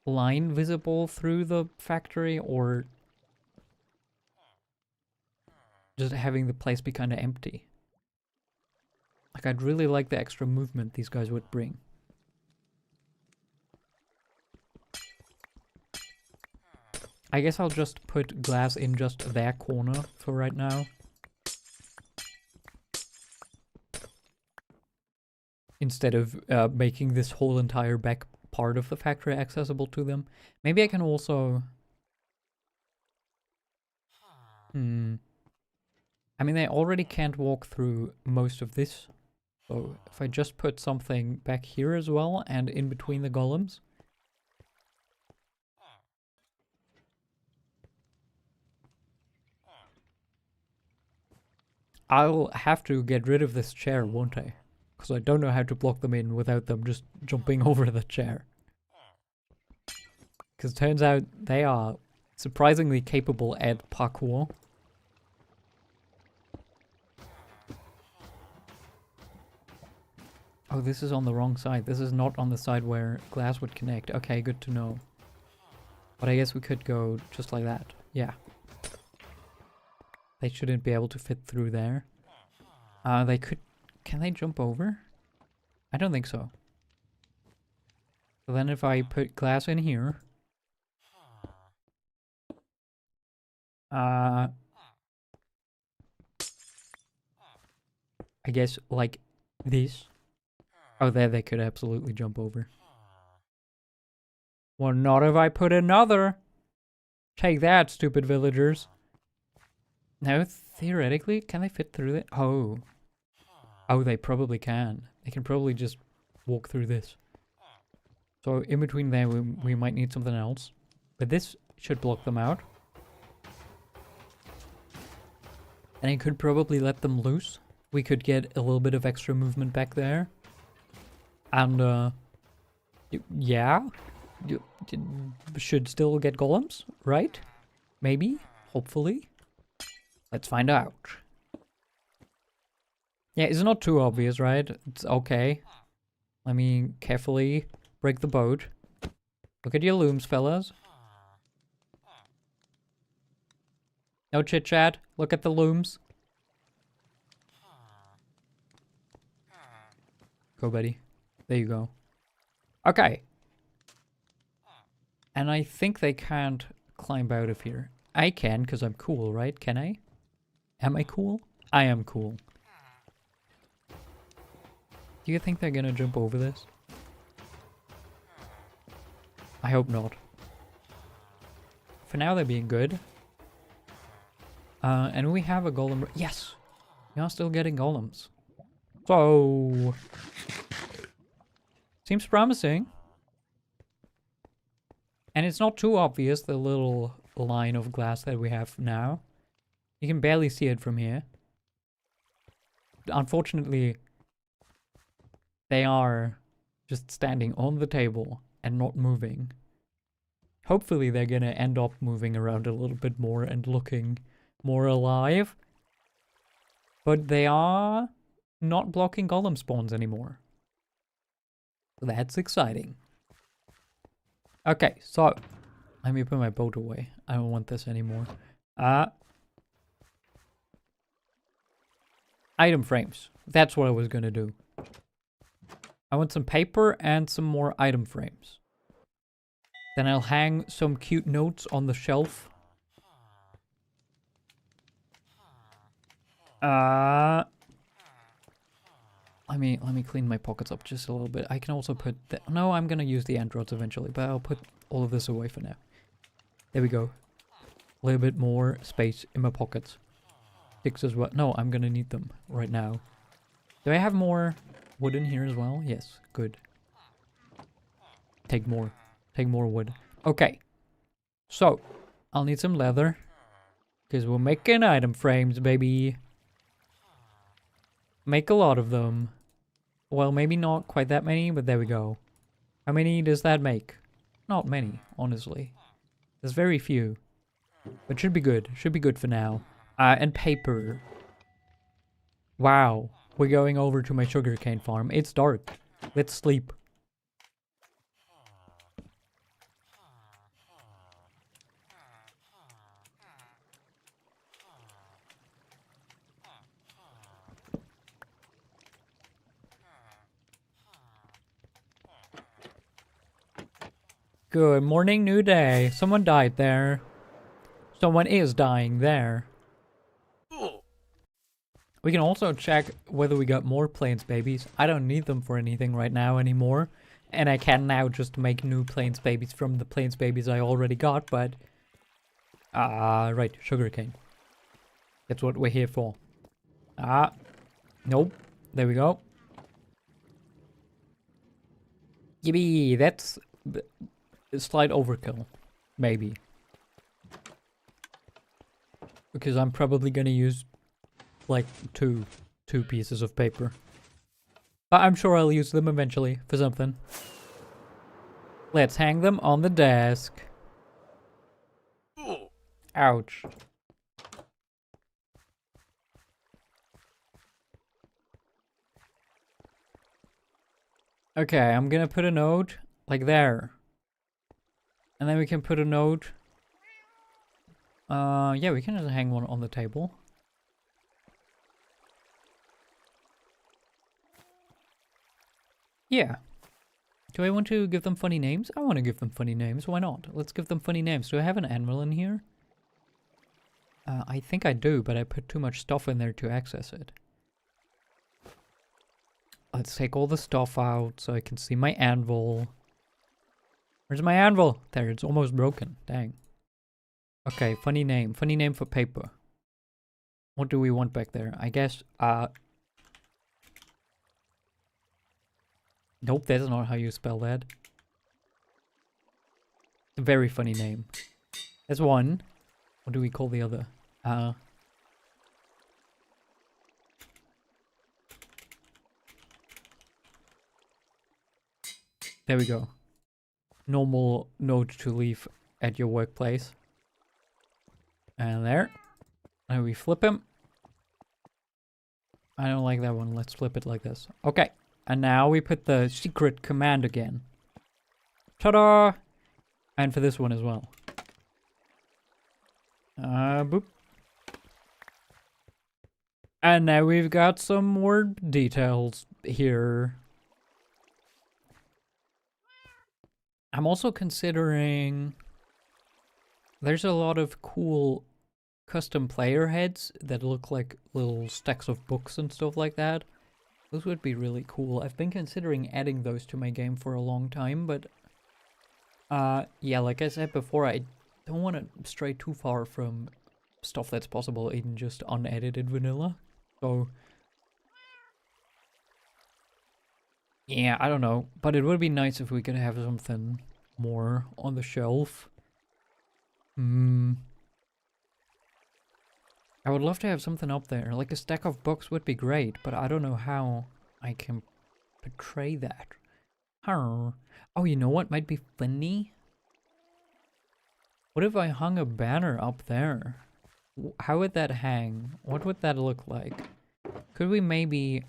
line visible through the factory, or just having the place be kind of empty? Like, I'd really like the extra movement these guys would bring. I guess I'll just put glass in just their corner for right now. Instead of making this whole entire back part of the factory accessible to them. Maybe I can also... I mean, they already can't walk through most of this. So if I just put something back here as well and in between the golems. I'll have to get rid of this chair, won't I? Because I don't know how to block them in without them just jumping over the chair. Because it turns out they are surprisingly capable at parkour. Oh, this is on the wrong side. This is not on the side where glass would connect. Okay, good to know. But I guess we could go just like that. Yeah. They shouldn't be able to fit through there. They could... Can they jump over? I don't think so. So then if I put glass in here... I guess like this. Oh, there they could absolutely jump over. Well, not if I put another. Take that, stupid villagers. Now, theoretically, can they fit through it? Oh. Oh, they probably can. They can probably just walk through this. So in between there, we might need something else. But this should block them out. And I could probably let them loose. We could get a little bit of extra movement back there. And, yeah. You should still get golems, right? Maybe? Hopefully? Let's find out. Yeah, it's not too obvious, right? It's okay. Let me carefully break the boat. Look at your looms, fellas. No chit-chat. Look at the looms. Go, buddy. There you go. Okay. And I think they can't climb out of here. I can, because I'm cool, right? Can I? Am I cool? I am cool. Do you think they're gonna jump over this? I hope not. For now, they're being good. And we have a golem. Yes! We are still getting golems. So... Seems promising. And it's not too obvious, the little line of glass that we have now. You can barely see it from here. Unfortunately, they are just standing on the table and not moving. Hopefully they're gonna end up moving around a little bit more and looking more alive. But they are not blocking golem spawns anymore. That's exciting. Okay, so let me put my boat away. I don't want this anymore. Item frames. That's what I was gonna do. I want some paper and some more item frames. Then I'll hang some cute notes on the shelf. Let me clean my pockets up just a little bit. I can also put the, no, I'm gonna use the end rods eventually, but I'll put all of this away for now. There we go. A little bit more space in my pockets. Sticks as well. No, I'm gonna need them right now. Do I have more wood in here as well? Yes, good. Take more. Take more wood. Okay. So, I'll need some leather. Because we're making item frames, baby. Make a lot of them. Well, maybe not quite that many, but there we go. How many does that make? Not many, honestly. There's very few. But should be good. Should be good for now. And paper. Wow. We're going over to my sugarcane farm. It's dark. Let's sleep. Good morning, new day. Someone died there. Someone is dying there. We can also check whether we got more plains babies. I don't need them for anything right now anymore. And I can now just make new plains babies from the plains babies I already got, but... right, sugarcane. That's what we're here for. Nope. There we go. Yippee, that's... a slight overkill. Maybe. Because I'm probably gonna use like two pieces of paper. But I'm sure I'll use them eventually for something. Let's hang them on the desk. Ouch. Okay, I'm gonna put a note like there. And then we can put a note. Yeah, we can just hang one on the table. Yeah. Do I want to give them funny names? I want to give them funny names. Why not? Let's give them funny names. Do I have an animal in here? I think I do, but I put too much stuff in there to access it. Let's take all the stuff out so I can see my anvil. Where's my anvil? There, it's almost broken. Dang. Okay, funny name. Funny name for paper. What do we want back there? I guess, nope, that's not how you spell that. It's a very funny name. That's one. What do we call the other? There we go. Normal note to leave at your workplace. And there. And we flip him. I don't like that one. Let's flip it like this. Okay. And now we put the secret command again. Ta-da! And for this one as well. Boop. And now we've got some more details here. I'm also considering... There's a lot of cool custom player heads that look like little stacks of books and stuff like that. Those would be really cool. I've been considering adding those to my game for a long time, but... yeah, like I said before, I don't want to stray too far from stuff that's possible in just unedited vanilla. So... yeah, I don't know. But it would be nice if we could have something more on the shelf. I would love to have something up there. Like a stack of books would be great, but I don't know how I can portray that. Oh, you know what might be funny? What if I hung a banner up there? How would that hang? What would that look like? Could we maybe...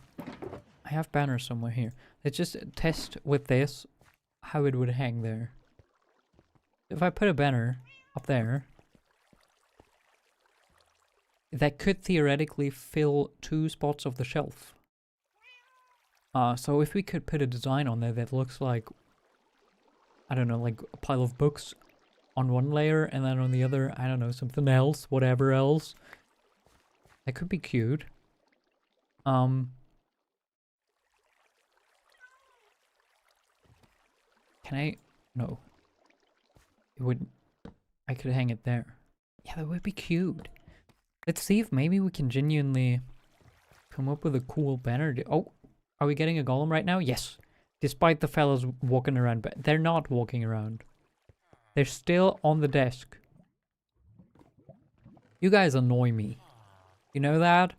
I have banners somewhere here. Let's just test with this how it would hang there. If I put a banner up there, that could theoretically fill 2 spots of the shelf. So if we could put a design on there that looks like, I don't know, like a pile of books on one layer and then on the other, I don't know, something else, whatever else. That could be cute. Can I? No. It would. I could hang it there. Yeah, that would be cute. Let's see if maybe we can genuinely come up with a cool banner. Oh, are we getting a golem right now? Yes. Despite the fellas walking around, but they're not walking around. They're still on the desk. You guys annoy me. You know that?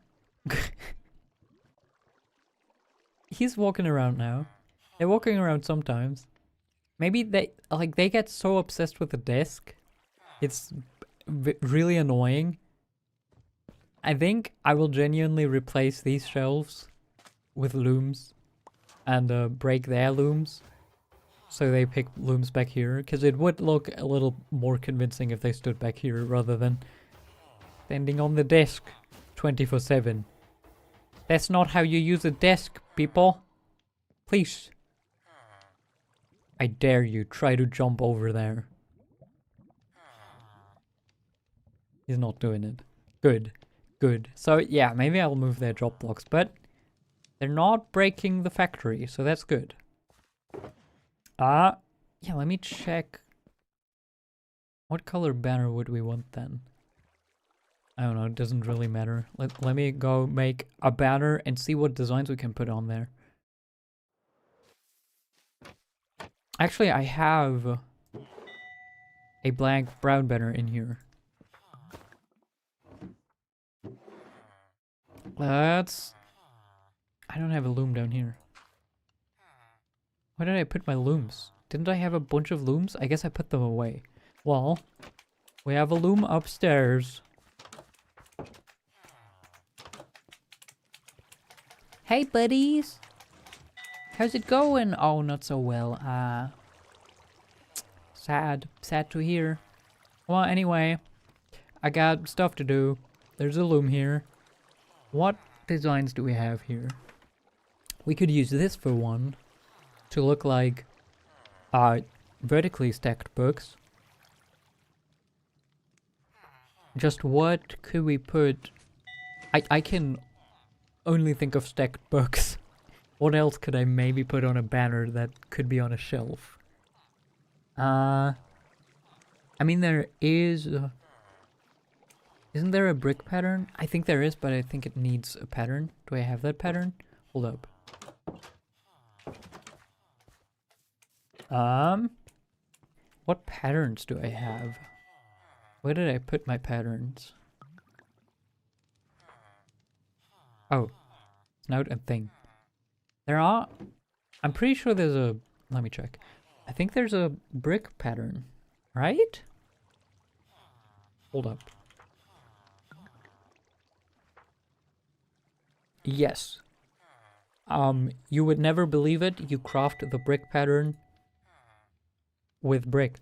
He's walking around now. They're walking around sometimes. Maybe they get so obsessed with the desk. It's really annoying. I think I will genuinely replace these shelves with looms and break their looms so they pick looms back here, because it would look a little more convincing if they stood back here rather than standing on the desk 24/7. That's not how you use a desk, people. Please. I dare you, try to jump over there. He's not doing it. Good. Good. So yeah, maybe I'll move their drop blocks, but they're not breaking the factory, so that's good. Yeah, let me check. What color banner would we want then? I don't know, it doesn't really matter. Let me go make a banner and see what designs we can put on there. Actually, I have a blank brown banner in here. Let's... I don't have a loom down here. Where did I put my looms? Didn't I have a bunch of looms? I guess I put them away. Well, we have a loom upstairs. Hey, buddies! How's it going? Oh, not so well. Sad. Sad to hear. Well, anyway, I got stuff to do. There's a loom here. What designs do we have here? We could use this for one to look like vertically stacked books. Just what could we put? I can only think of stacked books. What else could I maybe put on a banner that could be on a shelf? I mean, there is... isn't there a brick pattern? I think there is, but I think it needs a pattern. Do I have that pattern? Hold up. What patterns do I have? Where did I put my patterns? Oh, it's not a thing. There are... I'm pretty sure there's a... Let me check. I think there's a brick pattern, right? Hold up. Yes. You would never believe it. You craft the brick pattern with brick.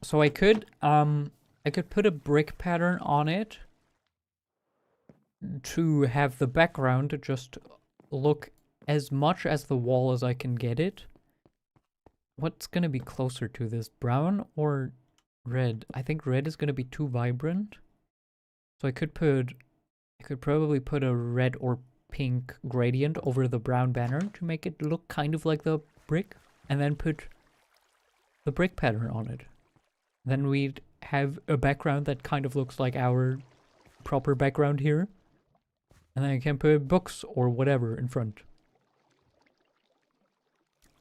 So I could put a brick pattern on it to have the background just look as much as the wall as I can get it. What's gonna be closer to this, brown or red? I think red is gonna be too vibrant. So I could probably put a red or pink gradient over the brown banner to make it look kind of like the brick, and then put the brick pattern on it. Then we'd have a background that kind of looks like our proper background here. And then I can put books or whatever in front.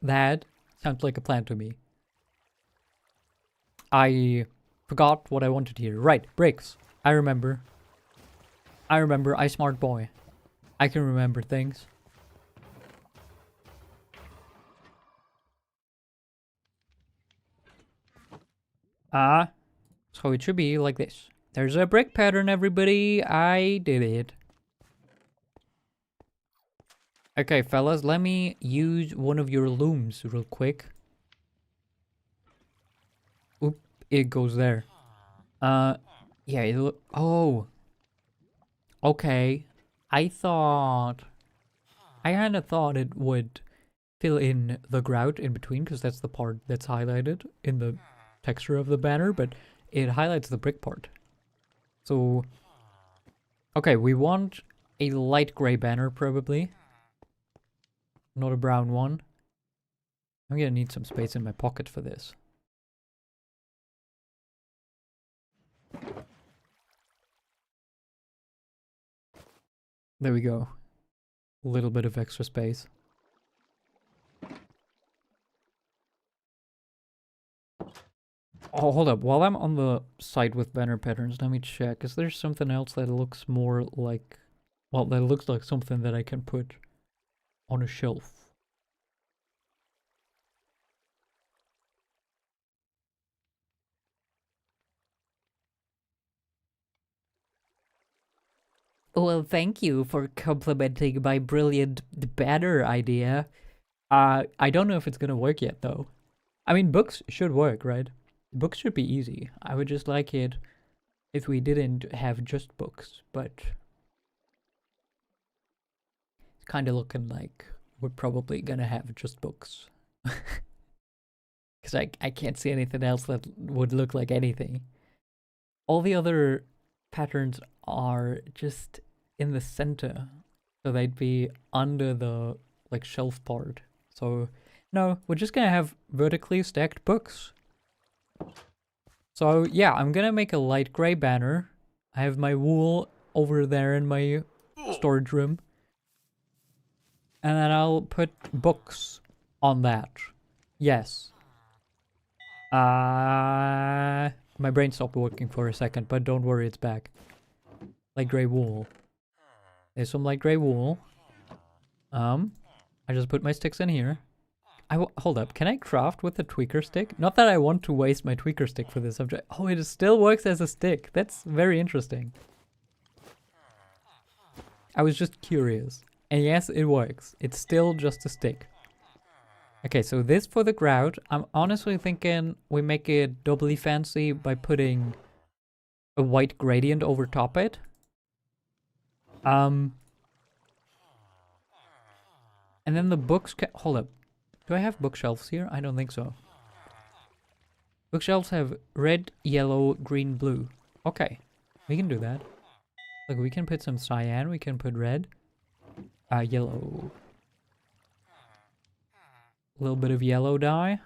That sounds like a plan to me. I forgot what I wanted here. Right, bricks. I remember. I smart boy. I can remember things. So it should be like this. There's a brick pattern, everybody. I did it. Okay, fellas, let me use one of your looms real quick. Oop, it goes there. Yeah, oh, okay. I kind of thought it would fill in the grout in between, because that's the part that's highlighted in the texture of the banner, but it highlights the brick part. So, okay, we want a light gray banner, probably. Not a brown one. I'm gonna need some space in my pocket for this. There we go. A little bit of extra space. Oh, hold up. While I'm on the site with banner patterns, let me check. Is there something else that looks more like... Well, that looks like something that I can put on a shelf. Well, thank you for complimenting my brilliant banner idea. I don't know if it's gonna work yet, though. I mean, books should work, right? Books should be easy. I would just like it if we didn't have just books, but... It's kind of looking like we're probably gonna have just books. Because I can't see anything else that would look like anything. All the other patterns are just in the center. So they'd be under the like shelf part. So no, we're just gonna have vertically stacked books. So yeah, I'm gonna make a light gray banner. I have my wool over there in my storage room. And then I'll put books on that. Yes. My brain stopped working for a second, but don't worry, it's back. Light gray wool. There's some light gray wool. I just put my sticks in here. Hold up, can I craft with a tweaker stick? Not that I want to waste my tweaker stick for this subject. Oh, it still works as a stick. That's very interesting. I was just curious. And yes, it works. It's still just a stick. Okay, so this for the grout. I'm honestly thinking we make it doubly fancy by putting a white gradient over top it. And then the books hold up. Do I have bookshelves here? I don't think so. Bookshelves have red, yellow, green, blue. Okay, we can do that. Look, we can put some cyan, we can put red. Yellow. A little bit of yellow dye.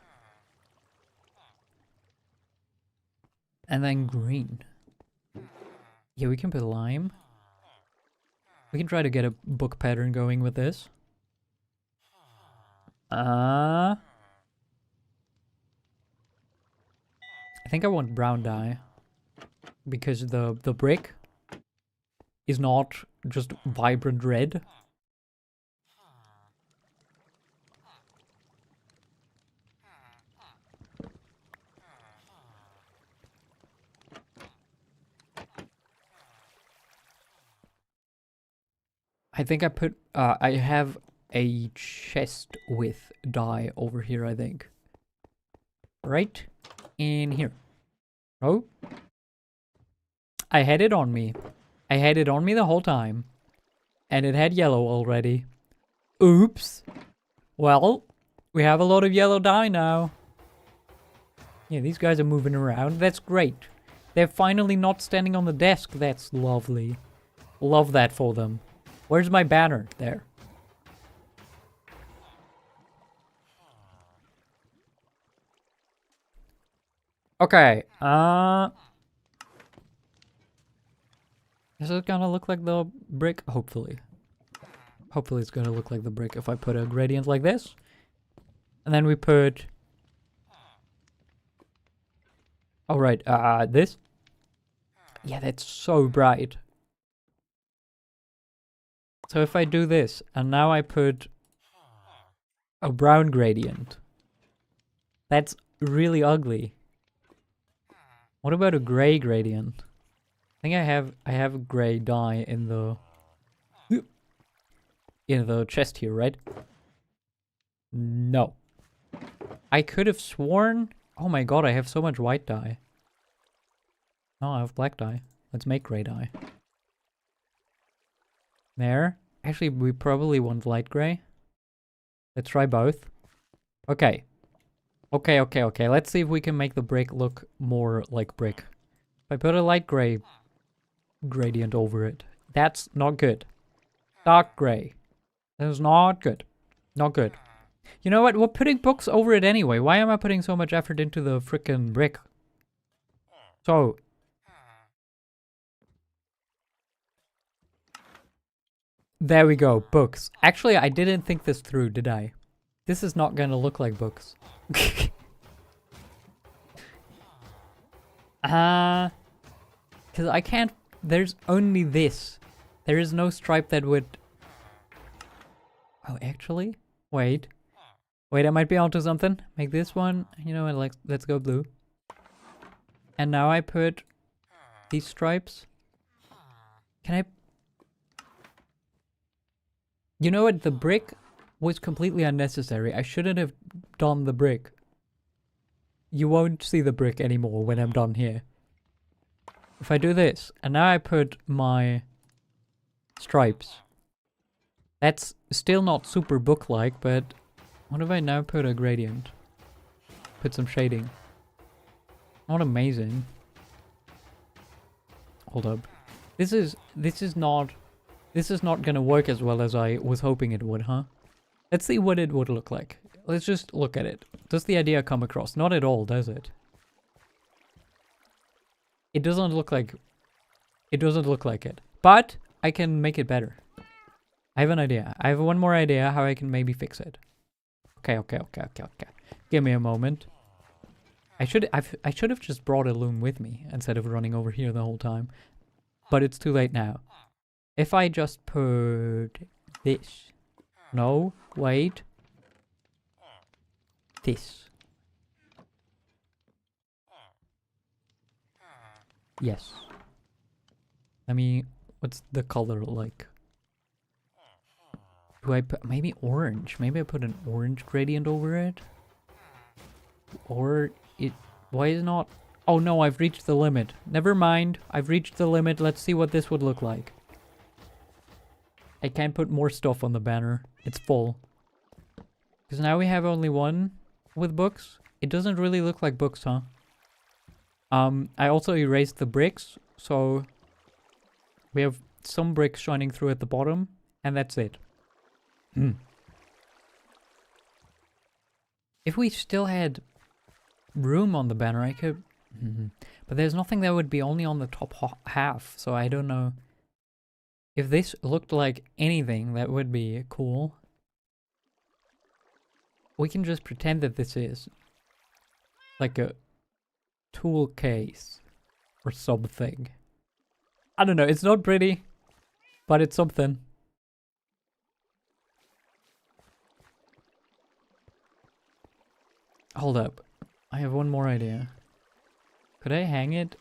And then green. Yeah, we can put lime. We can try to get a book pattern going with this. I think I want brown dye. Because the brick is not just vibrant red. I think I put, I have a chest with dye over here, I think. Right in here. Oh. I had it on me. I had it on me the whole time. And it had yellow already. Oops. Well, we have a lot of yellow dye now. Yeah, these guys are moving around. That's great. They're finally not standing on the desk. That's lovely. Love that for them. Where's my banner? There. Okay, is it gonna look like the brick? Hopefully. Hopefully it's gonna look like the brick if I put a gradient like this. And then we put... Oh, right, this? Yeah, that's so bright. So if I do this, and now I put a brown gradient. That's really ugly. What about a gray gradient? I think I have gray dye in the chest here, right? No. I could have sworn... Oh my god, I have so much white dye. Oh, I have black dye. Let's make gray dye. There. Actually, we probably want light gray. Let's try both. Okay. Okay. Let's see if we can make the brick look more like brick. If I put a light gray gradient over it, that's not good. Dark gray. That is not good. Not good. You know what? We're putting books over it anyway. Why am I putting so much effort into the frickin' brick? So. There we go. Books. Actually, I didn't think this through, did I? This is not gonna look like books. Because I can't... There's only this. There is no stripe that would... Oh, actually? Wait. Wait, I might be onto something. Make this one... You know what, let's go blue. And now I put these stripes. Can I... You know what, the brick was completely unnecessary. I shouldn't have done the brick. You won't see the brick anymore when I'm done here. If I do this, and now I put my stripes. That's still not super book-like, but what if I now put a gradient? Put some shading. Not amazing. Hold up. This is not gonna work as well as I was hoping it would, huh? Let's see what it would look like. Let's just look at it. Does the idea come across? Not at all, does it? It doesn't look like... It doesn't look like it. But I can make it better. I have an idea. I have one more idea how I can maybe fix it. Okay. Give me a moment. I should have just brought a loom with me instead of running over here the whole time. But it's too late now. If I just put this. No, wait. This. Yes. What's the color like? Do I put, maybe orange? Maybe I put an orange gradient over it? Or it, why is it not? Oh no, I've reached the limit. Never mind, I've reached the limit. Let's see what this would look like. I can't put more stuff on the banner. It's full. Because now we have only one with books. It doesn't really look like books, huh? I also erased the bricks, so we have some bricks shining through at the bottom, and that's it. If we still had room on the banner, I could... But there's nothing that would be only on the top half, so I don't know. If this looked like anything, that would be cool. We can just pretend that this is like a tool case or something. I don't know, it's not pretty, but it's something. Hold up. I have one more idea. Could I hang it?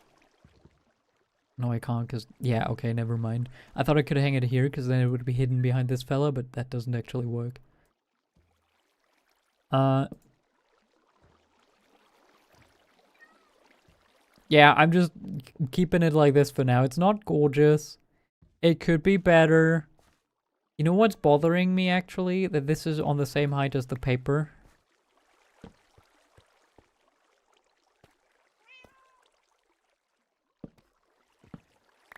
No, I can't, because... Yeah, okay, never mind. I thought I could hang it here, because then it would be hidden behind this fella, but that doesn't actually work. Yeah, I'm just keeping it like this for now. It's not gorgeous. It could be better. You know what's bothering me, actually? That this is on the same height as the paper.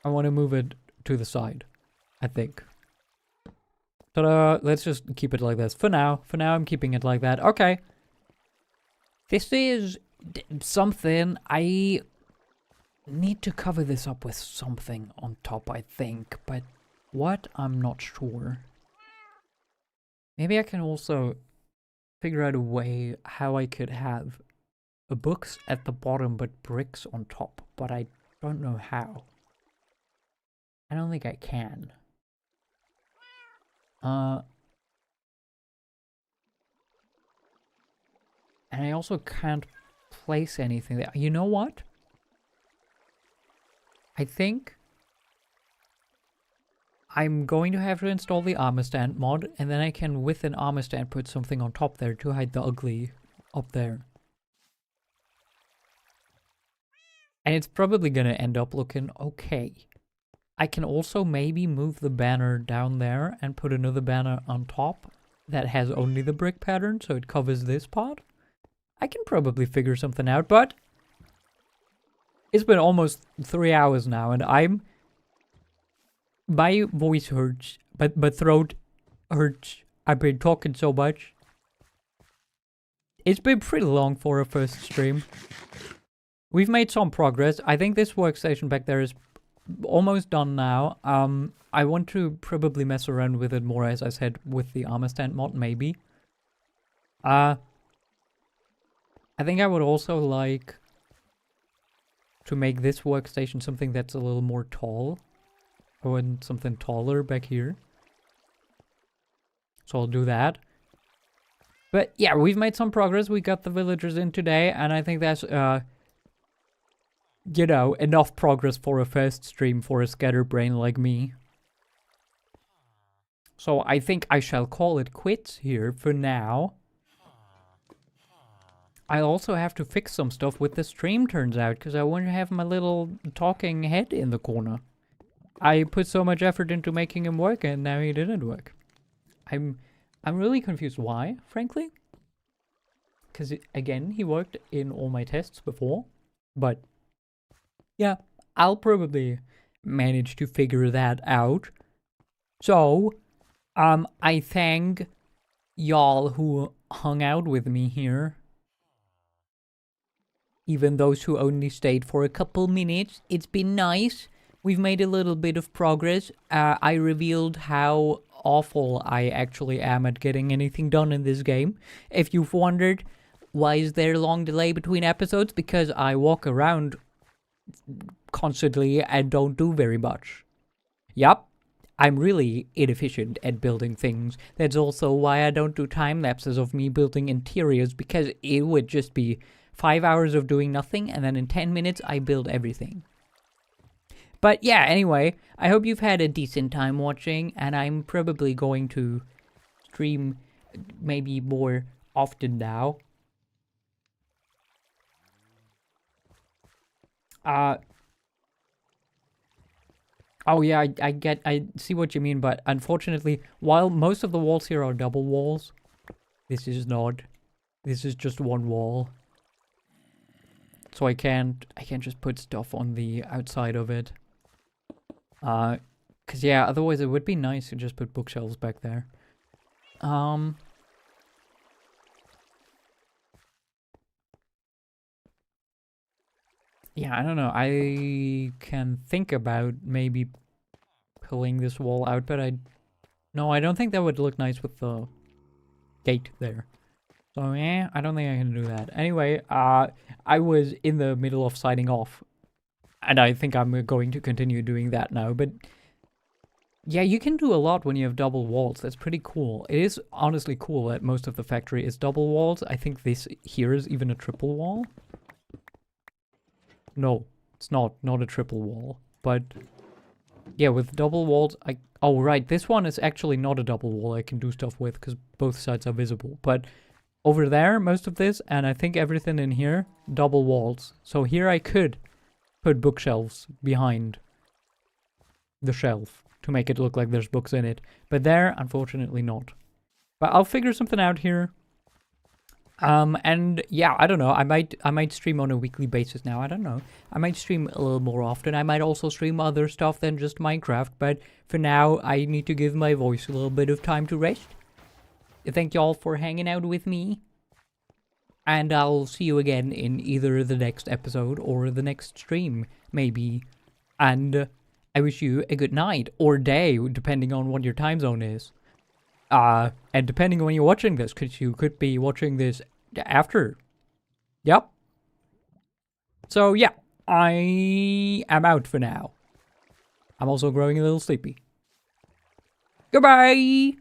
I want to move it to the side, I think. Ta-da! Let's just keep it like this. For now. For now, I'm keeping it like that. Okay. This is something. I need to cover this up with something on top, I think. But what? I'm not sure. Maybe I can also figure out a way how I could have books at the bottom but bricks on top. But I don't know how. I don't think I can. And I also can't place anything there. You know what? I think I'm going to have to install the armor stand mod, and then I can, with an armor stand, put something on top there to hide the ugly up there. And it's probably gonna end up looking okay. I can also maybe move the banner down there and put another banner on top that has only the brick pattern, so it covers this part. I can probably figure something out, but it's been almost 3 hours now, and my voice hurts, but throat hurts. I've been talking so much. It's been pretty long for a first stream. We've made some progress. I think this workstation back there is almost done now. I want to probably mess around with it more, as I said, with the armor stand mod, maybe. I think I would also like to make this workstation something that's a little more tall. I want something taller back here. So I'll do that. But yeah, we've made some progress. We got the villagers in today, and I think that's, you know, enough progress for a first stream for a scatterbrain like me. So I think I shall call it quits here for now. I also have to fix some stuff with the stream, turns out, because I want to have my little talking head in the corner. I put so much effort into making him work, and now he didn't work. I'm really confused why, frankly. Because, again, he worked in all my tests before. But, yeah, I'll probably manage to figure that out. So, I thank y'all who hung out with me here. Even those who only stayed for a couple minutes. It's been nice. We've made a little bit of progress. I revealed how awful I actually am at getting anything done in this game. If you've wondered, why is there a long delay between episodes? Because I walk around constantly and don't do very much. Yup, I'm really inefficient at building things. That's also why I don't do time lapses of me building interiors, because it would just be 5 hours of doing nothing, and then in 10 minutes I build everything. But yeah, anyway, I hope you've had a decent time watching, and I'm probably going to stream maybe more often now. Oh yeah, I see what you mean, but unfortunately, while most of the walls here are double walls, this is not. This is just one wall. So I can't just put stuff on the outside of it. Cause yeah, otherwise it would be nice to just put bookshelves back there. Yeah, I don't know. I can think about maybe pulling this wall out, but no, I don't think that would look nice with the gate there. So yeah, I don't think I can do that. Anyway, I was in the middle of signing off, and I think I'm going to continue doing that now, but yeah, you can do a lot when you have double walls. That's pretty cool. It is honestly cool that most of the factory is double walls. I think this here is even a triple wall. No, it's not a triple wall, but yeah, with double walls, oh right, this one is actually not a double wall I can do stuff with, because both sides are visible, but over there, most of this, and I think everything in here, double walls. So here I could put bookshelves behind the shelf to make it look like there's books in it. But there, unfortunately not. But I'll figure something out here. And yeah, I don't know. I might stream on a weekly basis now. I don't know. I might stream a little more often. I might also stream other stuff than just Minecraft. But for now, I need to give my voice a little bit of time to rest. Thank y'all for hanging out with me. And I'll see you again in either the next episode or the next stream, maybe. And I wish you a good night or day, depending on what your time zone is. And depending on when you're watching this, because you could be watching this after. Yep. So yeah, I am out for now. I'm also growing a little sleepy. Goodbye!